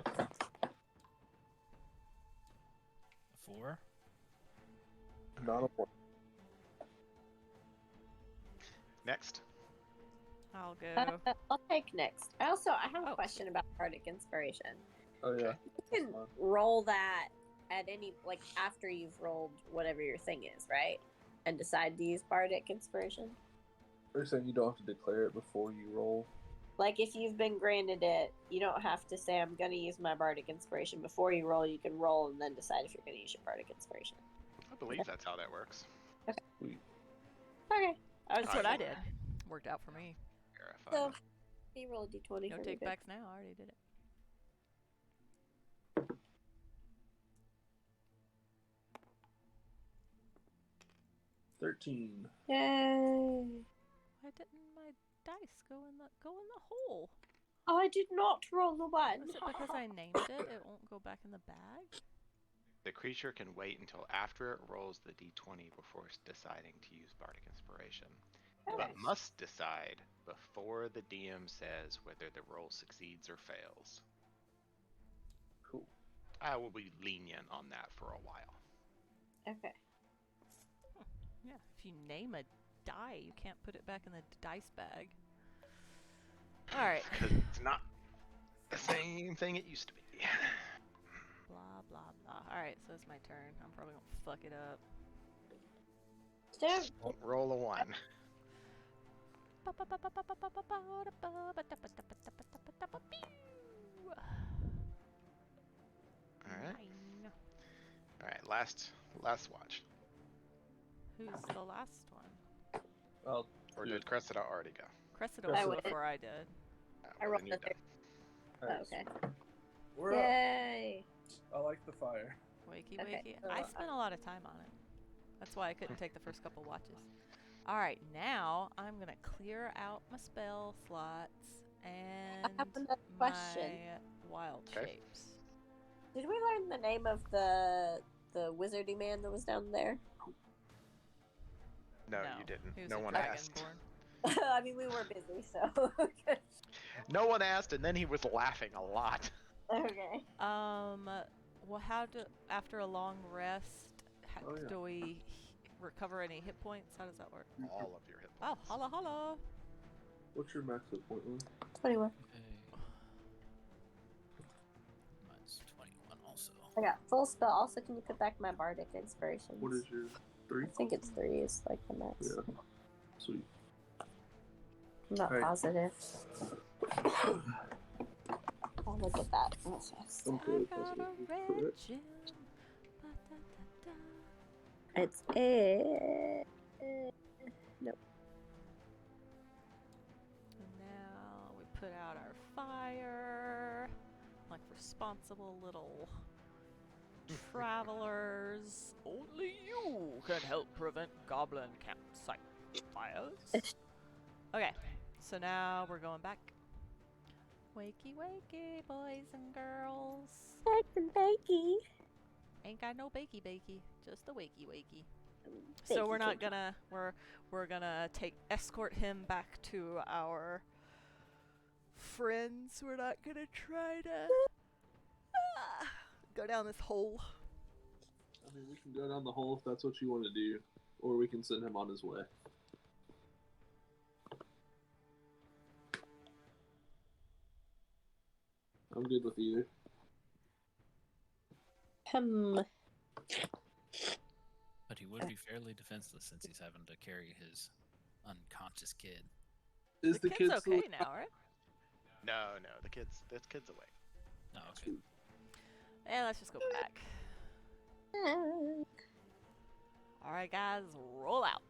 A 4. Not a 1. Next. I'll go. I'll take next. I have a Oh. question about Bardic Inspiration. Oh yeah. You can roll that at any, like, after you've rolled whatever your thing is, right? And decide to use Bardic Inspiration. They're saying you don't have to declare it before you roll. Like, if you've been granted it, you don't have to say, I'm going to use my Bardic Inspiration. Before you roll, you can roll and then decide if you're going to use your Bardic Inspiration. I believe that's how that works. Sweet. Okay. That's what I did. Worked out for me. Verify. So, you roll a d20 No for me, take babe. backs now. I already did it. 13. Yay. Why didn't my dice go in the hole? I did not roll the one. Was it because I named it? It won't go back in the bag? The creature can wait until after it rolls the d20 before deciding to use Bardic Inspiration, but Okay. must decide before the DM says whether the roll succeeds or fails. Cool. I will be lenient on that for a while. Okay. Yeah. If you name a die, you can't put it back in the dice bag. All right. Because it's not the same thing it used to be. Blah blah blah. All right. So it's my turn. I'm probably gonna fuck it up. So, Won't roll a 1. Alright. Nine. Alright, last watch. Who's the last one? Well, Or did Cressida already go? Cressida I was went. before I did. I Well, rolled then you're a third. done. alright, Okay. We're up. Yay. I like the fire. Wakey Okay. wakey. I spent a lot of time on it. That's why I couldn't take the first couple watches. Alright, now I'm gonna clear out my spell slots and have another my question. wild Okay. shapes. Did we learn the name of the wizardy man that was down there? No, you didn't. He was No a one asked. dragonborn. I mean, we were busy, so. No one asked, and then he was laughing a lot. Okay. Well, after a long rest, Oh, yeah. do we recover any hit points? How does that work? All of your hit Oh, points. holla holla. What's your max hit point, Lou? 21. Okay. Mine's 21 also. I got full spell. Also, can you put back my bardic inspirations? What is your 3? I think it's 3 is like the max. Yeah. Sweet. I'm not Alright. positive. I'll look at that real fast. Okay, I that's got a red correct. gem. Ba-da-da-da. It's a. Nope. And now we put out our fire, like responsible little travelers. Only you can help prevent goblin campsite fires. Okay, so now we're going back. Wakey wakey, boys and girls. Eggs and bakey. Ain't got no bakey bakey, just a wakey wakey. So we're not gonna we're gonna escort him back to our friends. We're not gonna try to go down this hole. I mean, we can go down the hole if that's what you want to do, or we can send him on his way. I'm good with either. But he would be fairly defenseless since he's having to carry his unconscious kid. Is the kid's kid still okay now, right? No, the kid's away. Oh, okay. Yeah, let's just go back. Alright guys, roll out.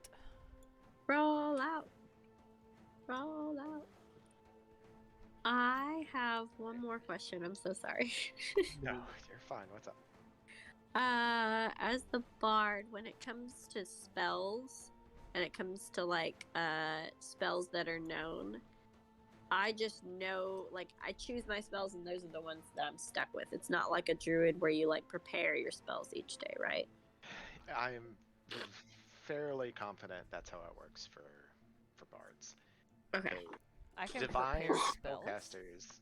Roll out. Roll out. I have one more question. I'm so sorry. No, you're fine. What's up? As the bard, when it comes to spells, and it comes to like spells that are known, I just know, like, I choose my spells and those are the ones that I'm stuck with. It's not like a druid where you like prepare your spells each day, right? I'm fairly confident that's how it works for bards. Okay. I can Divine prepare spells.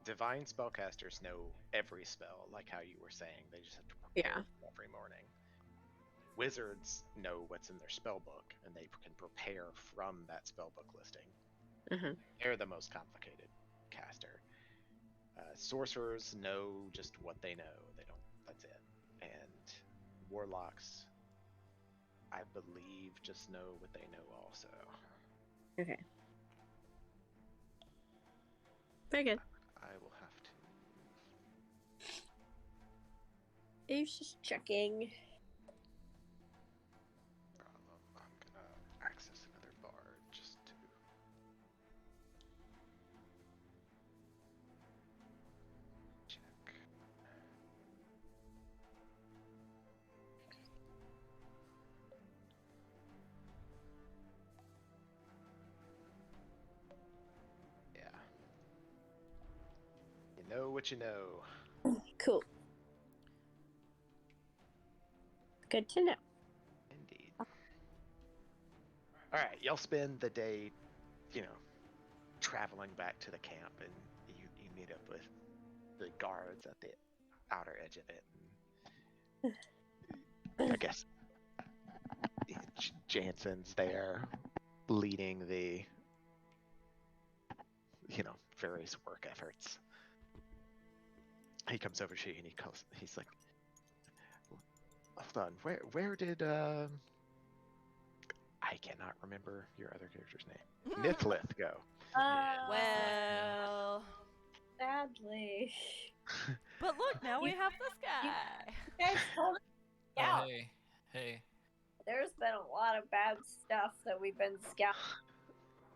divine spellcasters know every spell, like how you were saying. They just have to prepare Yeah. them every morning. wizards know what's in their spell book, and they can prepare from that spell book listing. Mhm. They're the most complicated caster. Sorcerers know just what they know. They don't. That's it. And warlocks, I believe, just know what they know also. Okay. Very good. I will have to. I was just checking. I'm gonna access another bar just to. Check. Yeah. You know what you know. Cool. Good to know. Indeed. Alright, y'all spend the day, traveling back to the camp, and you meet up with the guards at the outer edge of it. And I guess Jansen's there leading the, various work efforts. He comes over to you and he's like, hold on, where did, I cannot remember your other character's name. Nithlith go. Well, Sadly. but look, now we have this guy. You guys told us scout. Hey. There's been a lot of bad stuff that we've been scouting.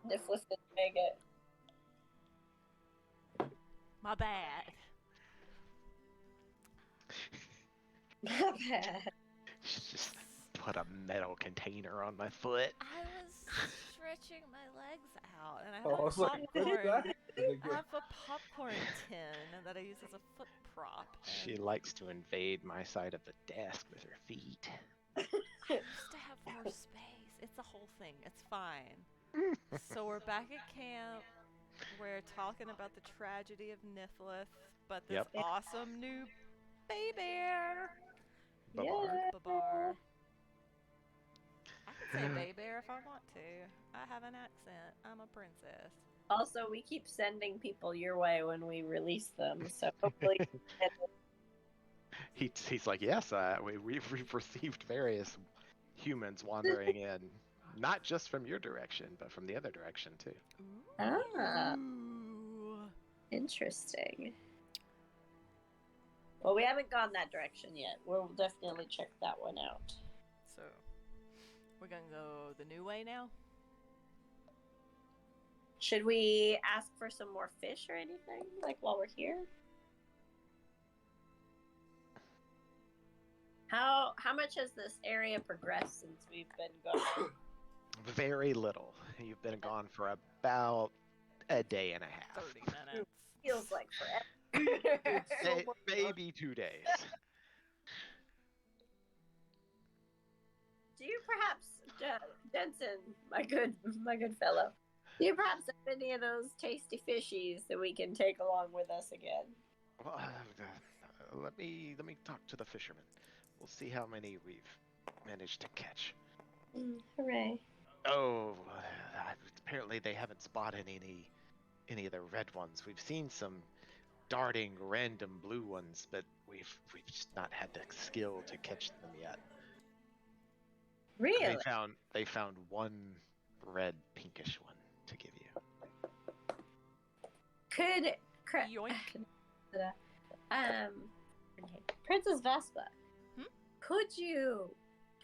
Niflis didn't make it. My bad. My bad. Just put a metal container on my foot. I was stretching my legs out, and I have Oh, I a was like, what did popcorn. that? I have a popcorn tin that I use as a foot prop. She and likes to invade my side of the desk with her feet. I used to have more space. It's a whole thing. It's fine. So we're back at camp. We're talking about the tragedy of Nithlith, but this Yep. awesome new bay bear. Babar. Babar. I can say bay bear if I want to. I have an accent. I'm a princess. Also, we keep sending people your way when we release them, so hopefully. He's like, yes, we've received various humans wandering in, not just from your direction, but from the other direction too. Ah. Ooh. Interesting. Well, we haven't gone that direction yet. We'll definitely check that one out. So, we're gonna go the new way now? Should we ask for some more fish or anything, like while we're here? How much has this area progressed since we've been gone? Very little. You've been gone for about a day and a half. 30 minutes. Feels like forever. Maybe 2 days. Do you perhaps, Jensen, my good fellow, do you perhaps have any of those tasty fishies that we can take along with us again? Well, let me talk to the fishermen. We'll see how many we've managed to catch. Hooray. Oh, apparently they haven't spotted any of the red ones. We've seen some darting random blue ones, but we've just not had the skill to catch them yet. Really? They found one red pinkish one to give you. Yoink. Princess Vespa, Hmm? could you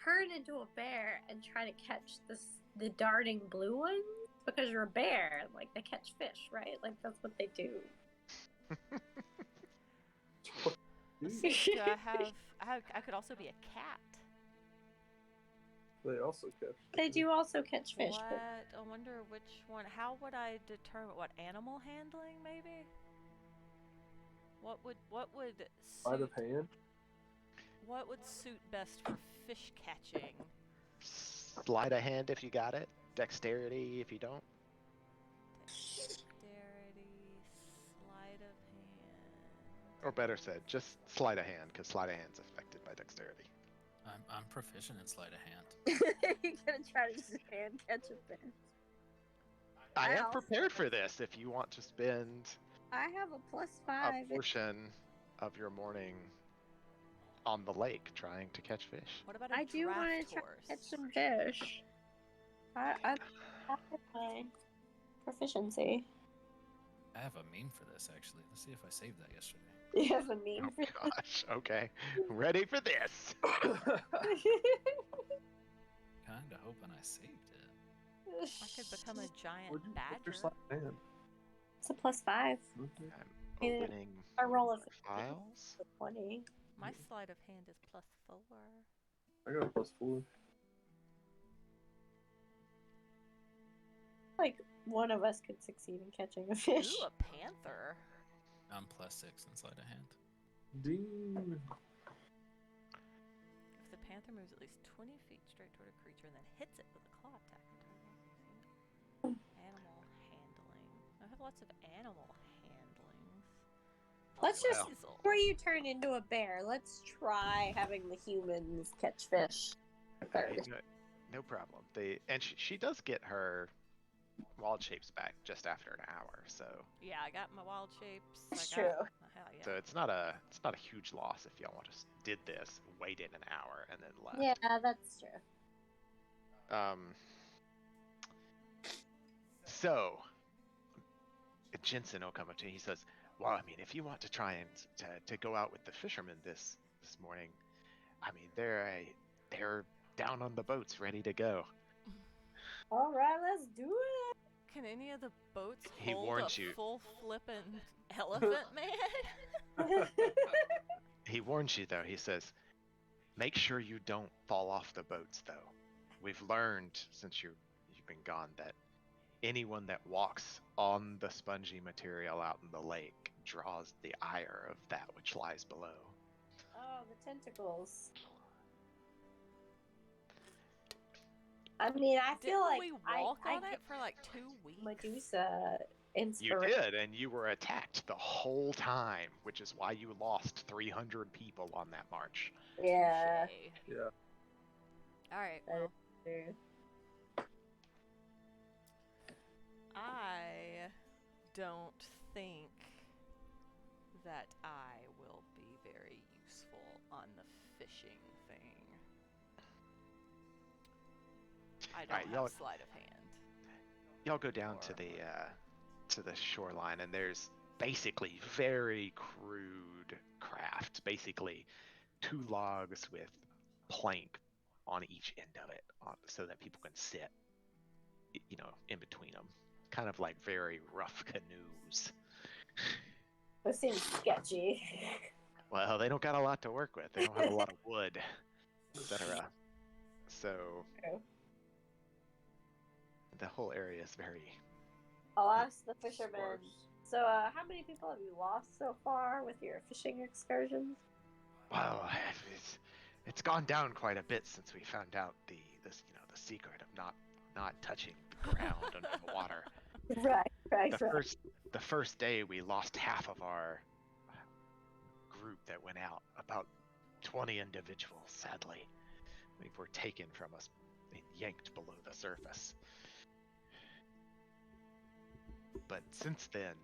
turn into a bear and try to catch the darting blue ones? Because you're a bear, like they catch fish, right? Like that's what they do. Do I could also be a cat. They also catch. They do also catch fish. What? But I wonder which one. How would I determine what animal handling? Maybe. What would Sleight of suit? hand. What would suit best for fish catching? Sleight of hand if you got it. Dexterity if you don't. Dexterity, sleight of hand. Or better said, just sleight of hand, because sleight of hand's affected by dexterity. I'm proficient in sleight of hand. You're gonna try to just hand catch a fish. I am also prepared for have- this if you want to spend I have a a +5. portion of your morning on the lake trying to catch fish. What about a I do want draft to try horse? to catch some fish. I'm happy with my proficiency. I have a meme for this actually. Let's see if I saved that yesterday. You have a meme Oh gosh, okay. Ready for this. for Kinda hoping I saved it. I could become a giant Where'd you put your badger. sleight of hand? It's a +5. Okay. I'm Yeah, opening I roll a my files. 20. My sleight of hand is +4. I got a +4. Like, one of us could succeed in catching a fish. Ooh, a panther. I'm +6 in sleight of hand. Ding. If the panther moves at least 20 feet straight toward a creature and then hits it with a claw attack. Animal handling. I have lots of animal handlings. Let's just, Weasel. before you turn into a bear, let's try having the humans catch fish. Hey, no problem. She does get her wild shapes back just after an hour, so Yeah, I got my wild shapes. It's I got, true. Hell yeah. so it's not a huge loss if y'all just did this, waited an hour, and then left. Yeah, that's true. So Jensen will come up to you. He says, "Well, I mean, if you want to try and to go out with the fishermen this morning, I mean, they're down on the boats, ready to go." All right, let's do it. Can any of the boats He hold warns a you. full flippin' elephant man? He warns you though. He says, "Make sure you don't fall off the boats, though. We've learned since you've been gone that anyone that walks on the spongy material out in the lake draws the ire of that which lies below." Oh, the tentacles. I mean, I feel Didn't like we I walk on get it for like 2 weeks? Medusa You inspiration. did, and you were attacked the whole time, which is why you lost 300 people on that march. Yeah. Touche. Yeah. Alright, That well, is true. I don't think that I will be very useful on the fishing thing. I don't Alright, y'all- have sleight of hand. Y'all go down to the shoreline, and there's basically very crude craft, basically 2 logs with plank on each end of it, so that people can sit, in between them. Kind of like very rough canoes. That seems sketchy. Well, they don't got a lot to work with. They don't have a lot of wood, etc. So True. the whole area is very. I'll ask the fishermen. sparse. So, how many people have you lost so far with your fishing excursions? Well, it's gone down quite a bit since we found out the secret of not touching the ground under the water. Right. The first day we lost half of our group that went out. About 20 individuals, sadly. Were taken from us and yanked below the surface. But since then,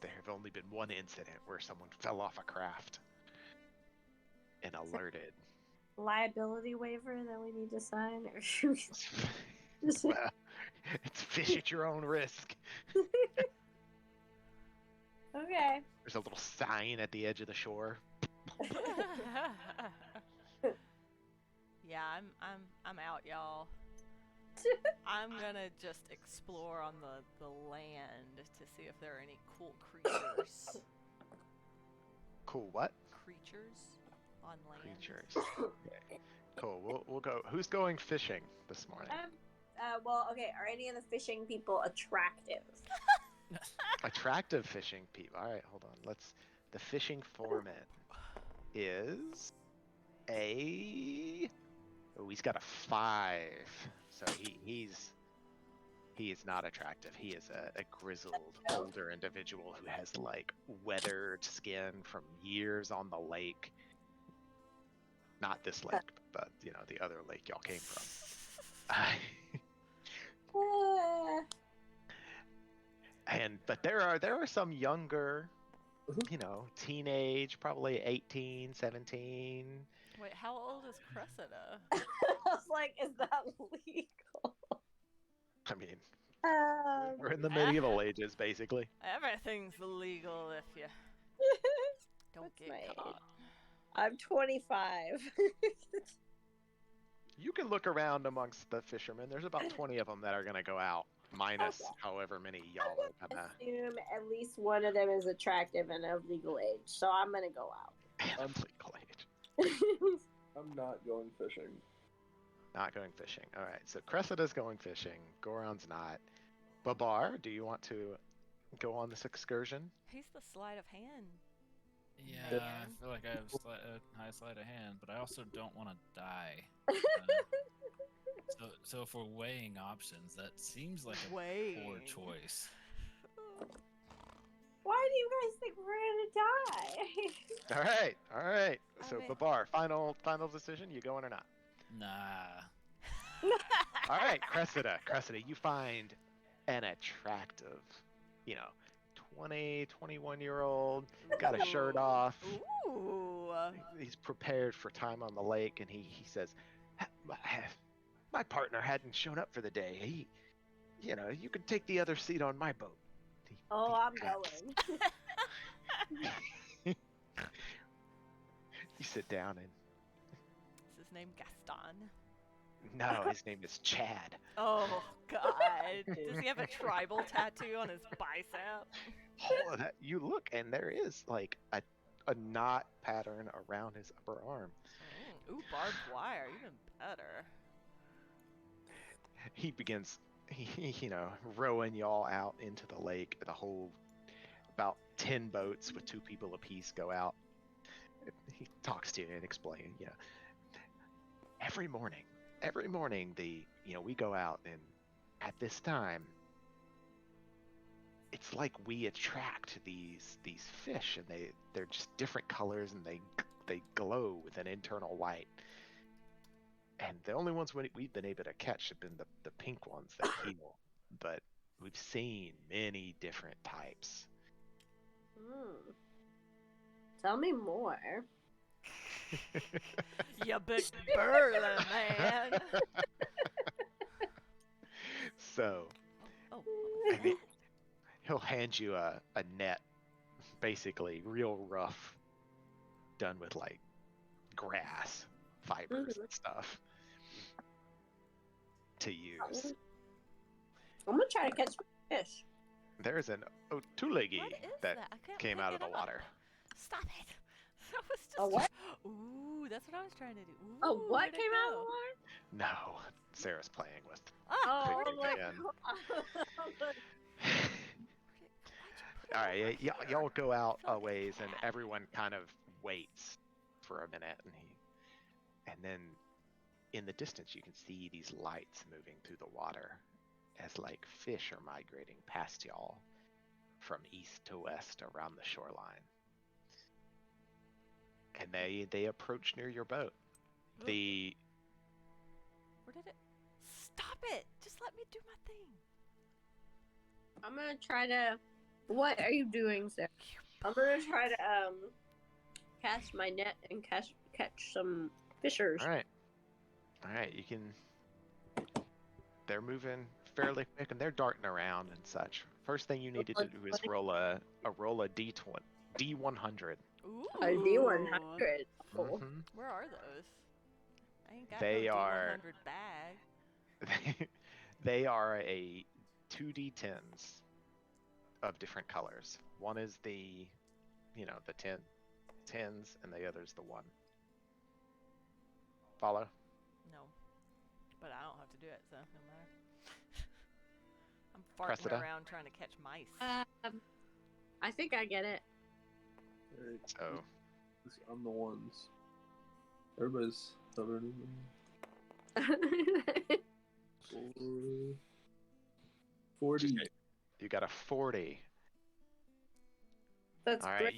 there have only been one incident where someone fell off a craft and alerted. Liability waiver that we need to sign, or should we just... Well, it's fish at your own risk. Okay. There's a little sign at the edge of the shore. Yeah, I'm out, y'all. I'm gonna just explore on the land to see if there are any cool creatures. Cool. What? Creatures on land. Creatures. Okay. Cool. We'll go. Who's going fishing this morning? Well, okay. Are any of the fishing people attractive? Attractive fishing people. All right, hold on. The fishing foreman is a. Oh, he's got a 5. So he is not attractive. He is a grizzled older individual who has like weathered skin from years on the lake. Not this lake, but the other lake y'all came from. But there are some younger, teenage, probably 18, 17. Wait, how old is Cressida? I was like, is that legal? I mean, Um, we're in the medieval ages, basically. Everything's illegal if you don't What's get my age? caught. I'm 25. You can look around amongst the fishermen. There's about 20 of them that are going to go out, minus Okay. however many y'all are going to. Assume at least one of them is attractive and of legal age, so I'm gonna go out. And of legal age. I'm not going fishing. Not going fishing. All right, so Cressida's going fishing. Goron's not. Babar, do you want to go on this excursion? He's the sleight of hand. Yeah, Man. I feel like I have a high sleight of hand, but I also don't want to die. So if we're weighing options, that seems like a poor Weighing. choice. Why do you guys think we're gonna die? All right. I So mean- Babar, final decision. You going or not? Nah. All right, Cressida, you find an attractive, 20, 21-year-old, got a shirt off. Ooh. He's prepared for time on the lake, and he says, my partner hadn't shown up for the day. He, you could take the other seat on my boat. Oh, He I'm asks. going. You sit down and Is his name Gaston? no, his name is Chad. Oh God! Does he have a tribal tattoo on his bicep? Oh, you look, and there is like a knot pattern around his upper arm. Ooh, barbed wire, even better. He begins, rowing y'all out into the lake. The whole, about 10 boats with 2 people apiece go out. He talks to you and explains, every morning, we go out, and at this time, it's like we attract these fish, and they're just different colors, and they glow with an internal light. And the only ones we've been able to catch have been the pink ones that heal, but we've seen many different types. Tell me more. You big burly man. So, Oh. I mean, he'll hand you a net, basically real rough, done with like grass fibers and stuff to use. I'm gonna try to catch fish. There's an otuleggy What is that I can't came pick out of it the up. water. Stop it! That was just. A what? Ooh, that's what I was trying to do. Ooh, Oh, what where'd it came out of go? the water? No, Sarah's playing with. Ah, Oh, where'd it my go? again. God. All right, y'all go out I feel a like a ways, and cat. everyone kind of waits for a minute, and then in the distance you can see these lights moving through the water, as like fish are migrating past y'all from east to west around the shoreline, and they approach near your boat. Ooh. The Where did it? Stop it! Just let me do my thing. I'm gonna try to. What are you doing, Sarah? I'm gonna try to cast my net and catch some fishers. all right, you can. They're moving fairly quick, and they're darting around and such. First thing you need to do is roll a D100. Ooh. A D100. Oh. Mhm. Where are those? I ain't got They no are- D100 bag. They are a 2D10s of different colors. One is the 10s, and the other's the 1. Follow? No, but I don't have to do it, so no matter. I'm farting Cressida? around trying to catch mice. I think I get it. Alright, So I'm the ones. Everybody's covered in them. 40. you got a 40. That's All right, great.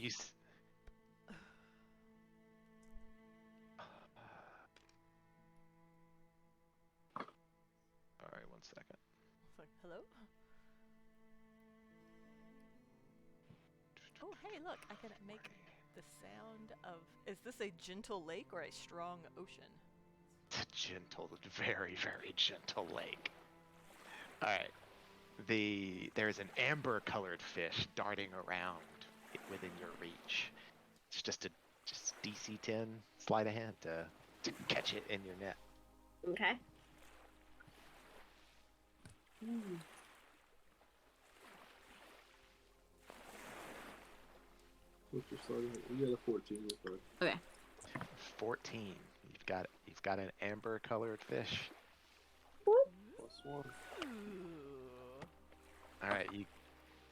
Hello? Oh, hey, look, I can make the sound of. Is this a gentle lake or a strong ocean? It's a gentle, very, very gentle lake. Alright. There's an amber-colored fish darting around within your reach. It's just DC 10 sleight of hand to catch it in your net. Okay. Mm. What's your starting? You got a 14 with her. Okay. 14. You've got an amber-colored fish. +1. Ooh. All right,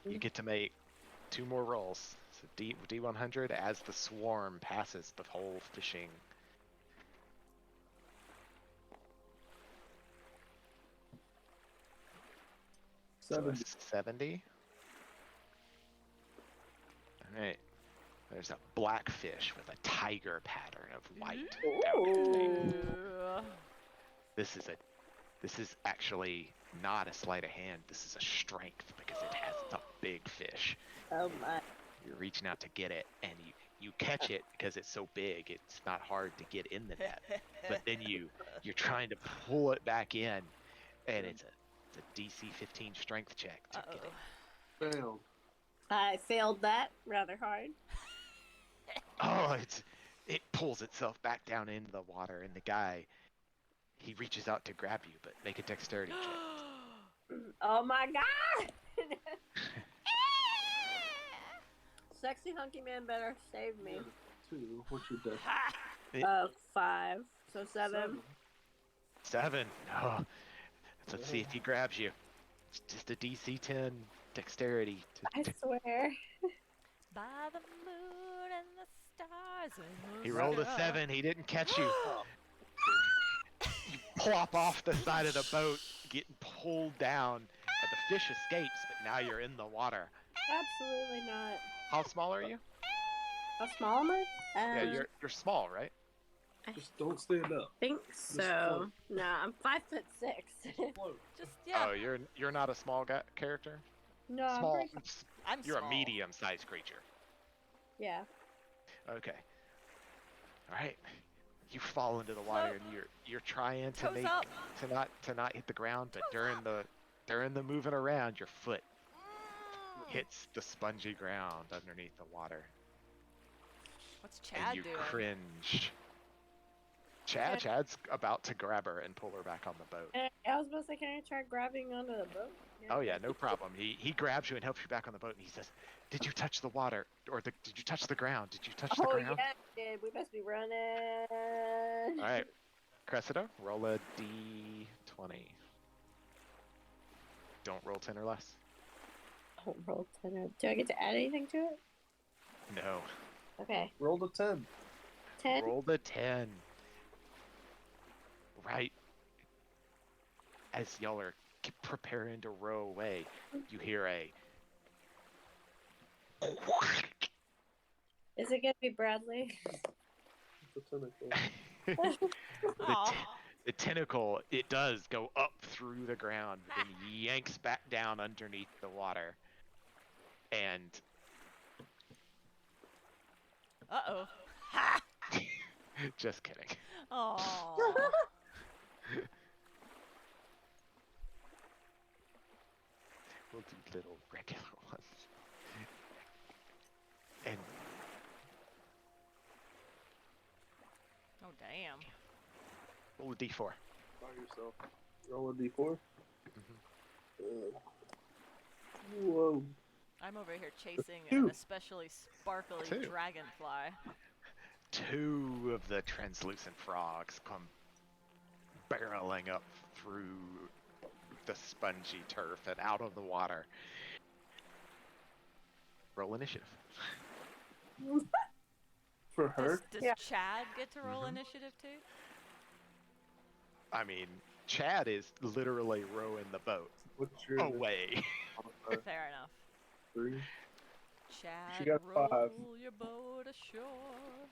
you get to make 2 more rolls. So D100 as the swarm passes the whole fishing. So a 70. All right. There's a black fish with a tiger pattern of white down its tail. Ooh. This is actually not a sleight of hand. This is a strength because it has a big fish. Oh my. You're reaching out to get it, and you catch it because it's so big. It's not hard to get in the net. But then you're trying to pull it back in, and it's a DC 15 strength check to get it. Bam. I failed that rather hard. Oh, it pulls itself back down into the water, and the guy, he reaches out to grab you, but make a dexterity check. Oh my god! Sexy hunky man better save me. 2. What's your death? 5. So 7. 7. Oh, let's see if he grabs you. It's just a DC 10 dexterity. I swear. By the moon and the stars and the He rolled a sky. 7. He didn't catch you. You plop off the side of the boat, getting pulled down, and the fish escapes, but now you're in the water. Absolutely not. How small are you? How small am I? Yeah, you're small, right? Just don't stand up. I think so. No, I'm 5'6". Float. Just, yeah. Oh, you're not a small character. No, I'm Small. pretty. I'm You're small. a medium-sized creature. Yeah. Okay. All right. You fall into the water, and you're trying to Toes make up. to not hit the ground, but Toes during the moving around, your foot Mm. hits the spongy ground underneath the water, What's and Chad you doing? cringe. Okay. Chad's about to grab her and pull her back on the boat. I was about to say, can I try grabbing onto the boat? Oh yeah, no problem. He grabs you and helps you back on the boat, and he says, "Did you touch the water, or did you touch the ground? Did you touch the Oh ground?" yeah, dude. We must be running. All right, Cressida, roll a d20. Don't roll 10 or less. Oh, roll 10. Do I get to add anything to it? No. Okay. Roll a 10. 10. Roll the 10. Right as y'all are preparing to row away, you hear a Is it gonna be Bradley? It's a tentacle. Aw. the tentacle. It does go up through the ground, but then yanks back down underneath the water, and Uh-oh. Ha! just kidding. Aw. We'll do little regular ones. And Oh, damn. roll a d4. By yourself. Roll a d4. Whoa. I'm over here chasing Two. an especially sparkly 2. dragonfly. 2 of the translucent frogs come barreling up through the spongy turf and out of the water. Roll initiative. For her? Does Yeah. Chad get to roll Mhm. initiative too? I mean, Chad is literally rowing the boat What's your away. Fair enough. 3? Chad, got roll 5. your boat ashore.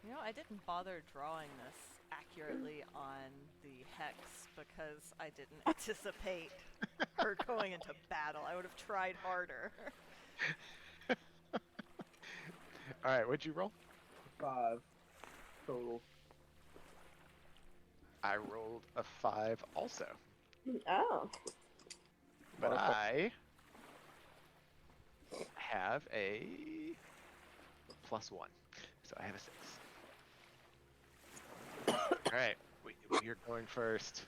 You know, I didn't bother drawing this accurately on the hex because I didn't anticipate her going into battle. I would have tried harder. All right, what'd you roll? 5 total. I rolled a 5 also, Oh. but Awesome. I have a +1, so I have a 6. All right, you're going first.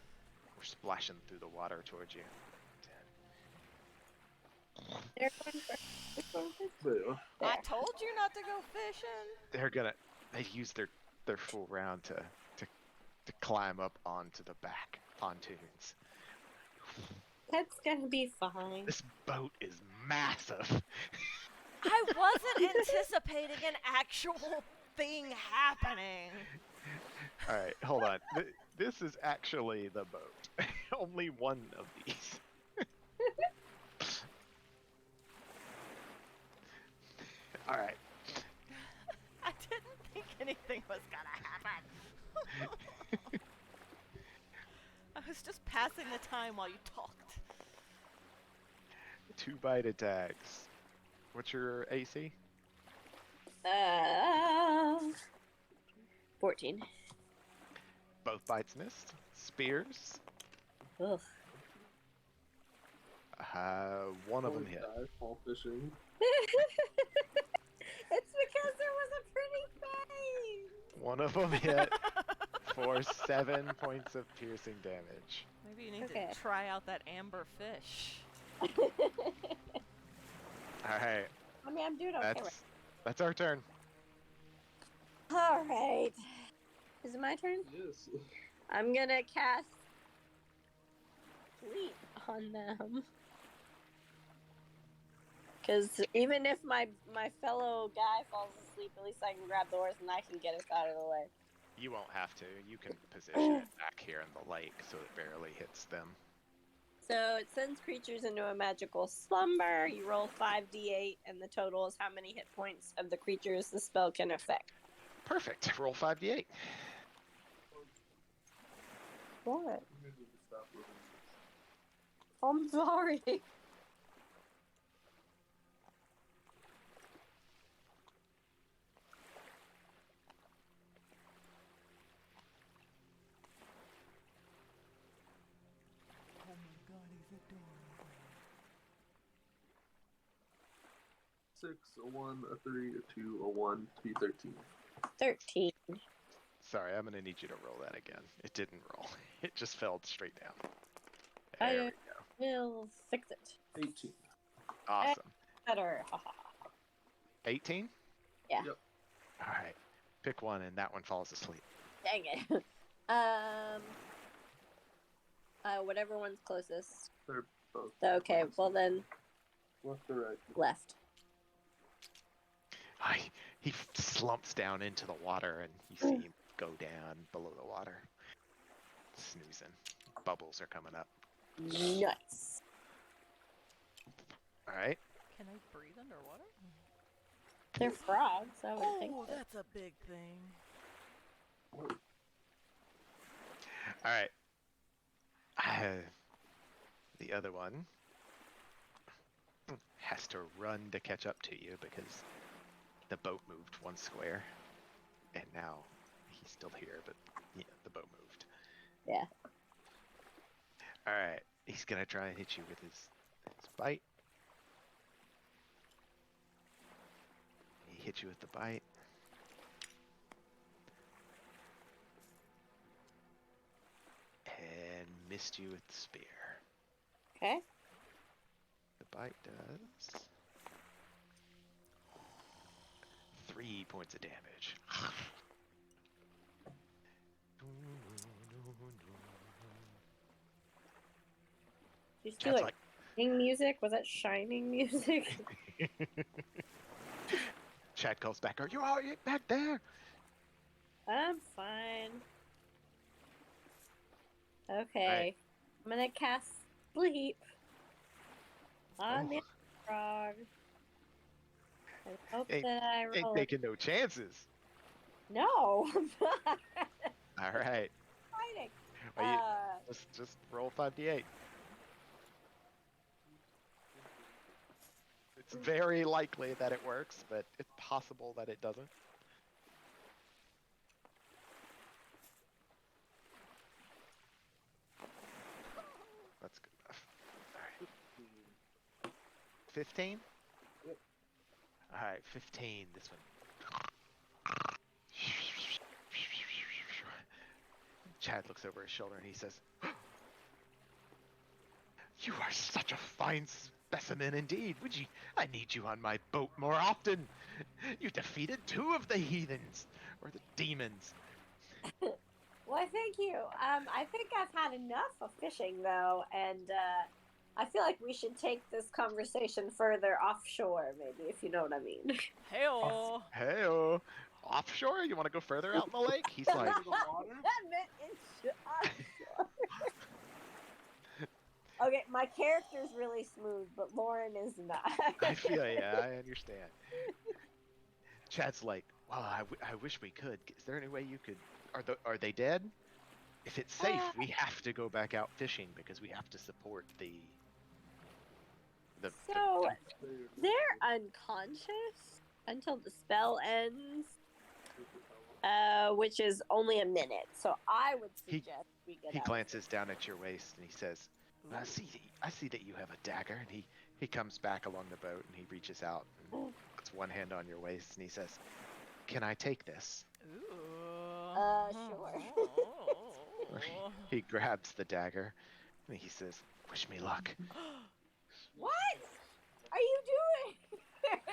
We're splashing through the water towards you. They're going first. Which one was it? But, I There. told you not to go fishing. They use their full round to climb up onto the back pontoons. That's gonna be fine. This boat is massive. I wasn't anticipating an actual thing happening. All right, hold on. This is actually the boat. Only one of these. All right. I didn't think anything was gonna happen. I was just passing the time while you talked. 2 bite attacks. What's your AC? 14. Both bites missed. Spears. Ugh. One of them hit. Fall fishing. It's because there was a pretty face. One of them hit for 7 points of piercing damage. Maybe you need Okay. to try out that amber fish. All right, I mean, I'm doing okay. that's our turn. All right. Is it my turn? Yes. I'm gonna cast sleep on them. Because even if my fellow guy falls asleep, at least I can grab the horse and I can get us out of the way. You won't have to. You can position it back here in the lake so it barely hits them. So it sends creatures into a magical slumber. You roll 5d8, and the total is how many hit points of the creatures the spell can affect. Perfect. Roll 5d8. What? I'm sorry. Oh my god, he's adorable. 6, a 1, a 3, a 2, a 1 to be 13. 13. Sorry, I'm gonna need you to roll that again. It didn't roll. It just fell straight down. I There we go. will fix it. 18. Awesome. Better. Haha. 18? Yeah. Yep. All right. Pick one, and that one falls asleep. Dang it. Whatever one's closest. They're both. Okay, well then, Left or right? left. He slumps down into the water, and you see him go down below the water. Snoozing. Bubbles are coming up. Nice. All right. Can I breathe underwater? They're frogs, I would think. Oh, that's a big thing. All right. The other one has to run to catch up to you because the boat moved 1 square, and now he's still here, but yeah, the boat moved. Yeah. All right, he's gonna try and hit you with his bite. He hit you with the bite. And missed you with the spear. Okay. The bite does 3 points of damage. Did you That's like shining music? Was that shining music? Chad calls back. Are you all right back there? I'm fine. Okay. Alright. I'm gonna cast sleep on Oh. the frog. And hope Ain't- that I Ain't roll. taking no chances. No, I'm not. All right. Fighting. Well, just roll 5d8. It's very likely that it works, but it's possible that it doesn't. That's good enough. All right. 15? Yep. All right, 15. This one. Chad looks over his shoulder and he says, "You are such a fine specimen indeed. I need you on my boat more often. You defeated 2 of the heathens, or the demons." Well, thank you. I think I've had enough of fishing, though, and I feel like we should take this conversation further offshore, maybe, if you know what I mean. Hey-oh. Hey, offshore? You want to go further out in the lake? He's like, Into the water? That meant offshore. Okay, my character's really smooth, but Lauren is not. I feel yeah, I understand. Chad's like, well, I wish we could. Is there any way you could? Are they dead? If it's safe, we have to go back out fishing because we have to support the. So they're unconscious until the spell ends, which is only a minute. So I would suggest we get. He out. glances down at your waist and he says, I see that you have a dagger. And he comes back along the boat and he reaches out and puts one hand on your waist and he says, "Can I take this?" Ooh. Sure. He grabs the dagger and he says, "Wish me luck." What are you doing?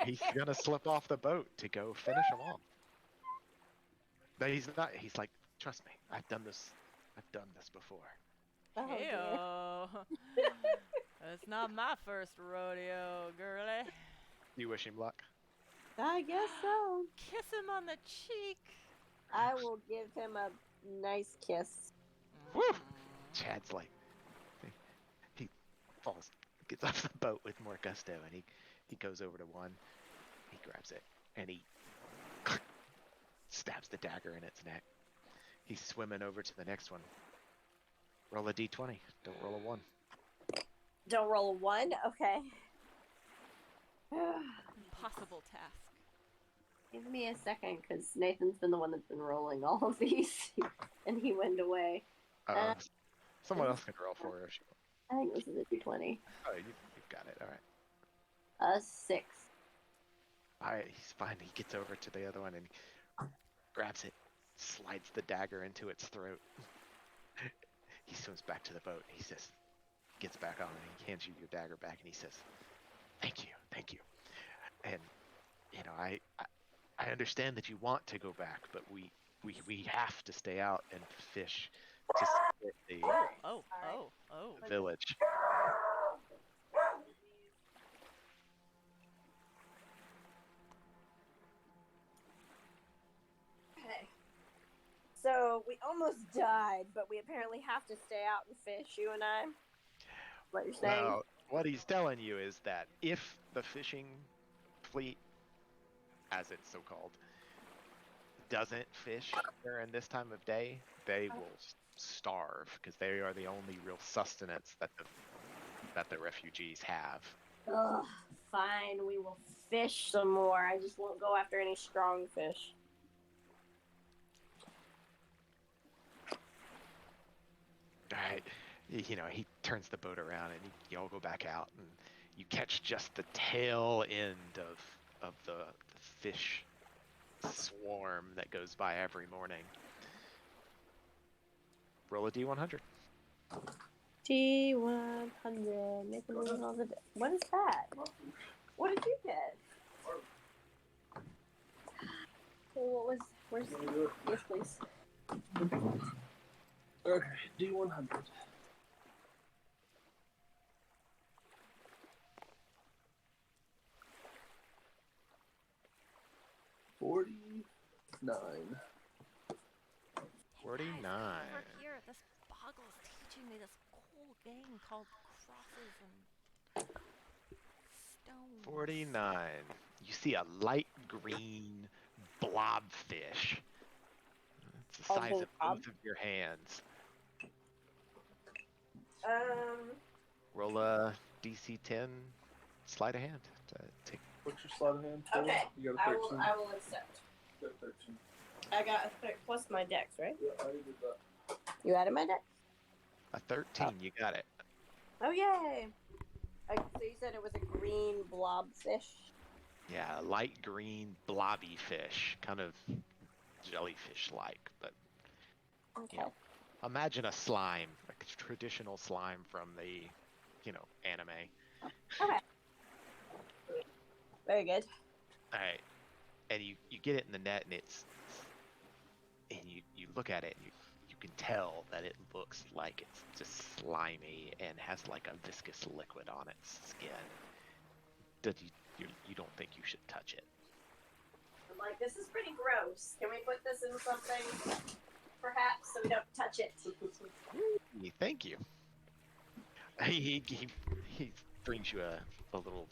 He's gonna slip off the boat to go finish them off. But he's not. He's like, "Trust me, I've done this before." Oh, dear. Hey-oh. It's not my first rodeo, girly. You wish him luck. I guess so. Kiss him on the cheek. I will give him a nice kiss. Woo! Chad's like, he falls, gets off the boat with more gusto, and he goes over to one. He grabs it and he stabs the dagger in its neck. He's swimming over to the next one. Roll a d20. Don't roll a 1. Don't roll a 1? Okay. Impossible task. Give me a second, because Nathan's been the one that's been rolling all of these, and he went away. Someone else can roll for her if she wants. I think this is a d20. Oh, you've got it. All right. A 6. All right, he's fine. He gets over to the other one and grabs it, slides the dagger into its throat. He swims back to the boat. He says, gets back on and he hands you your dagger back and he says, thank you. And, you know, I understand that you want to go back, but we have to stay out and fish to support the Oh. village. Okay. So, we almost died, but we apparently have to stay out and fish, you and I? What you're saying? Well, what he's telling you is that if the fishing fleet, as it's so called, doesn't fish during this time of day, they will starve because they are the only real sustenance that the refugees have. Ugh, fine, we will fish some more. I just won't go after any strong fish. Right. You know, he turns the boat around and you all go back out and you catch just the tail end of the fish swarm that goes by every morning. Roll a d100. D100. Make a move on the. What is that? What did you get? Okay, what was? Where's? Yes, please. Okay, D100. $49. 49. Over here, this boggle's teaching me this cool game called crosses and stones. 49. You see a light green blobfish. It's a All size the of blob? both of your hands. Um. Roll a DC 10 sleight of hand to take. What's your sleight of hand? Total? Okay. You got a 13. I will accept. You got a 13. I got a plus my dex, right? Yeah, I already did that. You added my dex? A 13, you got it. Oh, yay! So you said it was a green blob fish? Yeah, light green blobby fish, kind of jellyfish-like, but Okay. you know, imagine a slime, like a traditional slime from the, anime. Okay. Very good. All right, and you get it in the net, and you look at it, and you can tell that it looks like it's just slimy and has like a viscous liquid on its skin. That you don't think you should touch it. I'm like, this is pretty gross. Can we put this in something, perhaps, so we don't touch it? Thank you. He brings you a little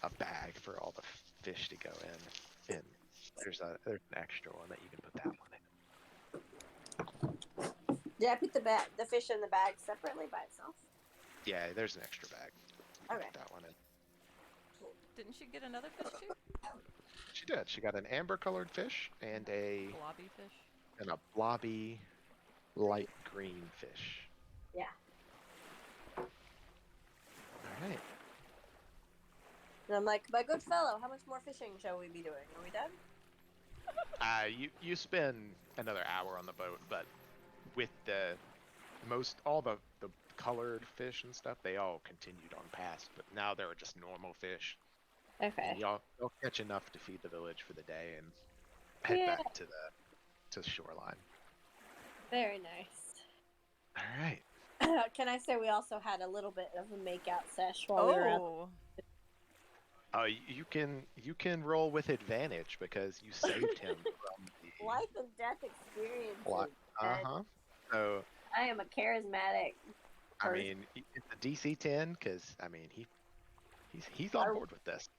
a bag for all the fish to go in, and there's an extra one that you can put that one in. Did I put the fish in the bag separately by itself? Yeah, there's an extra bag. Okay. Put that one in. Didn't she get another fish too? She did. She got an amber-colored fish and a Blobby fish. blobby light green fish. Yeah. All right. And I'm like, my good fellow, how much more fishing shall we be doing? Are we done? You spend another hour on the boat, but with all the colored fish and stuff, they all continued on past, but now there are just normal fish. Okay. And y'all catch enough to feed the village for the day and head back to the shoreline. Very nice. All right. Can I say we also had a little bit of a make-out sesh while we were out? Oh, you can roll with advantage because you saved him from the Life and death experiences. Uh-huh. So I am a charismatic I person. mean, it's a DC 10 because I mean he's on board with this.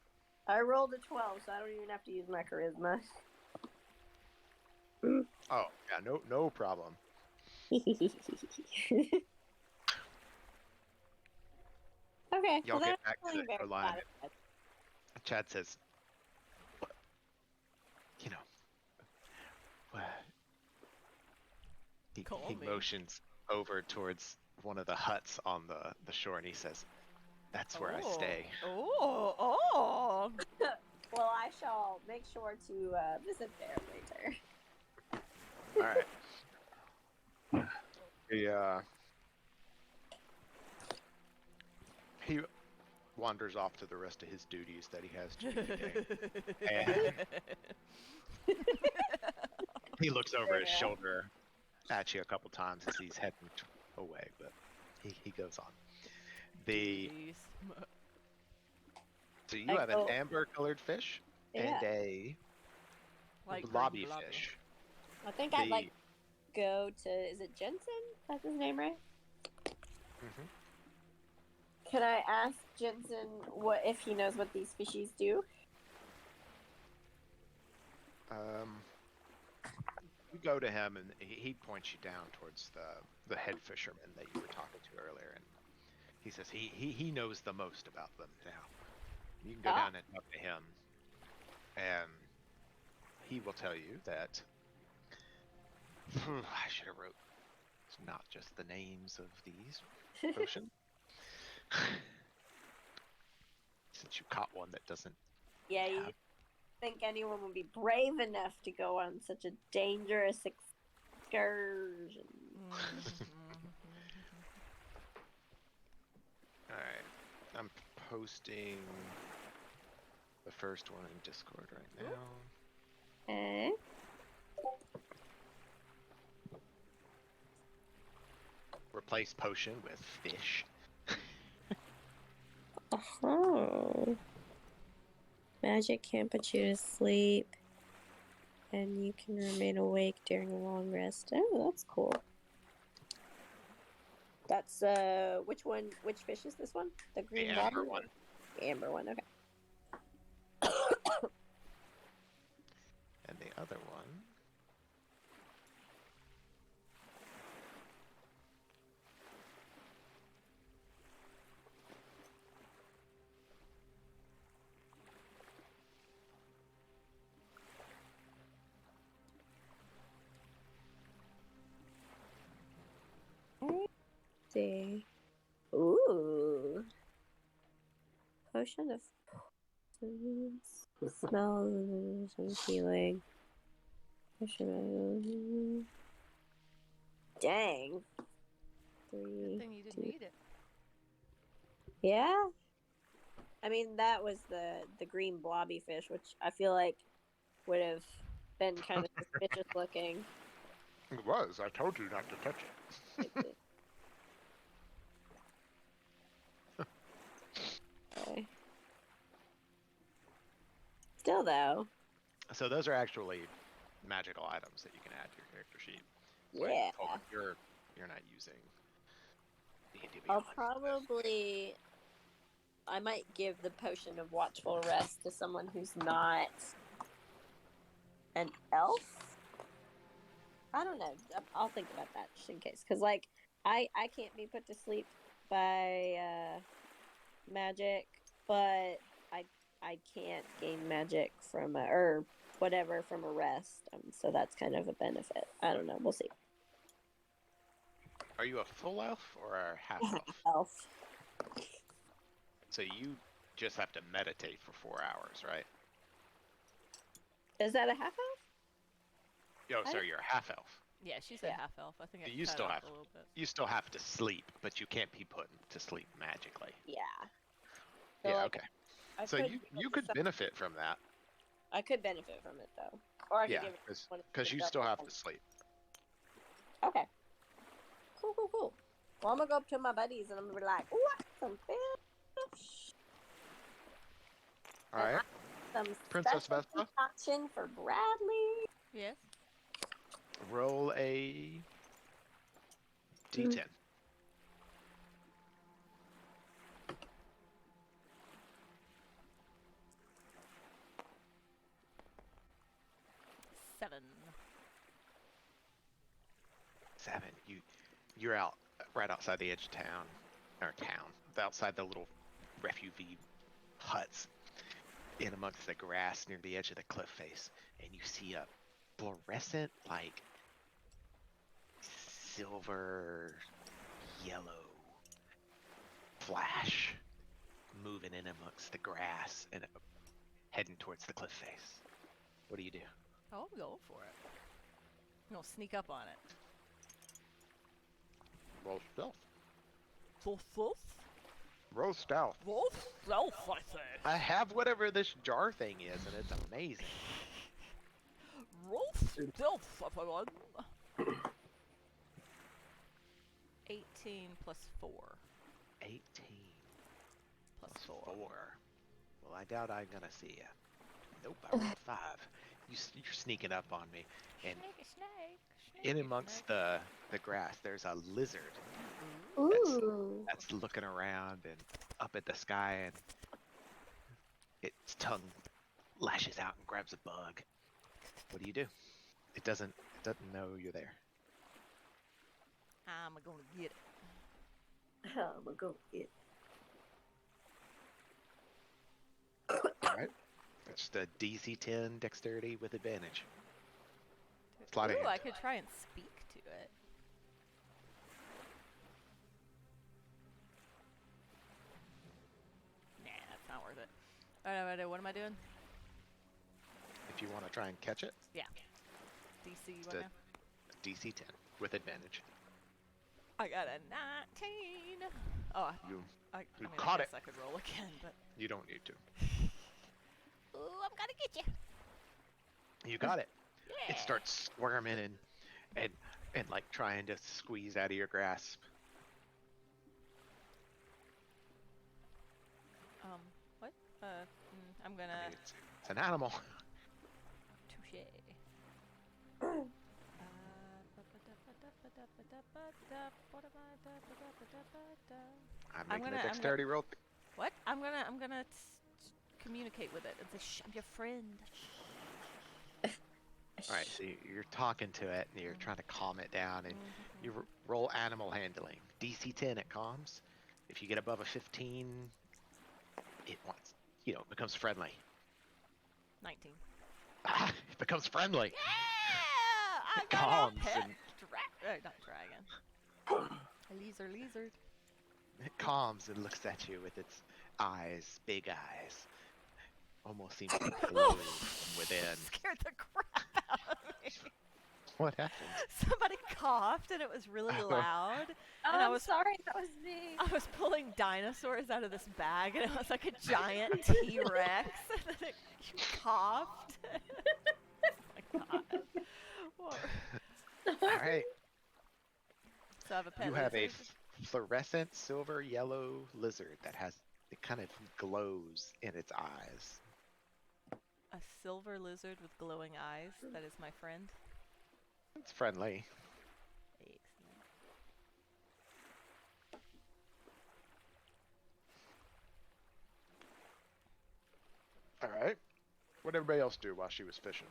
I rolled a 12, so I don't even have to use my charisma. Oh yeah, no problem. Okay. Y'all well, get back to feeling the very line. satisfied. Chad says, you know, Call he me. motions over towards one of the huts on the shore, and he says, "That's where I stay." Oh. Well, I shall make sure to visit there later. All right. He wanders off to the rest of his duties that he has to do today. And he looks over his shoulder at you a couple times as he's heading away, but he goes on. Jeez. So you have an amber-colored fish and a Like blobby blobby. fish. I think I'd like to go to. Is it Jensen? That's his name, right? Mhm. Can I ask Jensen if he knows what these fishies do? You go to him and he points you down towards the head fisherman that you were talking to earlier, and he says he knows the most about them now. You can go down and talk to him, and he will tell you that I should have wrote it's not just the names of these potions. Since you caught one that doesn't. Yeah, you think anyone would be brave enough to go on such a dangerous excursion? Alright, I'm posting the first one in Discord right now. Okay. Replace potion with fish. Oh. Magic can't put you to sleep, and you can remain awake during a long rest. Oh, that's cool. That's which one? Which fish is this one? The green The amber blobby? one. The amber one. Okay. And the other one see. Ooh. Potion of smells and healing. Potion of... Dang. Good 3, thing you didn't 2. eat it. Yeah. I mean, that was the green blobby fish, which I feel like would have been kind of suspicious looking. It was. I told you not to touch it. Okay. Still, though. So those are actually magical items that you can add to your character sheet. But Yeah. you're not using D&D I'll Beyond. probably... I might give the potion of watchful rest to someone who's not an elf. I don't know. I'll think about that just in case. Because, like, I can't be put to sleep by magic, but I can't gain magic from or whatever from a rest. So that's kind of a benefit. I don't know. We'll see. Are you a full elf or a half elf? Elf. So you just have to meditate for 4 hours, right? Is that a half elf? Oh, sorry, you're a half elf. Yeah, she's a Yeah. half elf. I think it You cut still off have a little bit. You still have to sleep, but you can't be put to sleep magically. Yeah. Yeah, like, okay. I So you could benefit from that. I could benefit from it though, or I could Yeah, give it to one of because the you double still have ones. to sleep. Okay. Cool. Well, I'm gonna go up to my buddies and I'm gonna be like, "Ooh, I got some fish. All right. Some Princess special Vespa? concoction for Bradley." Yes. Roll a D10. Seven. 7. You're out right outside the edge of town, outside the little refugee huts, in amongst the grass near the edge of the cliff face, and you see a fluorescent, like silver yellow flash moving in amongst the grass and heading towards the cliff face. What do you do? Oh, I'm going for it. I'm gonna sneak up on it. Roll stealth. Wolf? Roll stealth. Wolf? Wolf, I say. I have whatever this jar thing is, and it's amazing. Wolf? Wolf, everyone. 18 plus 4. 18 Plus plus 4. 4. Well, I doubt I'm gonna see you. Nope, I rolled 5. You're sneaking up on me, and Snake. in amongst the grass, there's a lizard Ooh. that's looking around and up at the sky, and its tongue lashes out and grabs a bug. What do you do? It doesn't know you're there. I'm gonna get it. I'm gonna go get. All right. That's the DC 10 dexterity with advantage. Slide Ooh, hand. I could try and speak to it. Nah, that's not worth it. Alright, what am I doing? If you want to try and catch it, Yeah. DC, what The- now? DC 10 with advantage. I got a 19. Oh, You I mean, caught I guess it. I could roll again, but. you don't need to. Ooh, I'm gonna get you. You got it. Yeah. It starts squirming and like trying to squeeze out of your grasp. What? I'm I gonna. mean, it's an animal. Touche. I'm making a gonna- dexterity roll. What? I'm gonna communicate with it and say, "Shh, I'm your friend." All right, so you're talking to it and you're trying to calm it down, and you roll animal handling. DC 10 at comms. If you get above a 15, it wants, becomes friendly. 19. It becomes friendly. Yeah! I It got calms a pet and- not dragon. A lizard. It calms and looks at you with its eyes, big eyes. Almost seems to glow from within. Scared the crap out of me. What happened? Somebody coughed and it was really loud. Oh, And I I'm was sorry, that was me. I was pulling dinosaurs out of this bag, and it was like a giant T-Rex, and then it coughed. Oh my god! What? All right. So I have a pet You have a lizard. fluorescent silver yellow lizard that has it kind of glows in its eyes. A silver lizard with glowing eyes. That is my friend. It's friendly. Excellent. All right. What'd everybody else do while she was fishing?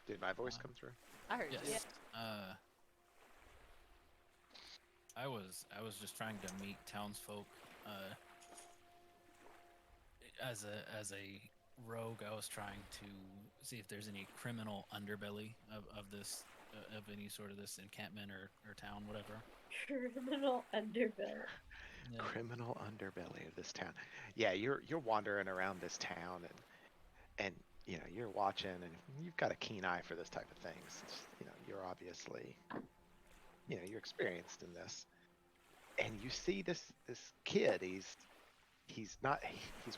Did my voice come through? I heard Yes. you. I was just trying to meet townsfolk. As a rogue, I was trying to see if there's any criminal underbelly of this of any sort of this encampment or town, whatever. Criminal underbelly. Yeah. Criminal underbelly of this town. Yeah, you're wandering around this town and you know you're watching and you've got a keen eye for this type of things. You know you're obviously you're experienced in this, and you see this kid. He's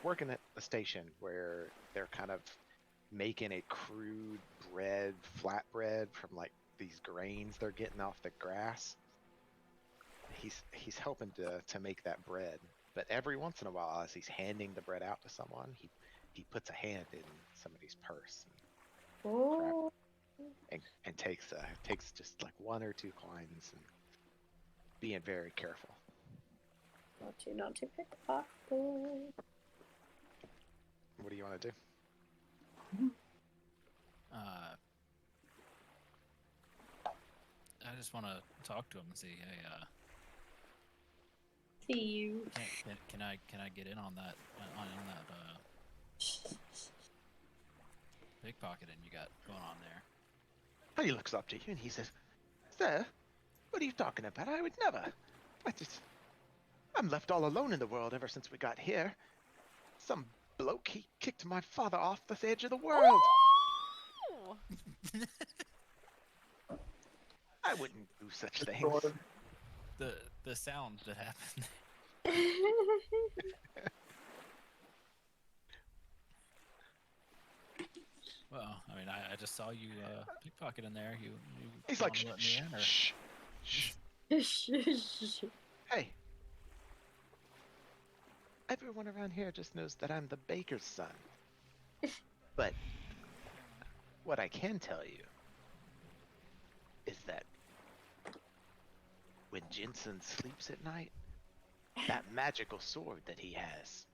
working at a station where they're kind of making a crude bread, flatbread from like these grains they're getting off the grass. He's helping to make that bread, but every once in a while, as he's handing the bread out to someone, he puts a hand in somebody's purse Oh. and takes just like 1 or 2 coins and being very careful. Not to pickpocket. What do you want to do? I just want to talk to him and see, hey, See you. can I get in on that pickpocketing you got going on there? He looks up to you and he says, "Sir, what are you talking about? I would never. I'm left all alone in the world ever since we got here. Some bloke, he kicked my father off the edge of the world. Oh! I wouldn't do such things." Sword. The sound that happened. Well, I mean, I just saw you pickpocket in there. You He's like, wanna let me in, or- shh, shh. Hey. Everyone around here just knows that I'm the baker's son. But what I can tell you is that when Jensen sleeps at night, that magical sword that he has,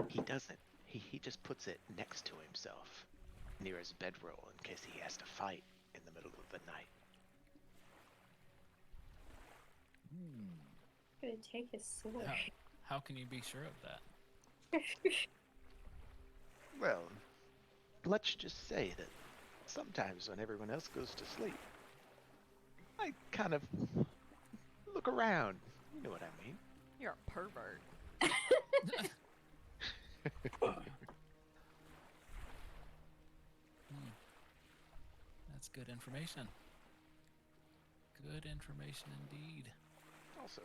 he doesn't. He just puts it next to himself, near his bedroll, in case he has to fight in the middle of the night. Gonna take his sword. How can you be sure of that? Well, let's just say that sometimes when everyone else goes to sleep, I kind of look around. You know what I mean? You're a pervert. That's good information. Good information indeed. Also,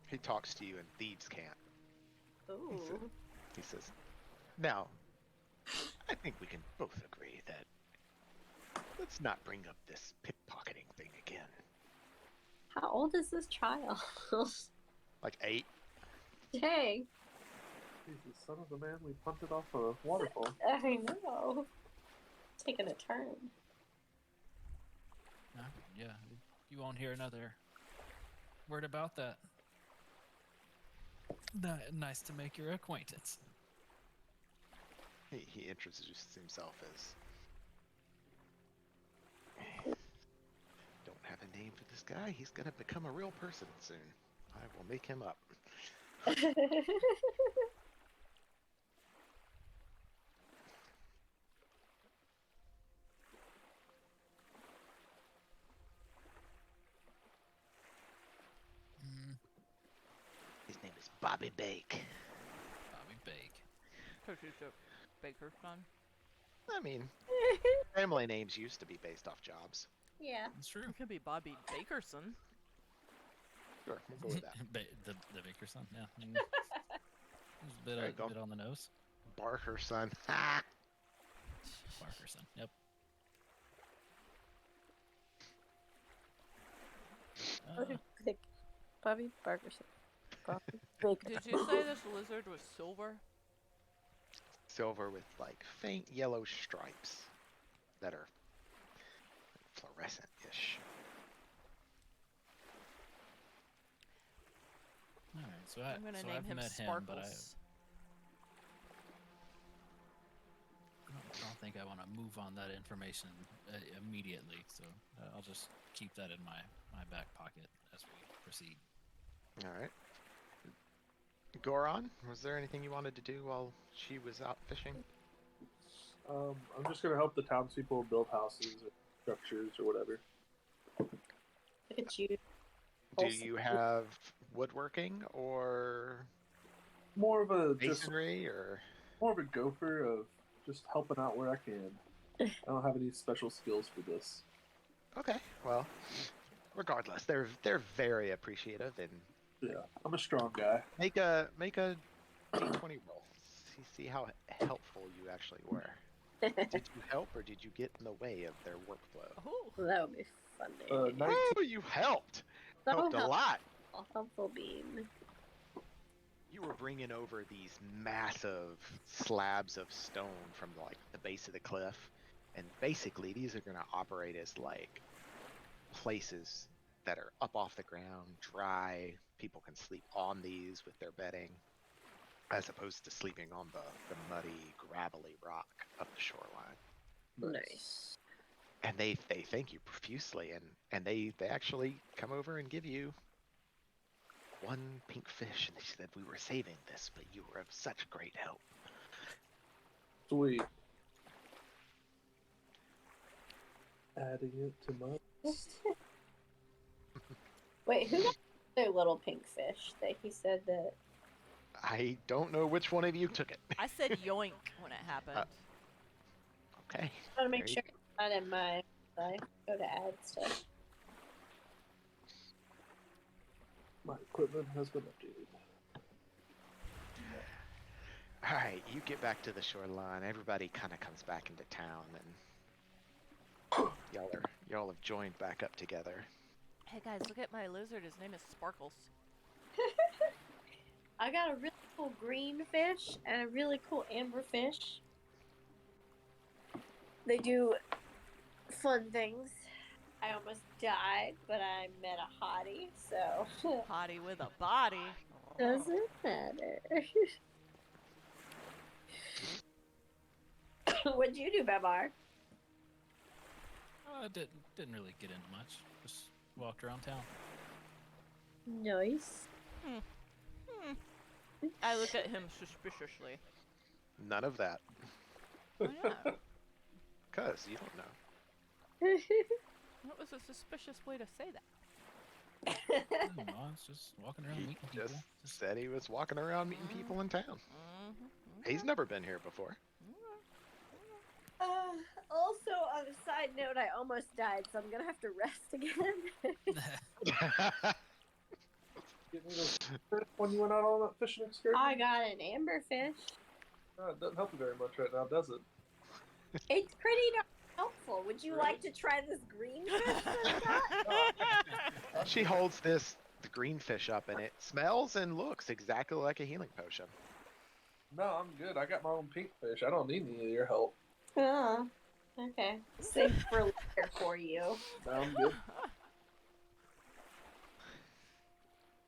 he talks to you in thieves' camp. Ooh. He says, "Now, I think we can both agree that let's not bring up this pickpocketing thing again." How old is this child? Like 8. Dang. He's the son of the man we punted off a waterfall. I know. Taking a turn. Yeah, you won't hear another word about that. Nice to make your acquaintance. He introduces himself as, "Don't have a name for this guy. He's gonna become a real person soon. I will make him up." Bobby Bake. Bobby Bake. Because he's a baker's son. I mean, family names used to be based off jobs. Yeah. That's true. It could be Bobby Bakerson. Sure, we'll go with that. the baker's son. Yeah. It's a There you go. bit on the nose. Barker son. Ha! Barker's son. Yep. Bobby Barkerson. Bobby Baker. Did you say this lizard was silver? Silver with like faint yellow stripes that are fluorescent-ish. All right. So I'm gonna name I've him met Sparkles. him, but I don't think I want to move on that information immediately. So I'll just keep that in my back pocket as we proceed. All right. Goron, was there anything you wanted to do while she was out fishing? I'm just gonna help the townspeople build houses or structures or whatever. Look at you. Do Also- you have woodworking or More of a just masonry or? more of a gopher of just helping out where I can. I don't have any special skills for this. Okay, well, regardless, they're very appreciative and Yeah, I'm a strong guy. make a d20 roll. See how helpful you actually were. Did you help or did you get in the way of their workflow? Oh, That would be funny. 19. Oh, you helped. So Helped a lot. helpful being. You were bringing over these massive slabs of stone from like the base of the cliff, and basically these are going to operate as like places that are up off the ground, dry. People can sleep on these with their bedding, as opposed to sleeping on the muddy, gravelly rock of the shoreline. Nice. And they thank you profusely, and they actually come over and give you one pink fish, and they said we were saving this, but you were of such great help. Sweet. Adding it to my list. Wait, who got their little pink fish that he said that? I don't know which one of you took it. I said yoink when it happened. Okay. I want to make There you sure it's not in my. I go to add stuff. My equipment has been updated. All right, you get back to the shoreline. Everybody kind of comes back into town, and y'all have joined back up together. Hey guys, look at my lizard. His name is Sparkles. I got a really cool green fish and a really cool amber fish. They do fun things. I almost died, but I met a hottie, so Hottie with a body. doesn't matter. What'd you do, Babar? Didn't really get into much. Just walked around town. Nice. I look at him suspiciously. None of that, Why not? because you don't know. What was a suspicious way to say that? I don't know, I was just walking around meeting people. Just said he was walking around meeting people in town. Mm-hmm. He's never been here before. Also, on a side note, I almost died, so I'm gonna have to rest again. Get me those fish when you went out on that fishing excursion? I got an amber fish. It doesn't help you very much right now, does it? It's pretty darn helpful. Would you like to try this green fish that I got? She holds the green fish up, and it smells and looks exactly like a healing potion. No, I'm good. I got my own pink fish. I don't need any of your help. Oh, okay. Safe for later for you. No, I'm good.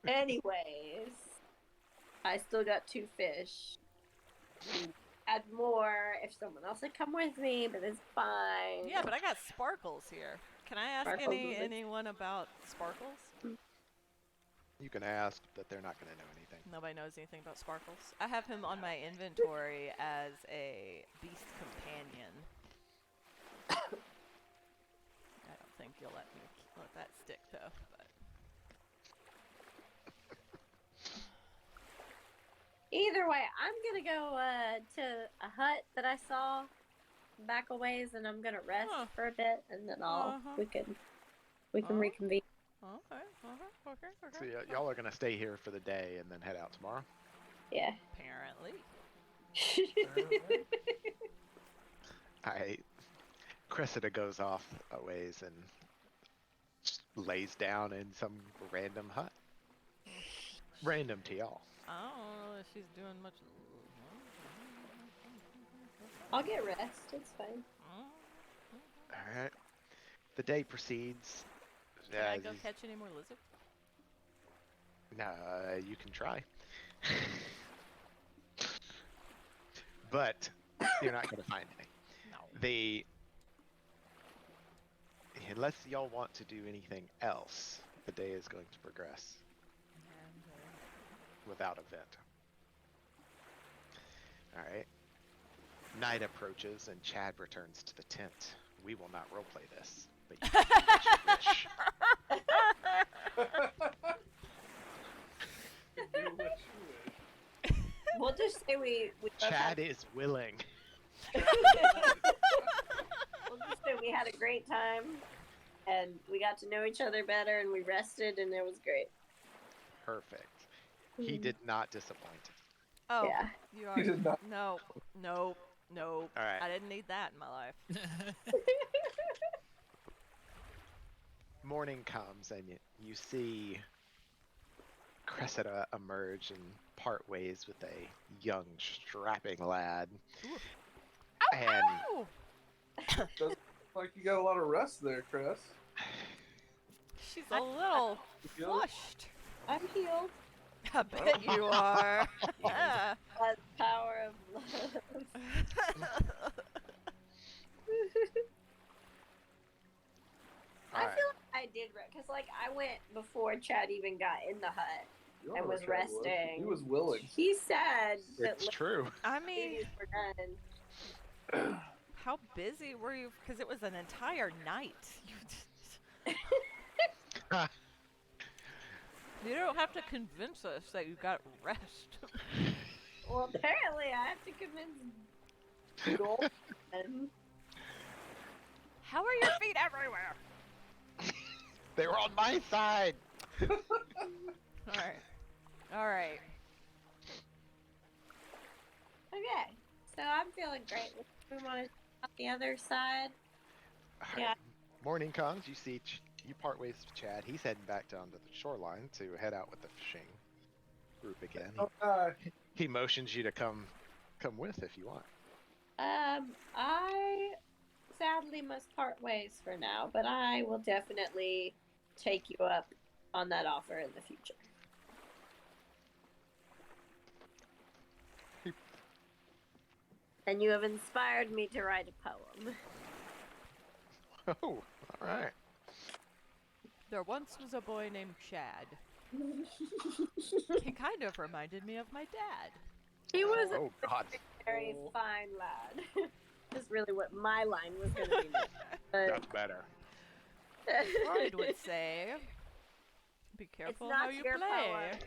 Anyways, I still got 2 fish. Add more if someone else would come with me, but it's fine. Yeah, but I got Sparkles here. Can I ask Sparkles is like- anyone about Sparkles? You can ask, but they're not going to know anything. Nobody knows anything about Sparkles. I have him on my inventory as a beast companion. I don't think you'll let that stick though. But Either way, I'm gonna go to a hut that I saw back a ways, and I'm gonna rest Huh. for a bit, and then Uh-huh. we can Oh. reconvene. Okay. Okay. So y'all are gonna stay here for the day and then head out tomorrow. Yeah. Apparently. Alright. Cressida goes off a ways and just lays down in some random hut. Random to y'all. I don't know if she's doing much. I'll get rest. It's fine. Alright. The day proceeds. Can I go catch any more lizards? No, you can try. But you're not going to find any. No. Unless y'all want to do anything else, the day is going to progress without event. Alright. Night approaches and Chad returns to the tent. We will not roleplay this, but you can do what you wish. Do what you wish. We'll just say we both Chad is willing. we'll just say we had a great time, and we got to know each other better, and we rested, and it was great. Perfect. He did not disappoint. Oh, Yeah. you He are. did not. No. All right. I didn't need that in my life. Morning comes and you see Cressida emerge and part ways with a young, strapping lad. And Ow! Doesn't look like you got a lot of rest there, Chris. She's a little You feel it? flushed. I'm healed I bet you are. Yeah. by the power of love. I Alright. feel like I did because like I went before Chad even got in the hut. You I don't know was where Chad resting. He was willing. He said that It's true. I mean, ladies were done. how busy were you? Because it was an entire night. You don't have to convince us that you got rest. Well, apparently I have to convince Joel. And How are your feet everywhere? They were on my side. All right. okay, so I'm feeling great. We want to on the other side. Alright. Yeah. Morning comes. You see, you part ways with Chad. He's heading back down to the shoreline to head out with the fishing group again. He motions you to come with if you want. I sadly must part ways for now, but I will definitely take you up on that offer in the future. And you have inspired me to write a poem. Oh, all right. There once was a boy named Chad. He kind of reminded me of my dad. He was Oh God. a very fine lad. That's really what my line was going to be. But That's better. Freud would say, "Be careful how not you your play." poem.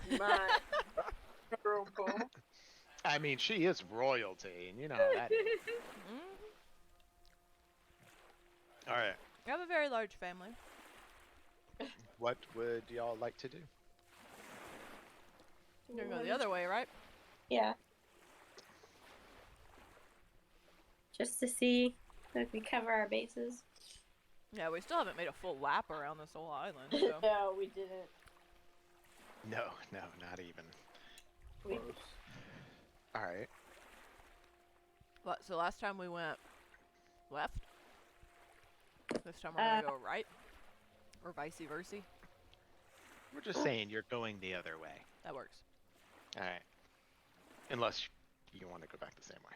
It's mine. Her own poem. I mean, she is royalty, and you know how that is. Mhm. All right. I have a very large family. What would y'all like to do? You're gonna go the other way, right? Yeah. Just to see if we cover our bases. Yeah, we still haven't made a full lap around this whole island. So. No, we didn't. No, not even. We, Close. All right. What? So last time we went left. This time we're gonna go right, or vice versa. We're just saying you're going the other way. That works. All right. Unless you want to go back the same way.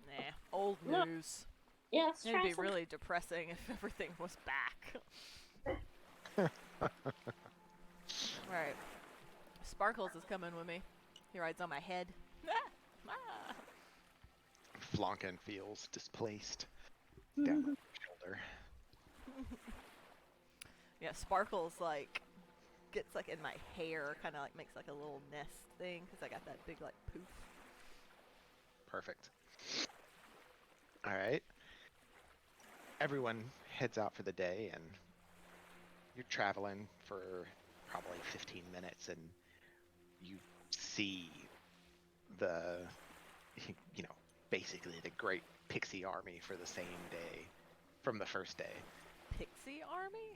Nah, old No. news. yeah, let's It'd try be some. really depressing if everything was back. Alright. Sparkles is coming with me. He rides on my head. Ah. Flonkin feels displaced down the shoulder. Yeah, Sparkles, like, gets like in my hair, kind of like makes like a little nest thing because I got that big like poof. Perfect. All right. Everyone heads out for the day, and you're traveling for probably 15 minutes, and you see the, basically the great pixie army for the same day from the first day. Pixie army?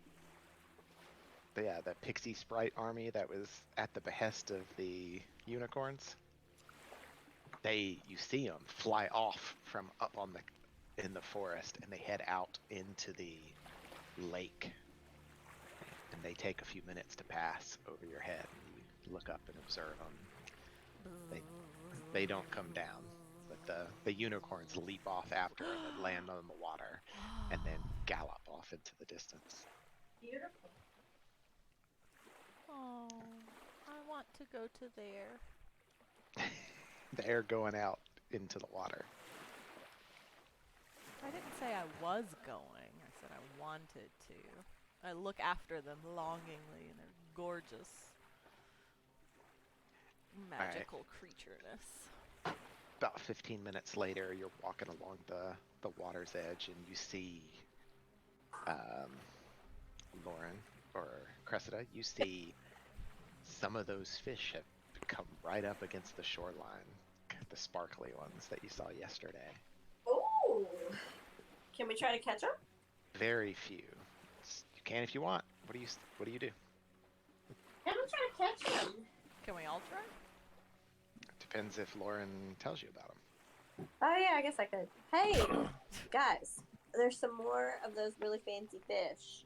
Yeah, the pixie sprite army that was at the behest of the unicorns. You see them fly off from up in the forest, and they head out into the lake. And they take a few minutes to pass over your head. And you look up and observe them. They don't come down, but the unicorns leap off after and then land on the water, and then gallop off into the distance. Beautiful. Oh, I want to go to there. They're going out into the water. I didn't say I was going. I said I wanted to. I look after them longingly, and they're gorgeous. Magical creatureness. About 15 minutes later, you're walking along the water's edge, and you see Lauren or Cressida. You see some of those fish have come right up against the shoreline, the sparkly ones that you saw yesterday. Oh, can we try to catch them? Very few. You can if you want. What do you do? Can we try to catch them? Can we all try? Depends if Lauren tells you about them. Oh yeah, I guess I could. Hey, guys, there's some more of those really fancy fish.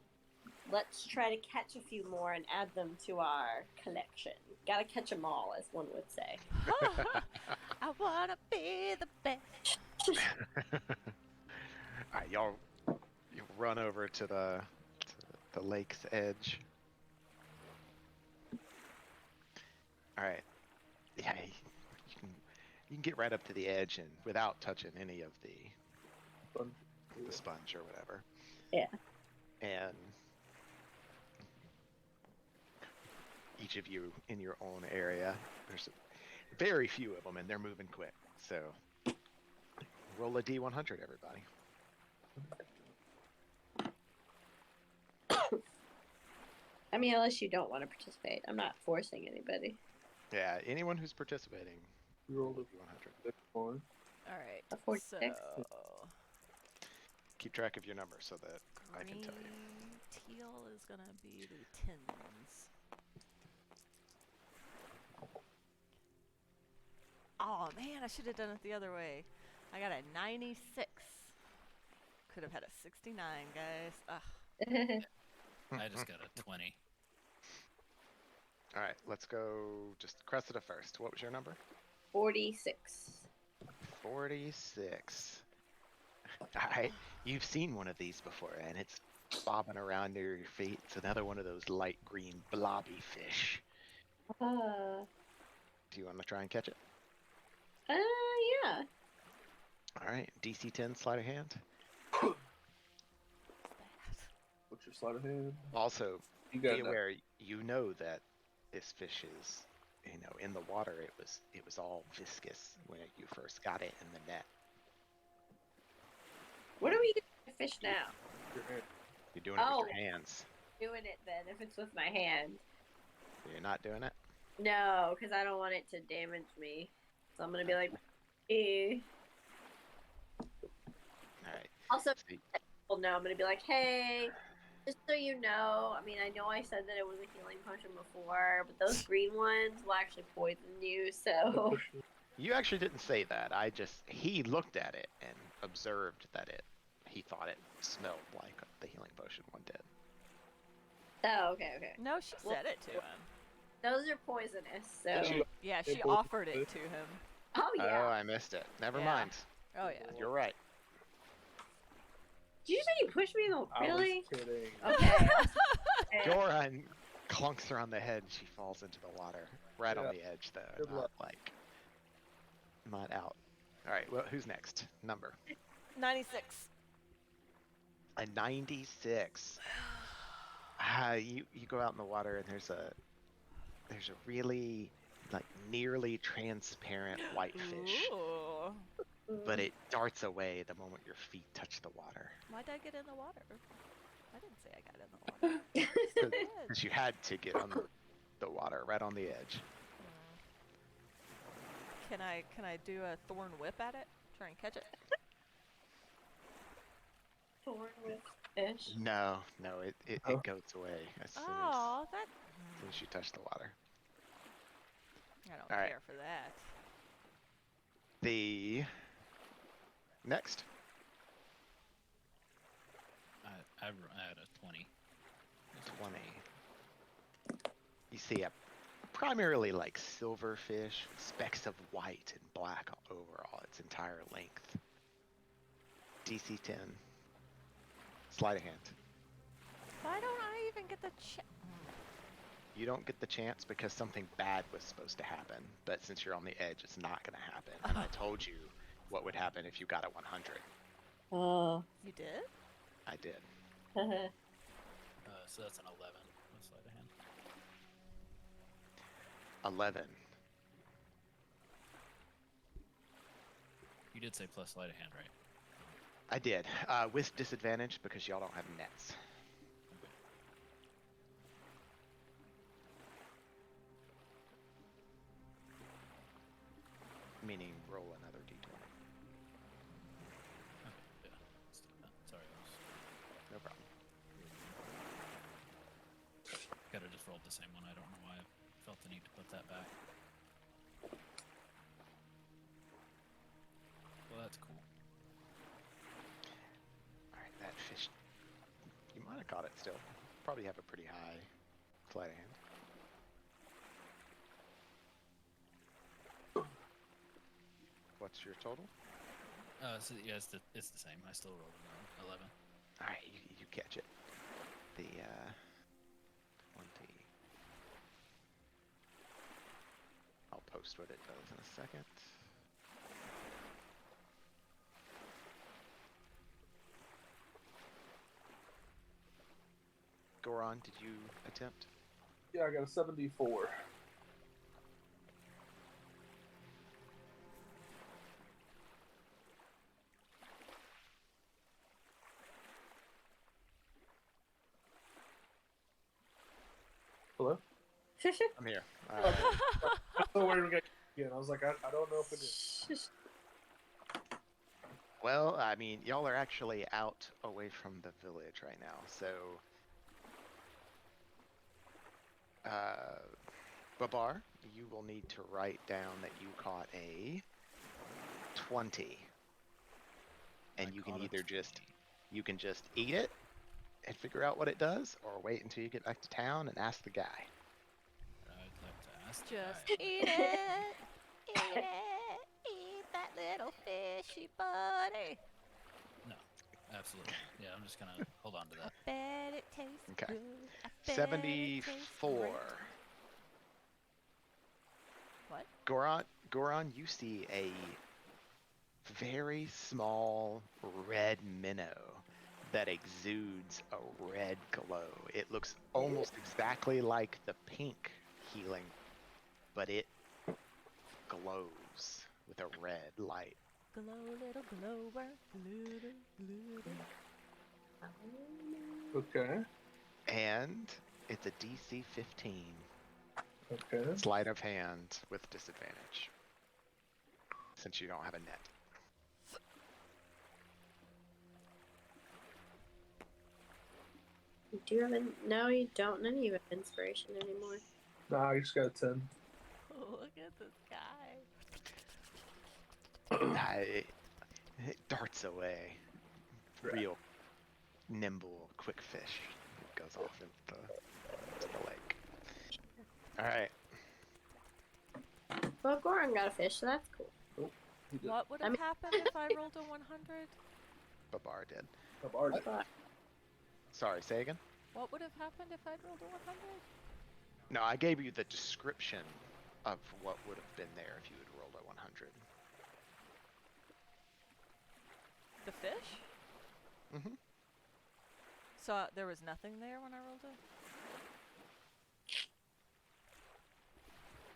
Let's try to catch a few more and add them to our collection. Gotta catch them all, as one would say. I wanna be the best. Alright, you run over to the lake's edge. Alright. Yeah, you can get right up to the edge and without touching any of the sponge or whatever. Yeah. And each of you in your own area, there's very few of them, and they're moving quick. So roll a D100, everybody. I mean, unless you don't want to participate. I'm not forcing anybody. Yeah, anyone who's participating, Roll a D100. one. Alright, A 46. so... Keep track of your number so that I can tell you. Green teal is gonna be the tins. Oh man, I should have done it the other way. I got a 96. Could have had a 69, guys. Ugh. I just got a 20. All right, let's go just Cressida first. What was your number? 46. 46. All right, you've seen one of these before, and it's bobbing around near your feet. It's another one of those light green blobby fish. Uh, Do you want to try and catch it? yeah. All right, DC 10 sleight of hand. What's your sleight of hand? Also, You be got that. aware, you know that this fish is, in the water. It was all viscous when you first got it in the net. What are we doing with fish now? Your hand. You're doing it Oh. with your hands. Doing it then, if it's with my hand. You're not doing it? No, because I don't want it to damage me. So I'm going to be like, eh. All right. Also, So you- well, no, I'm going to be like, hey, just so you know, I mean, I know I said that it was a healing potion before, but those green ones will actually poison you, so. You actually didn't say that. He looked at it and observed that he thought it smelled like the healing potion one did. Oh, okay, okay. No, she Well, said it to him. Those are poisonous, so. She- Yeah, They she both offered did. it to him. Oh, Oh, yeah. I missed it. Never Yeah. mind. Oh yeah. You're right. Did you say you pushed me? Really? I was kidding. Okay. Okay. Goran clunks her on the head and she falls into the water. Right on Yeah. the edge, though. Good luck. Not out. Alright, well, who's next? Number. 96. A 96. You go out in the water and there's a really like nearly transparent white fish, Ooh. but it darts away the moment your feet touch the water. Why'd I get in the water? I didn't say I got in the water. Because you had to get on the water, right on the edge. Can I do a thorn whip at it? Try and catch it? Thorn with fish. No, it Oh. goes away as soon Oh, that. as you touch the water. I don't All right. care for that. The next. I had a 20. 20. You see a primarily like silverfish, specks of white and black overall its entire length. DC 10. Sleight of hand. Why don't I even get the You don't get the chance because something bad was supposed to happen, but since you're on the edge, it's not going to happen. And I told you what would happen if you got a 100. Oh. You did? I did. So that's an 11. With sleight of hand. 11. You did say plus sleight of hand, right? I did. With disadvantage because y'all don't have nets. Okay. Meaning roll another d20. Okay. Yeah. Let's do that. Sorry, I was No problem. could have just rolled the same one. I don't know why I felt the need to put that back. Well, that's cool. Alright, that fish. You might have caught it still. Probably have a pretty high sleight of hand. What's your total? So yeah, it's the same. I still rolled an 11. Alright, you catch it. The 20. I'll post what it does in a second. Goron, did you attempt? Yeah, I got a 74. Hello? I'm here. So where we got again? I was like, I don't know if it is. Well, I mean, y'all are actually out away from the village right now, so Babar, you will need to write down that you caught a 20. And I you can caught a either 20. you can just eat it and figure out what it does, or wait until you get back to town and ask the guy. I'd like to ask the Just guy. eat it. Eat it. Eat that little fishy buddy. No, absolutely not. Yeah, I'm just gonna hold on to I that. bet it tastes Okay. good. I bet it tastes 74. great. What? Goron, you see a very small red minnow that exudes a red glow. It looks almost exactly like the pink healing, but it glows with a red light. Glow, little glower. Glitter, glitter. Okay. And it's a DC 15. Okay. Sleight of hand with disadvantage. Since you don't have a net. Do you have a... No, you don't. None of you have inspiration anymore. Nah, I just got a 10. Oh, look at this guy. It darts away. Real nimble, quick fish. It goes off into the lake. Alright. Well, Goran got a fish, so that's cool. He did. What would I have mean- happened if I rolled a 100? Babar did. I've already- Sorry, say again? What would have happened if I'd rolled a 100? No, I gave you the description of what would have been there if you had rolled a 100. The fish? Mm-hmm. So there was nothing there when I rolled it?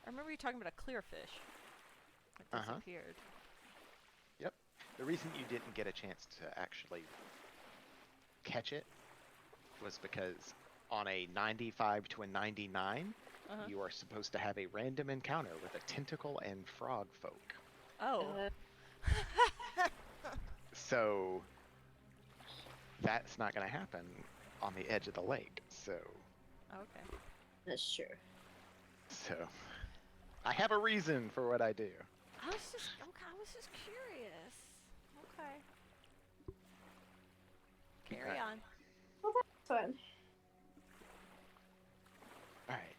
I remember you talking about a clear fish. It Uh-huh. disappeared. Yep. The reason you didn't get a chance to actually catch it was because on a 95 to a 99, Uh-huh. you are supposed to have a random encounter with a tentacle and frog folk. Oh. So that's not going to happen on the edge of the lake. So Okay. That's true. I have a reason for what I do. I was just curious. Okay. Carry Alright. on. Well, that's fun. All right.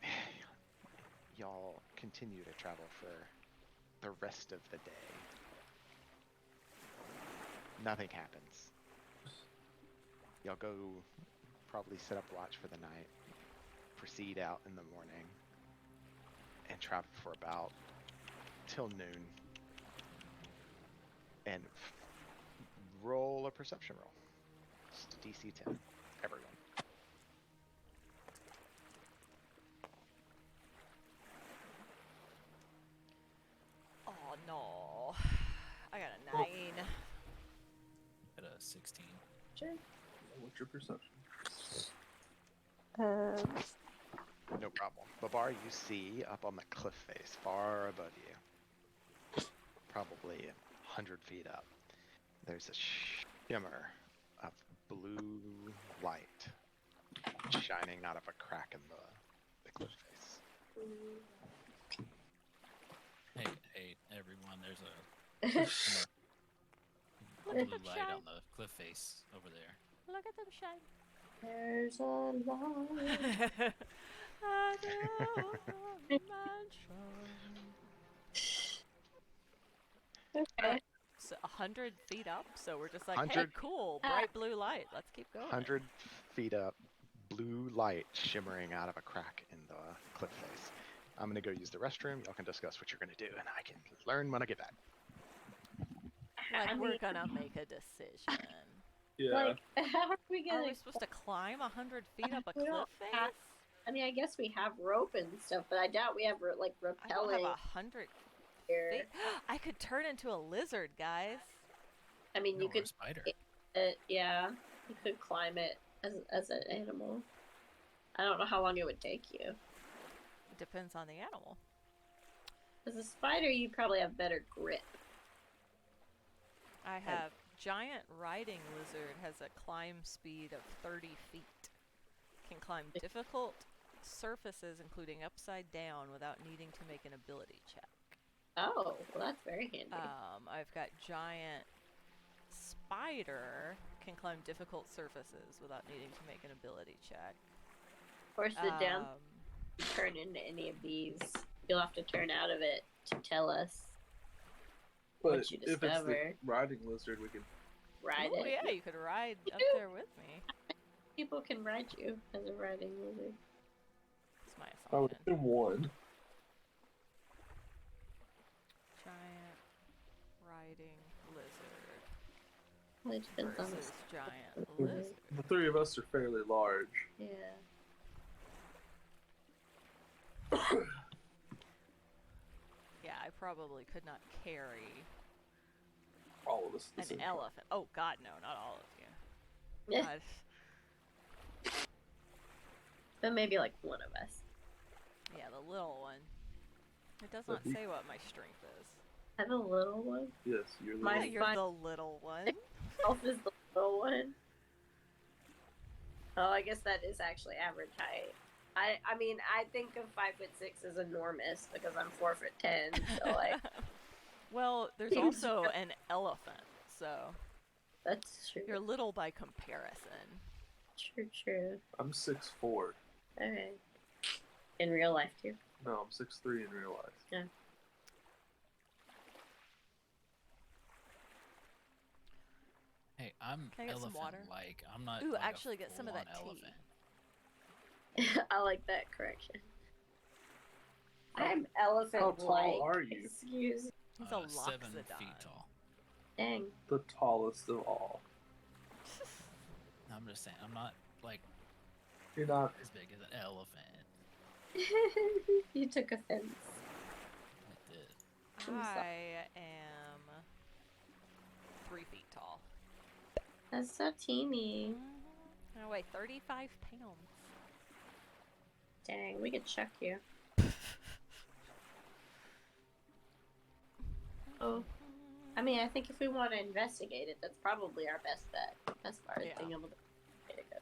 Y'all continue to travel for the rest of the day. Nothing happens. Y'all go probably set up watch for the night, proceed out in the morning, and travel for about till noon. And roll a perception roll. Just DC 10, everyone. Oh no. I got a 9. At a 16. Sure. What's your perception? No problem. Babar, you see up on the cliff face, far above you, probably 100 feet up, there's a shimmer of blue light shining out of a crack in the cliff face. Hey, everyone, there's a shimmer. Look blue at them light shine. on the cliff face over there. Look at them shine. There's a light. I do Okay. So 100 feet up, so we're just like, 100 hey, cool, bright blue light. Let's keep going. 100 feet up, blue light shimmering out of a crack in the cliff face. I'm going to go use the restroom. Y'all can discuss what you're going to do, and I can learn when I get back. Like, I we're mean, gonna make a decision. Yeah. like, how are we Are gonna? we supposed to climb 100 feet up a We cliff don't face? have- I mean, I guess we have rope and stuff, but I doubt we have like I don't have repellent 100 here. feet. I could turn into a lizard, guys. I mean, you Or a could, spider. yeah, you could climb it as an animal. I don't know how long it would take you. It depends on the animal. As a spider, you probably have better grip. I have giant riding lizard has a climb speed of 30 feet. Can climb difficult surfaces, including upside down, without needing to make an ability check. Oh, well, that's very handy. I've got giant spider can climb difficult surfaces without needing to make an ability check. Of course, the down Um, turn into any of these, you'll have to turn out of it to tell us. But What you if it's the discover. riding lizard, we can. Ride oh it. yeah, you could ride up do. there with me. People can ride you as a riding lizard. That's my I would assumption. assume one. Giant riding lizard Well, it depends on versus the giant Mhm. lizard. The three of us are fairly large. Yeah. Yeah, I probably could not carry All of us. at the an same time. elephant. Oh God, no, not all of you. Yeah. God. But maybe like one of us. Yeah, the little one. It does But not he- say what my strength is. I'm a little one. Yes, you're the My Yeah, little- you're fine- the little one. Elf is the little one. Oh, I guess that is actually average height. I mean, I think of 5'6" as enormous because I'm 4'10". So like, Well, there's Seems- also an elephant, so that's true. you're little by comparison. True. I'm 6'4". Alright. In real life too. No, I'm 6'3" in real life. Yeah. Hey, I'm Can I get some water? elephant-like. I'm not. Ooh, like a actually get some of that full-on tea. elephant. I like that correction. I'm elephant How tall are you? Excuse. He's a 7 loxodon. feet tall. Dang. The tallest of all. I'm just saying, I'm not like You're not. as big as an elephant. You took offense. I am 3 feet tall. That's so teeny. I weigh 35 pounds. Dang, we could chuck you. Oh. I mean, I think if we want to investigate it, that's probably our best bet. As far as Yeah. being able to get it goes.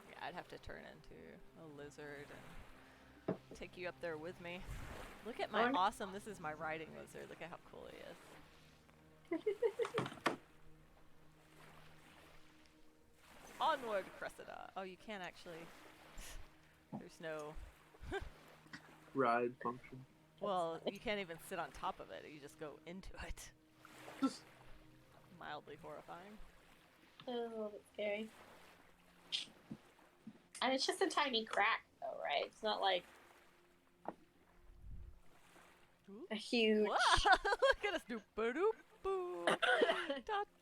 Yeah, I'd have to turn into a lizard and take you up there with me. Look at my awesome, this is my riding lizard. Look at how cool he is. Onward, Cressida. Oh, you can't actually. There's no. Ride function. Well, you can't even sit on top of it. You just go into it. Mildly horrifying. Oh, a little bit scary. And it's just a tiny crack, though, right? It's not like Ooh. a huge. Look at us do doop boo da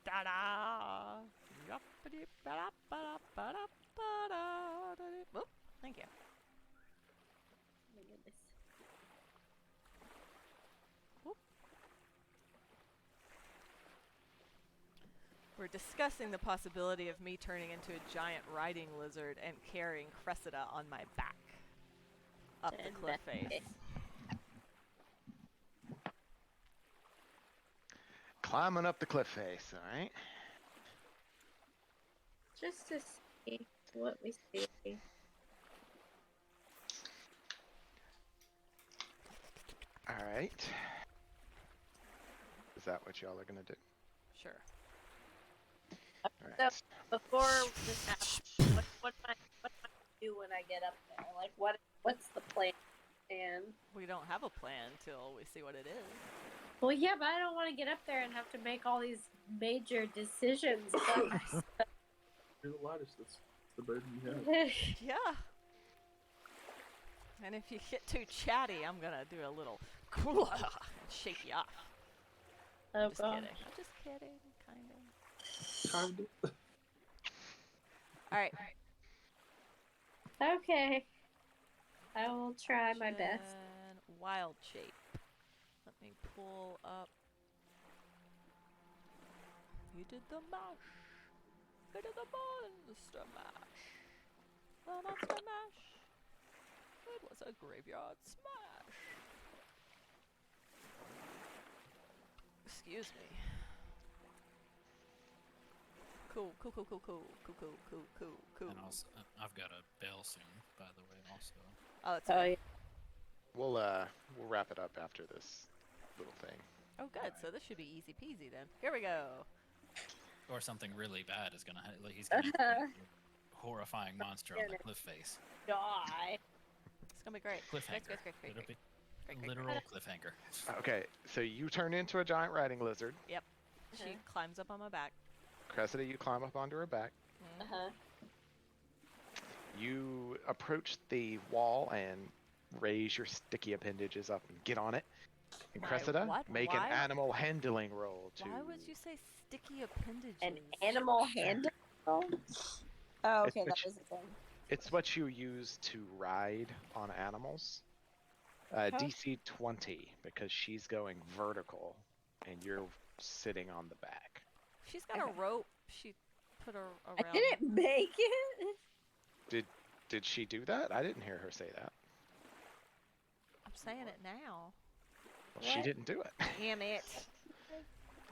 da da. Yuppity ba da ba da ba da ba da da. Whoop! Thank you. Oh my goodness. We're discussing the possibility of me turning into a giant riding lizard and carrying Cressida on my back up the cliff face. Climbing up the cliff face, alright? Just to see what we see. Alright. Is that what y'all are gonna do? Sure. Alright. So before this happens, what am I do when I get up there? Like what's the plan? And We don't have a plan till we see what it is. well, yeah, but I don't want to get up there and have to make all these major decisions about myself. You're the lightest. That's the burden you have. Yeah. And if you get too chatty, I'm gonna do a little and shake you off. Oh, Just God. kidding. I'm just kidding, kind of. Kind of. All right. Okay. I will try my best. Action, Wild shape. Let me pull up. You did the mash. You did the monster mash. The monster mash. It was a graveyard smash. Excuse me. Cool. And also, I've got a bell soon, by the way, also. Oh, it's Oh, fine. yeah. We'll wrap it up after this little thing. Oh, good. So this should be easy peasy then. Here we go. Or something really bad is gonna like he's gonna hit a horrifying monster on the cliff face. Die. It's gonna be great. Cliffhanger. Great. It'll be Great. literal cliffhanger. Okay, so you turn into a giant riding lizard. She climbs up on my back. Cressida, you climb up onto her back. Uh-huh. You approach the wall and raise your sticky appendages up and get on it. And My Cressida, what? make Why? an animal handling roll to. Why would you say sticky appendages? An animal handle? Oh, okay, that is a thing. It's what you use to ride on animals. DC 20 because she's going vertical and you're sitting on the back. She's got a rope. She put her around. I didn't make it. Did she do that? I didn't hear her say that. I'm saying it now. Well, she What? didn't do it. Damn it.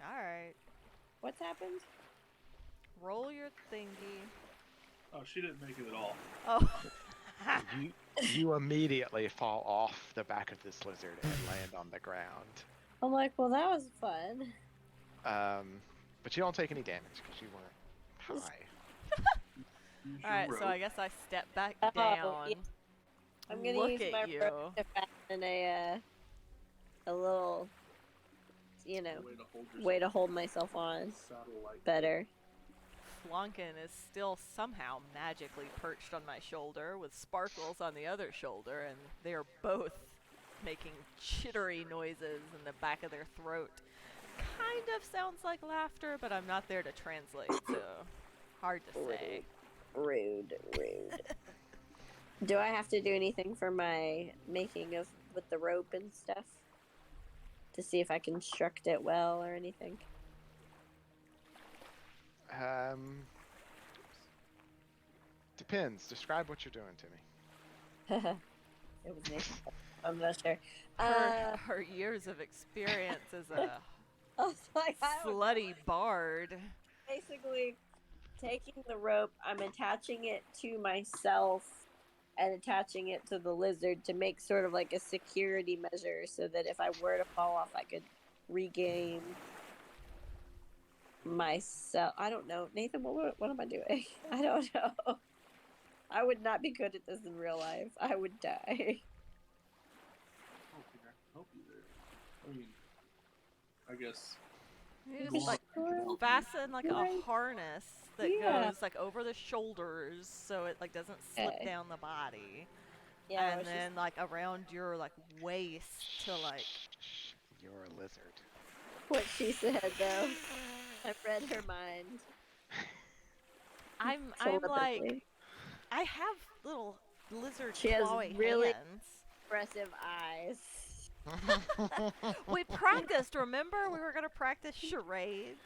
All right. What's happened? Roll your thingy. Oh, she didn't make it at all. Oh. You immediately fall off the back of this lizard and land on the ground. I'm like, well, that was fun. But you don't take any damage because you weren't high. Use All your right. So rope. I guess I step back Oh, down. yeah. I'm gonna Look use at my you. rope to fasten a little, you know, Way to hold yourself way to hold myself on saddle-like. better. Flunkin is still somehow magically perched on my shoulder with Sparkles on the other shoulder, and they are both making chittery noises in the back of their throat. Kind of sounds like laughter, but I'm not there to translate, so hard to say. Rude. Do I have to do anything for my making of with the rope and stuff to see if I construct it well or anything. Depends. Describe what you're doing to me. It was Nathan. I'm not sure. Her years of experience as a I was like, I don't know. slutty bard. Basically, taking the rope, I'm attaching it to myself and attaching it to the lizard to make sort of like a security measure so that if I were to fall off, I could regain myself. I don't know. Nathan, what am I doing? I don't know. I would not be good at this in real life. I would die. Help you there. I mean, I guess. You Go just like on. fasten like a Right. harness that Yeah. goes like over the shoulders so it like doesn't slip Okay. down the body. Yeah, I And was just- then like around your like waist to like You're a lizard. what she said though. I read her mind. I'm like Telepathy. I have little lizard She has clawy really- hands. Expressive eyes. We practiced, remember? We were gonna practice charades.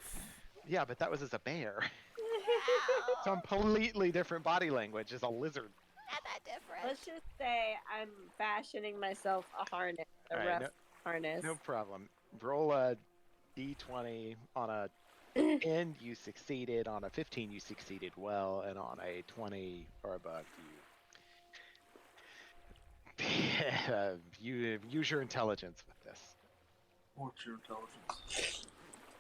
Yeah, but that was as a bear. Completely different body language as a lizard. Not that different. Let's just say I'm fashioning myself a harness, a Alright, rough harness. No problem. Roll a d20. On a 10, you succeeded. On a 15, you succeeded well. And on a 20 or above, you use your intelligence with this. What's your intelligence?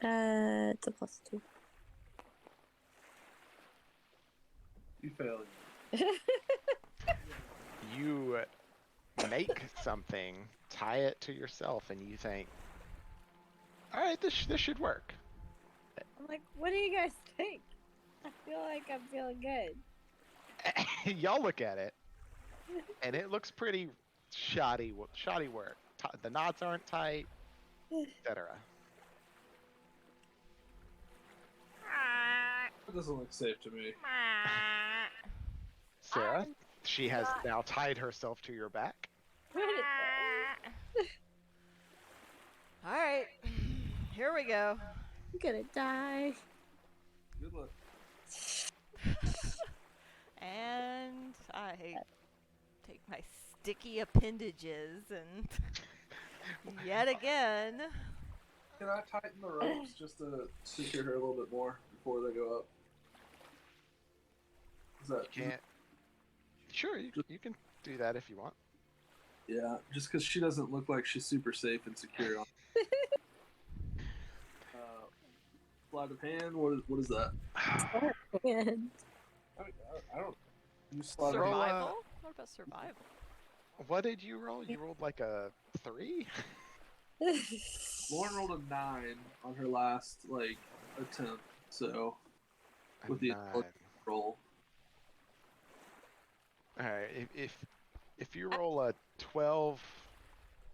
It's a +2. You failed. You make something, tie it to yourself, and you think, all right, this should work. I'm like, what do you guys think? I feel like I'm feeling good. Y'all look at it, and it looks pretty shoddy work. The knots aren't tight, etc. It doesn't look safe to me. Sarah, she has now tied herself to your back. Where did it go? All right, here we go. I'm gonna die. Good luck. And I take my sticky appendages and yet again. Can I tighten the ropes just to secure her a little bit more before they go up? Is that Can't. Sure, you can do that if you want. Yeah, just because she doesn't look like she's super safe and secure. On. Sleight of hand. What is that? And I don't. You sleight of hand. Survival? What about survival? What did you roll? You rolled like a 3? Lauren rolled a 9 on her last attempt. So A with the 9. roll. All right, if you roll a 12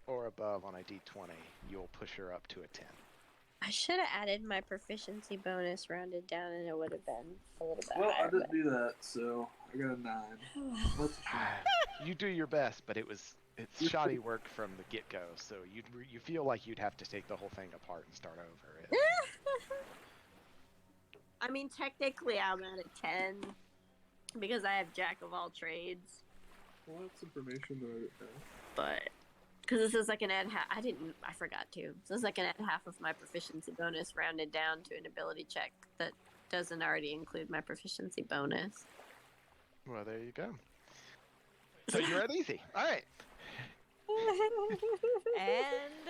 or above on a d20, you'll push her up to a 10. I should have added my proficiency bonus rounded down, and it would have been a little bit Well, higher. I didn't do that, so I got a 9. That's a shame. You do your best, but it's shoddy work from the get-go, so you feel like you'd have to take the whole thing apart and start over. I mean, technically, I'm at a 10 because I have jack of all trades, Well, that's information that I didn't have. but because this is like an add half. I forgot to. This is like an add half of my proficiency bonus rounded down to an ability check that doesn't already include my proficiency bonus. Well, there you go. So you're at easy. All right. And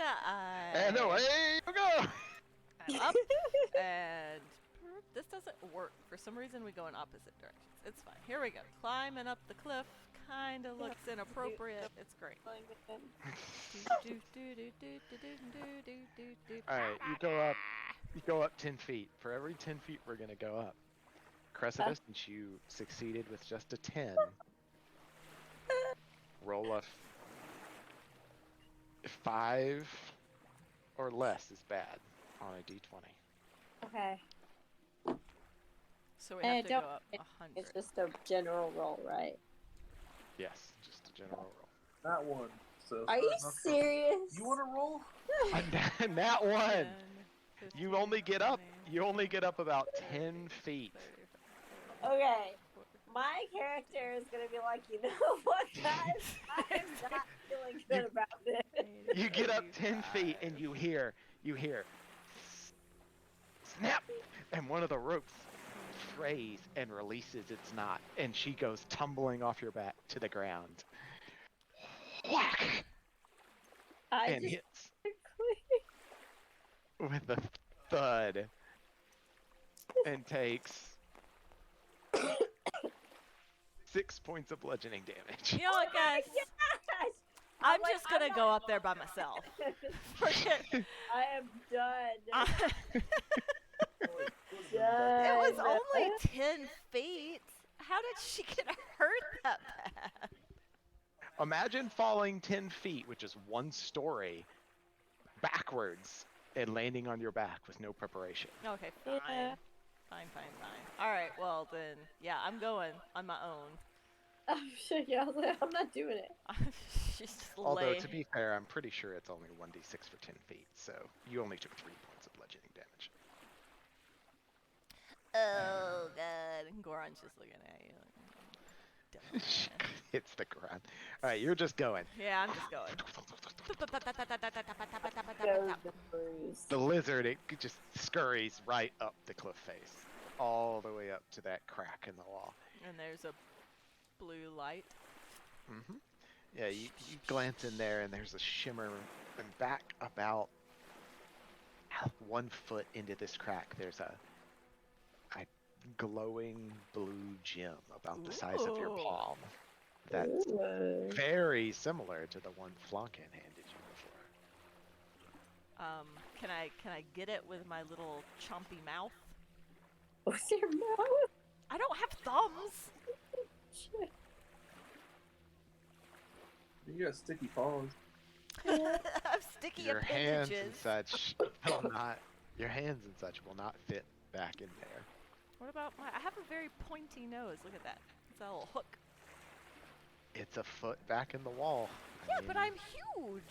And away you go. I'm up, and this doesn't work. For some reason, we go in opposite directions. It's fine. Here we go. Climbing up the cliff. Kind of looks inappropriate. It's great. All right, you go up 10 feet. For every 10 feet, we're gonna go up. Cressida, since you succeeded with just a 10, roll a 5 or less is bad on a d20. Okay. So we have to go don't- up 100. It's just a general roll, right? Yes, just a general roll. That one So Are you starting off- serious? You want to roll? That one. 10, You 15, only get up. 20, You only get up about 30, 10 feet. 30, Okay. My character is gonna be like, you know what, guys? I am not feeling good about this. 80, You get up 10 feet 85. and you hear snap, and one of the ropes frays and releases its knot, and she goes tumbling off your back to the ground. Whack! I And just hits with a thud, and takes 6 points of bludgeoning damage. You know what, guys? gosh! I'm like, just gonna I'm go not- up there by myself. Forget. I am done. It was only 10 feet. How did she get hurt that bad? Imagine falling 10 feet, which is 1 story, backwards and landing on your back with no preparation. Okay, fine. Yeah. Fine. Alright, well then, yeah, I'm going on my own. I'm sure I'm not doing it. She's just Although, laying. to be fair, I'm pretty sure it's only 1d6 for 10 feet, so you only took 3 points of bludgeoning damage. Oh, God. Goron's just looking at you. She Dumbass. hits the ground. Alright, you're just going. Yeah, I'm just going. Go the bruise. The lizard, it just scurries right up the cliff face, all the way up to that crack in the wall. And there's a blue light. Mm-hmm. Yeah, you glance in there, and there's a shimmer, and back about 1 foot into this crack, there's a glowing blue gem about the size of your Ooh. palm. That's Ooh. very similar to the one Flonkin handed you before. Can I get it with my little chompy mouth? What's your mouth? I don't have thumbs. Shit. You got sticky paws. I have sticky Your hands and appendages. such will not. Your hands and such will not fit back in there. What about my? I have a very pointy nose. Look at that. It's a little hook. It's a foot back in the wall. I Yeah, but mean, I'm huge.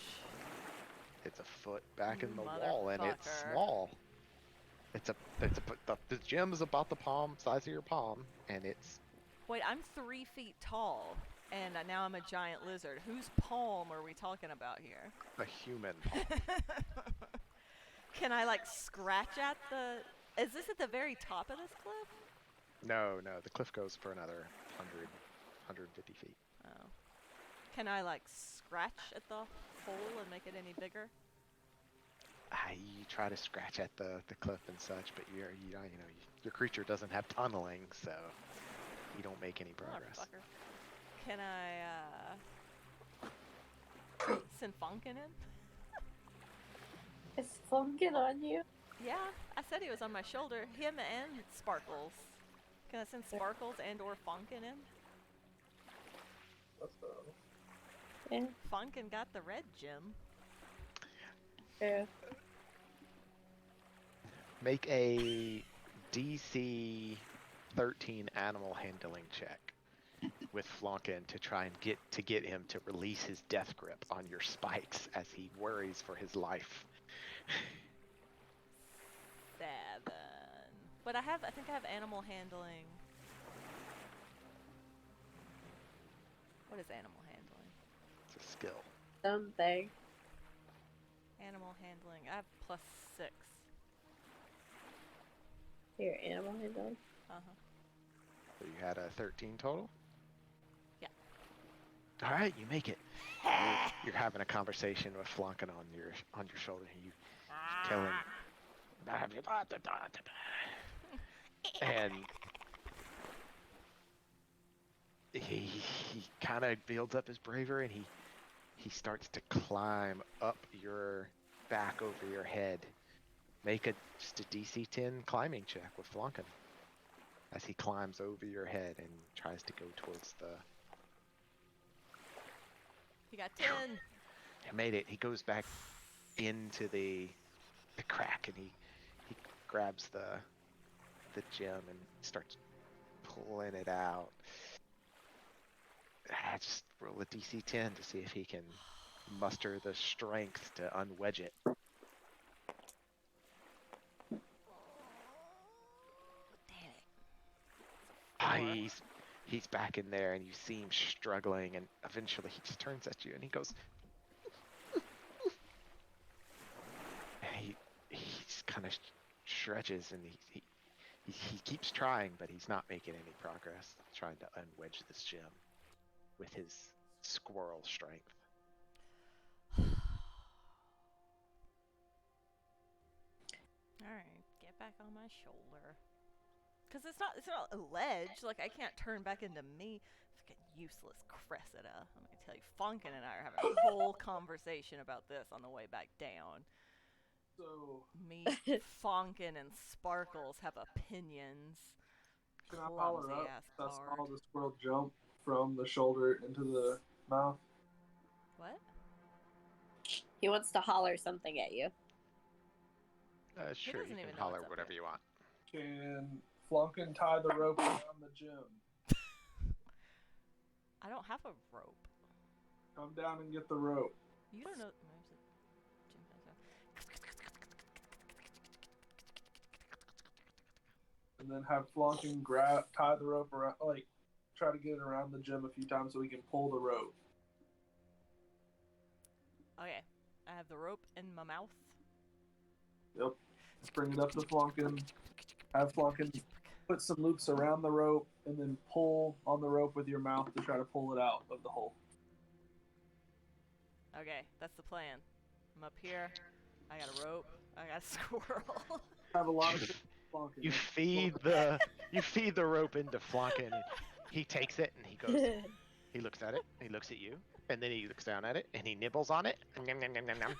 It's a foot back in You the wall, and it's motherfucker. small. The gem is about the palm size of your palm, and it's Wait, I'm 3 feet tall, and now I'm a giant lizard. Whose palm are we talking about here? a human palm. Can I like scratch at the? Is this at the very top of this cliff? No, the cliff goes for another 150 feet. Oh. Can I like scratch at the hole and make it any bigger? You try to scratch at the cliff and such, but your creature doesn't have tunneling, so you don't make any progress. Motherfucker. Can I send Funkin in? Is Funkin on you? Yeah, I said he was on my shoulder. Him and Sparkles. Can I send Sparkles and or Funkin in? Yeah. Funkin got the red gem. Yeah. Make a DC 13 animal handling check with Flonkin to try and get him to release his death grip on your spikes as he worries for his life. 7. But I think I have animal handling. What is animal handling? It's a skill. Something. Animal handling. I have +6. Your animal handling. Uh-huh. So you had a 13 total? Yeah. All right, you make it. You're having a conversation with Flonkin on your shoulder. You tell him, and he kind of builds up his bravery, and he starts to climb up your back over your head. Make just a DC 10 climbing check with Flonkin as he climbs over your head and tries to go towards the. He got 10. He made it. He goes back into the crack, and he grabs the gem and starts pulling it out. Just roll a DC 10 to see if he can muster the strength to unwedge it. Damn it. Ah, Four. he's back in there, and you see him struggling, and eventually he just turns at you and he goes. And he just kind of stretches, and he keeps trying, but he's not making any progress trying to unwedge this gem with his squirrel strength. Alright, get back on my shoulder. Because it's not a ledge. Like, I can't turn back into me. Fucking useless Cressida. I'm going to tell you, Funkin and I are having a whole conversation about this on the way back down. So, Me, Funkin, and Sparkles have opinions. can I power Clumsy up? ass That's card. how the squirrel jump from the shoulder into the mouth. What? He wants to holler something at you. Sure, doesn't you even can know holler what's up whatever here. you want. Can Flunkin tie the rope around the gym? I don't have a rope. Come down and get the rope. You don't know. And then have Flunkin tie the rope around, like, try to get it around the gym a few times so we can pull the rope. Okay, I have the rope in my mouth. Yep. Let's bring it up to Flunkin. Have Flunkin put some loops around the rope and then pull on the rope with your mouth to try to pull it out of the hole. Okay, that's the plan. I'm up here. I got a rope. I got a squirrel. Have a lot of Flunkin. You feed the rope into Flunkin, and he takes it and he goes. He looks at it. He looks at you, and then he looks down at it and he nibbles on it. Nom, nom, nom, nom, nom.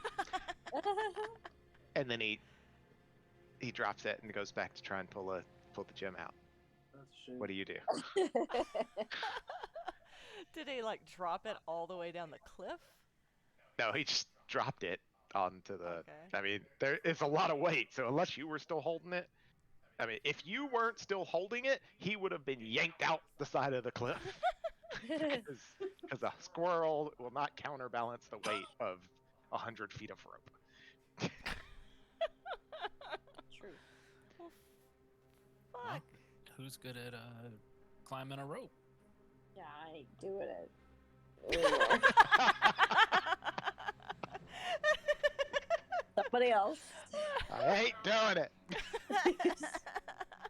And then he drops it and goes back to try and pull the gem out. That's a shame. What do you do? Did he like drop it all the way down the cliff? No, he just dropped it onto the. Okay. I mean, it's a lot of weight. So unless you were still holding it, I mean, if you weren't still holding it, he would have been yanked out the side of the cliff. Because a squirrel will not counterbalance the weight of 100 feet of rope. True. Well, Well, fuck. who's good at climbing a rope? Yeah, I ain't doing it. Somebody else. I ain't doing it.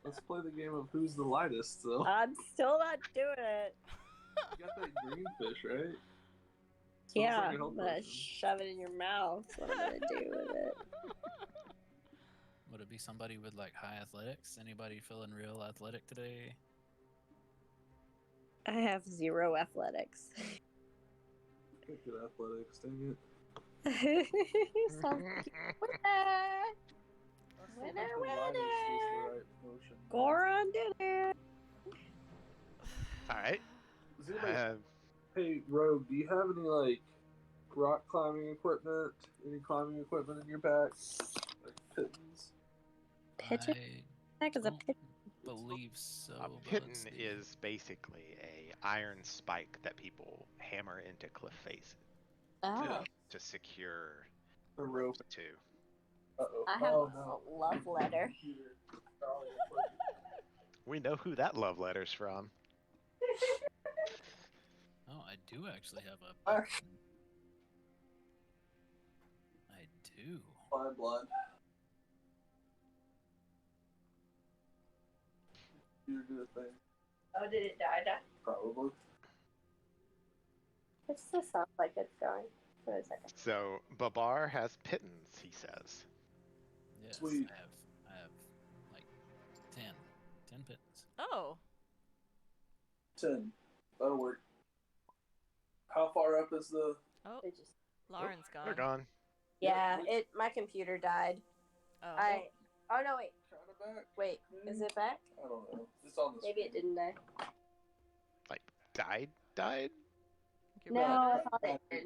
Let's play the game of who's the lightest, though. I'm still not doing it. You got that green fish, right? Yeah, like a I'm health gonna potion. shove it in your mouth. What am I gonna do with it? Would it be somebody with like high athletics? Anybody feeling real athletic today? I have 0 athletics. Good athletics, dang it. Sounds like winner. I still think Winner, the lightest is winner. the right motion. Goron did it. All right. Does anybody... Hey, Rogue, do you have any, like, rock climbing equipment? Any climbing equipment in your pack? Like pittons? Pigeon? Heck is a don't pigeon. believe so. A but pitton let's see. is basically a iron spike that people hammer into cliff faces Oh, to secure The rope. to. Uh-oh. I have Oh, no. a love letter. We know who that love letter's from. Oh, I do actually have a. Ah. I do. Fine blood. You're good at things. Oh, did it die? Probably. It still sounds like it's going. For a second. So Babar has pittons, he says. Yes, Sweet. I have like 10 pittons. Oh, 10. That'll work. How far up is the... oh, It just, Lauren's They're gone. gone. yeah, my computer died. Oh, Oh no, wait. Kind of back? Wait, is it back? I don't know. It's on the Maybe it didn't die. Like, died? Get No, rid of I it. thought it did.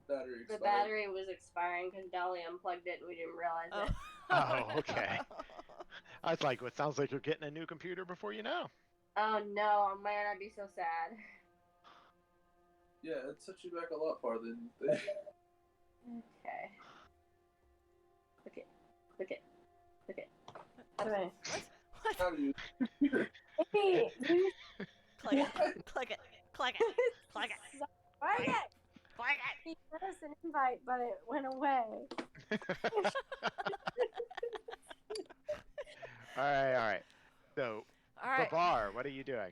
battery The expired. battery was expiring because Dolly unplugged it and we didn't realize Oh. it. Oh, okay. I was like, well, it sounds like you're getting a new computer before you know. Oh no, man, I'd be so sad. Yeah, it set you back a lot farther than you think. Okay. Click it. Click it. Click it. What? Anyway. What? How do you? Hey, you Click it. Click it. Click it. Click it. Why Click it. Click it. He sent us an invite, but it went away. All right. So, All right. Babar, what are you doing?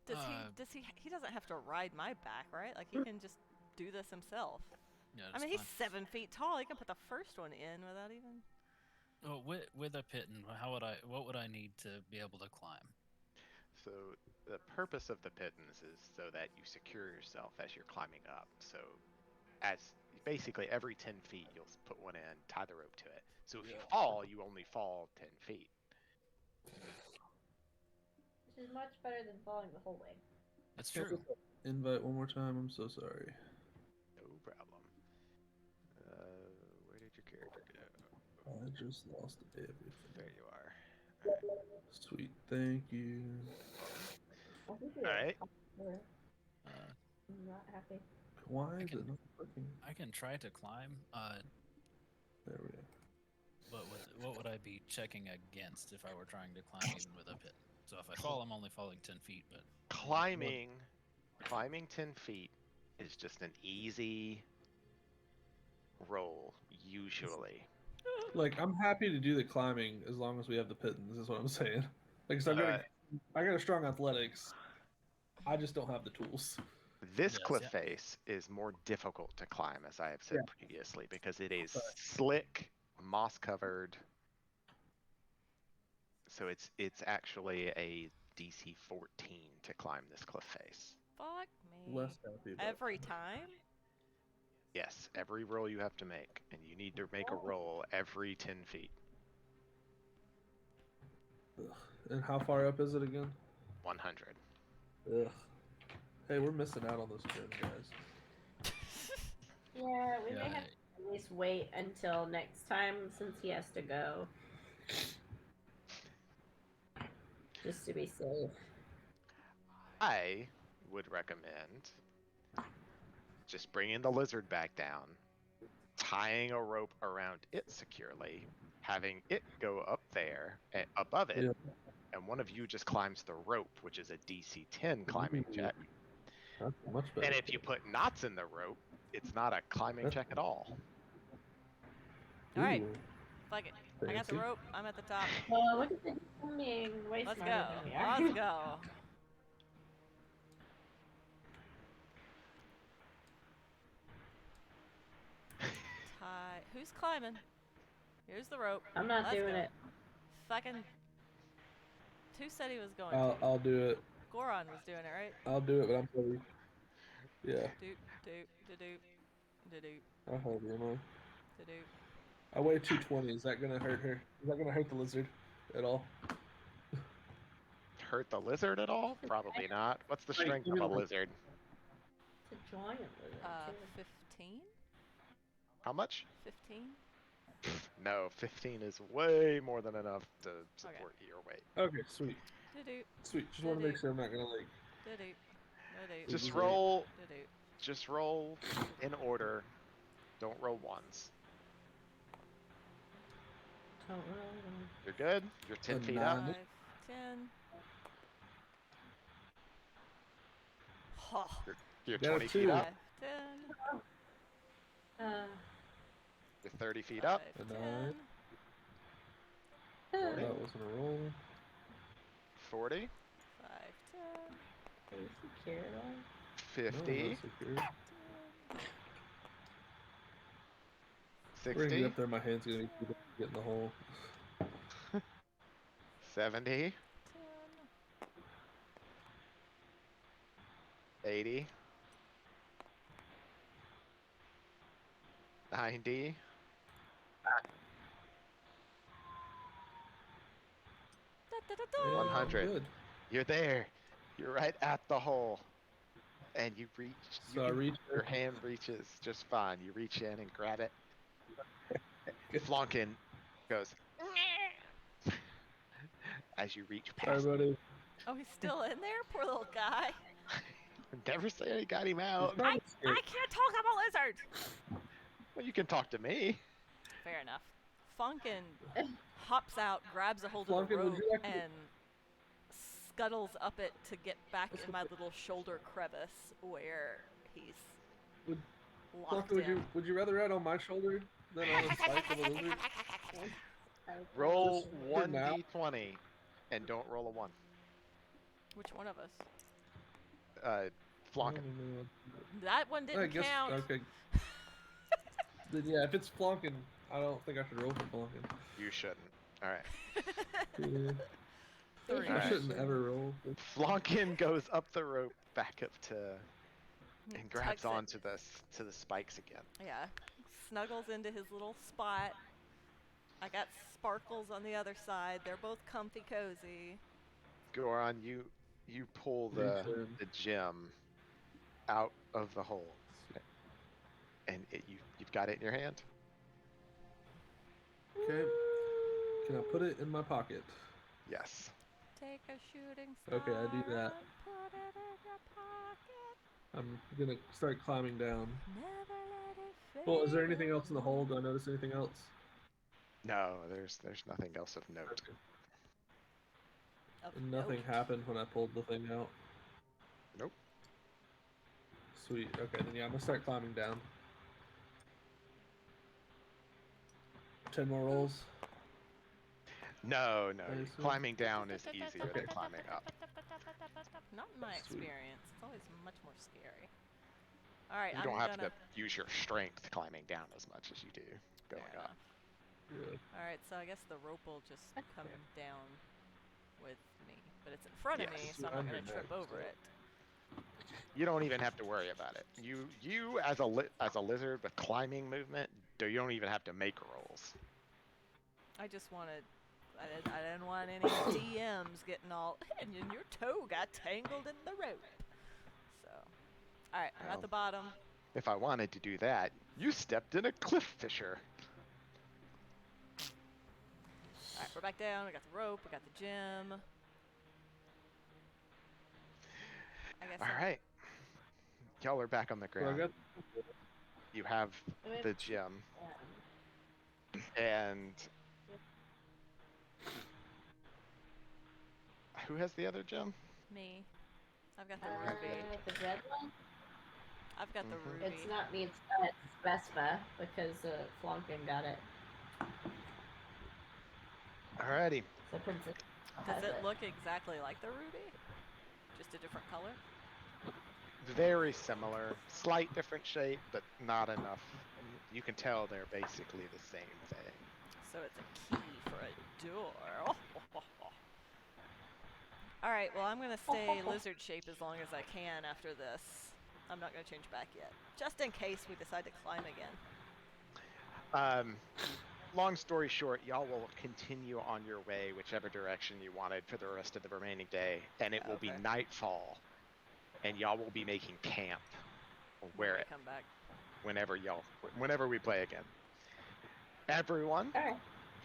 Does he doesn't have to ride my back, right? Like he can just do this himself. Yeah, I mean, it's he's fine. 7 feet tall. He can put the first one in without even. Oh, with a pitten, what would I need to be able to climb? So, the purpose of the pittance is so that you secure yourself as you're climbing up. So, as basically every 10 feet, you'll put one in, tie the rope to it. So, if you fall, you only fall 10 feet. Which is much better than falling the whole way. That's true. Invite one more time. I'm so sorry. No problem. Where did your character go? I just lost everything. There you are. Sweet, thank you. All Alright. I'm not happy. Why is it not working? I can try to climb. There we go. But what would I be checking against if I were trying to climb even with a pit? So if I fall, I'm only falling 10 feet. But Climbing 10 feet is just an easy roll, usually. Like, I'm happy to do the climbing as long as we have the pittance, is what I'm saying. Like, so I got a strong athletics. I just don't have the tools. This Yes, cliff yeah. face is more difficult to climb, as I have said previously, because it is Right. slick, moss covered. So it's actually a DC 14 to climb this cliff face. Fuck me. Less happy about Every that. time? Yes, every roll you have to make, and you need to make a roll every 10 feet. Ugh. And how far up is it again? 100. Ugh. Hey, we're missing out on this trip, guys. Yeah, we may Yeah, have to at least wait until next time since he has to go. Just to be safe. I would recommend just bringing the lizard back down, tying a rope around it securely, having it go up there, above it, Yeah. and one of you just climbs the rope, which is a DC 10 climbing Ooh. check. That's much better. And if you put knots in the rope, it's not a climbing check at all. Alright. Ooh, Fuck it. I got the fancy. rope. I'm at the top. Well, look at the being way Let's smarter go. than we are. Let's go. Tie. Who's climbing? Here's the rope. I'm not Let's doing go. it. Fucking. Who said he was going to? I'll do it. Goron was doing it, right? I'll do it, but I'm sorry. Yeah, Doop, doop, doop, doop, I'll help you, man. doop. I weigh 220. Is that gonna hurt her? Is that gonna hurt the lizard at all? Hurt the lizard at all? Probably not. What's the strength of a lizard? It's a giant lizard, too. 15? How much? 15? No, 15 is way more than enough to support your weight. Okay, sweet. Doop, Sweet. Just want to make sure I'm not gonna like. doop, doop. Just roll. Doop. Just roll in order. Don't roll ones. Don't roll them. You're good? You're 10 A feet up? 5, 10. Oh, You're Got a 20 feet 2. 5, up? 10. You're 30 feet up? 5, A 10. 9. That wasn't a roll. 40? 5, 10. Are you secure at all? 50? No, not secure. 60? We're gonna get up there. My hand's gonna get in the hole. 70? 80? 90? Yeah, 100. Good. You're there. You're right at the hole. And you reach. So I reach. Your hand reaches just fine. You reach in and grab it. Flonkin goes as you reach Sorry, past. buddy. Oh, he's still in there? Poor little guy. Never say I got him He's out. probably I scared. can't talk. I'm a lizard. Well, you can talk to me. Fair enough. Funkin hops out, grabs a hold of the Flunkin, would rope, you like to- and scuttles up it to get back That's in my little shoulder crevice where he's Would- locked Flunkin, in. would you rather ride on my shoulder than on the spike of a lizard? Roll Just for now. 1d20 and don't roll a 1. Which one of us? Flonkin. That one I didn't guess count. okay. Then yeah, if it's flunking, I don't think I should roll for flunking. You shouldn't. Alright. Yeah. Three. I Alright. shouldn't ever roll. Flonkin goes up the rope back up to He and grabs tucks it. onto to the spikes again. Yeah. Snuggles into his little spot. I got Sparkles on the other side. They're both comfy cozy. Goron, you pull Reach in. the gem out of the hole, and you've got it in your hand. Okay. Can I put it in my pocket? Yes. Take a shooting star. Okay, I do that. and Put it in your pocket. I'm gonna start climbing down. Never let it fade. Well, is there anything else in the hole? Do I notice anything else? No, there's nothing else of note. Of And nothing note. happened when I pulled the thing out. Nope. Sweet. Okay, then yeah, I'm gonna start climbing down. 10 more rolls. No, I see. climbing down is easier than climbing up. Not in my Sweet. experience. It's always much more scary. All right, You I'm don't have gonna. to use your strength climbing down as much as you do going Fair up. enough. Yeah. All right, so I guess the rope will just come down with me, but it's in front of me, Yes. so I'm not Under gonna trip next, over so- it. You don't even have to worry about it. You as a lizard with climbing movement, you don't even have to make rolls. I just wanted. I didn't want any DMs getting all. And then your toe got tangled in the rope. So, all right, I'm Well. at the bottom. If I wanted to do that, you stepped in a cliff fissure. All right, we're back down. I got the rope. I got the gem. I guess. All right. Y'all are back on the So I ground. got You have the gem, and who has the other gem? Me. I've got the ruby. The red one? I've got the Mhm. ruby. It's not me, it's Vespa, because Flonkin got it. Alrighty. So Princess Does has it look exactly like the ruby? Just a different color? Very similar, slight different shape, but not enough. You can tell they're basically the same thing. So it's a key for a door. All right, well, I'm going to stay lizard shape as long as I can after this. I'm not going to change back yet, just in case we decide to climb again. Long story short, y'all will continue on your way whichever direction you wanted for the rest of the remaining day, and it will be Okay. nightfall, and y'all will be making camp When we come back. whenever we play again. Everyone, Alright.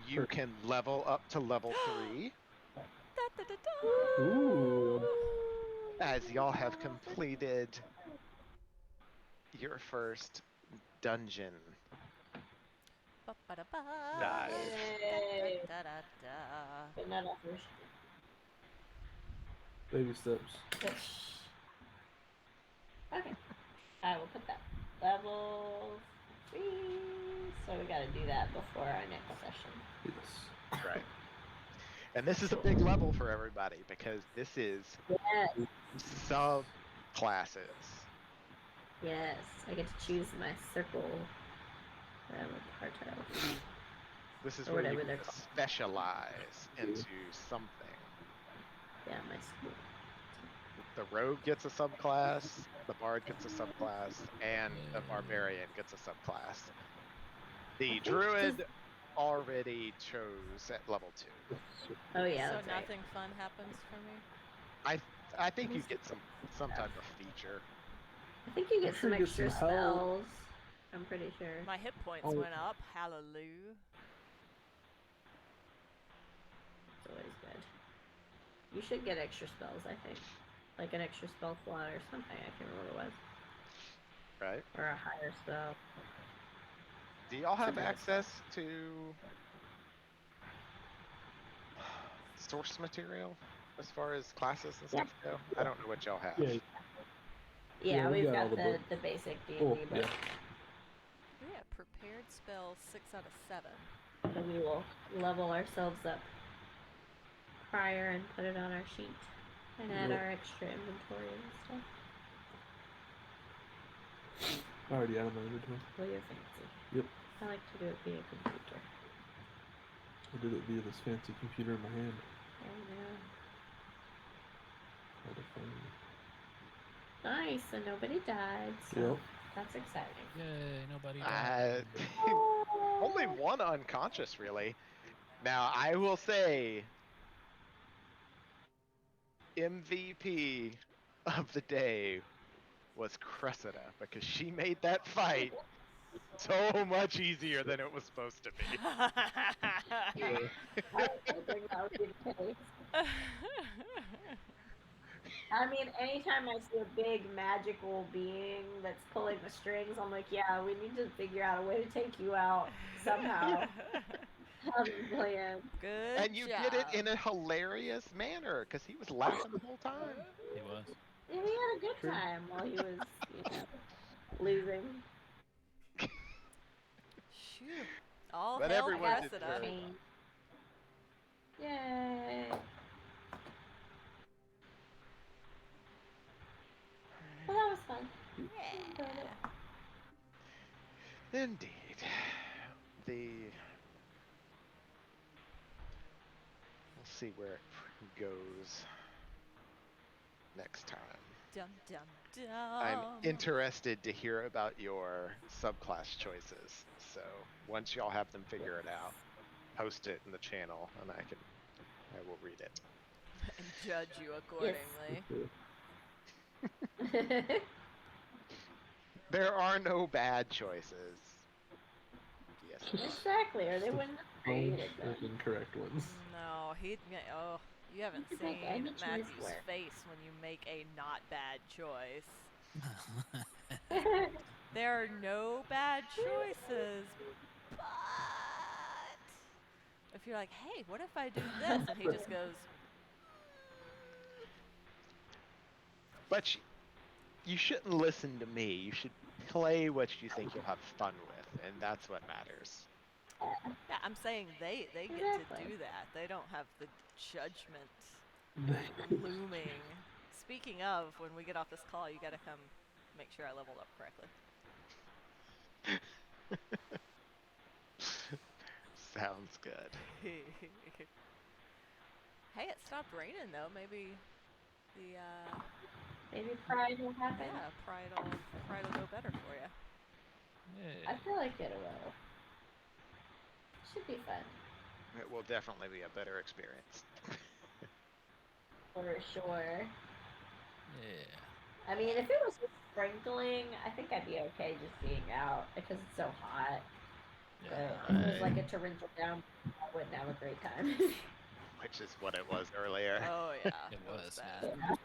you can level up to level 3 Da, da, da, da. Ooh. as y'all have completed your first dungeon. Ba-ba-da-ba. Nice. Yay. Da, da, da. But not offers. baby steps. Okay. I will put that. Level 3. So we gotta do that before our next session. Yes. Right. And this is a big level for everybody because this is Yes. sub-classes. Yes. I get to choose my circle. that I'm a part of. This is Or where you whatever they're can called. specialize into something. Yeah, my school. The rogue gets a subclass, the bard gets a subclass, and the barbarian gets a subclass. The think druid already chose at level 2. Oh yeah, So that's right. nothing fun happens for me? I think you get some type of feature. I think you get I'm some sure you get extra some health. spells. I'm pretty sure. My hit points Oh. went up. Hallelujah. It's always good. You should get extra spells, I think. like an extra spell slot or something. I can't remember what it was. Right? Or a higher spell. Do y'all have Something like access to source material as far as classes and stuff go? I don't know what y'all have. Yeah. Yeah, Yeah, we we've got all got the the, books. the basic D&D Oh, book. yeah. Yeah, prepared spells 6 out of 7. So we will level ourselves up prior and put it on our sheet. And add Yep. our extra inventory and stuff. Already out of my inventory. Well, you're fancy. Yep. I like to do it via computer. I did it via this fancy computer in my hand. I know. Had to find it. Nice, and nobody died, so Yep. that's exciting. Yay, nobody died. Only one unconscious, really. Now, I will say, MVP of the day was Cressida, because she made that fight so much easier than it was supposed to be. I think that would be the case. I mean, anytime I see a big magical being that's pulling the strings, I'm like, yeah, we need to figure out a way to take you out somehow. How do you plan? Good And you did it in a hilarious manner, because he was laughing the whole time. He was. Yeah, he had a good True. time while he was, losing. Shoot. All But hell everyone did Cressida. very Pain. Yay. Well, that was fun. Yeah. Indeed. We'll see where it goes next time. Dum dum dum. I'm interested to hear about your subclass choices. So once y'all have them figure it out, post it in the channel, and I will read it. And judge you accordingly. There are no bad choices. Yes. Exactly, or they wouldn't have created There's them. incorrect ones. No, oh, you haven't You can make seen any choice Matthew's work. face when you make a not bad choice. There are no bad choices, but if you're like, hey, what if I do this? And he just goes, But you shouldn't listen to me. You should play what you think you'll have fun with, and that's what matters. yeah, I'm saying they get Exactly. to do that. They don't have the judgment looming. Speaking of, when we get off this call, you gotta come make sure I leveled up correctly. Sounds good. Hey, it stopped raining though. Maybe the Maybe pride will happen. yeah, pride'll go better for you. I feel like it will. Should be fun. It will definitely be a better experience. For sure. Yeah. I mean, if it was just sprinkling, I think I'd be okay just being out because it's so hot. But if it was like a torrential down, I wouldn't have a great time. Which is what it was earlier. Oh yeah, It was, bad. man. Yeah.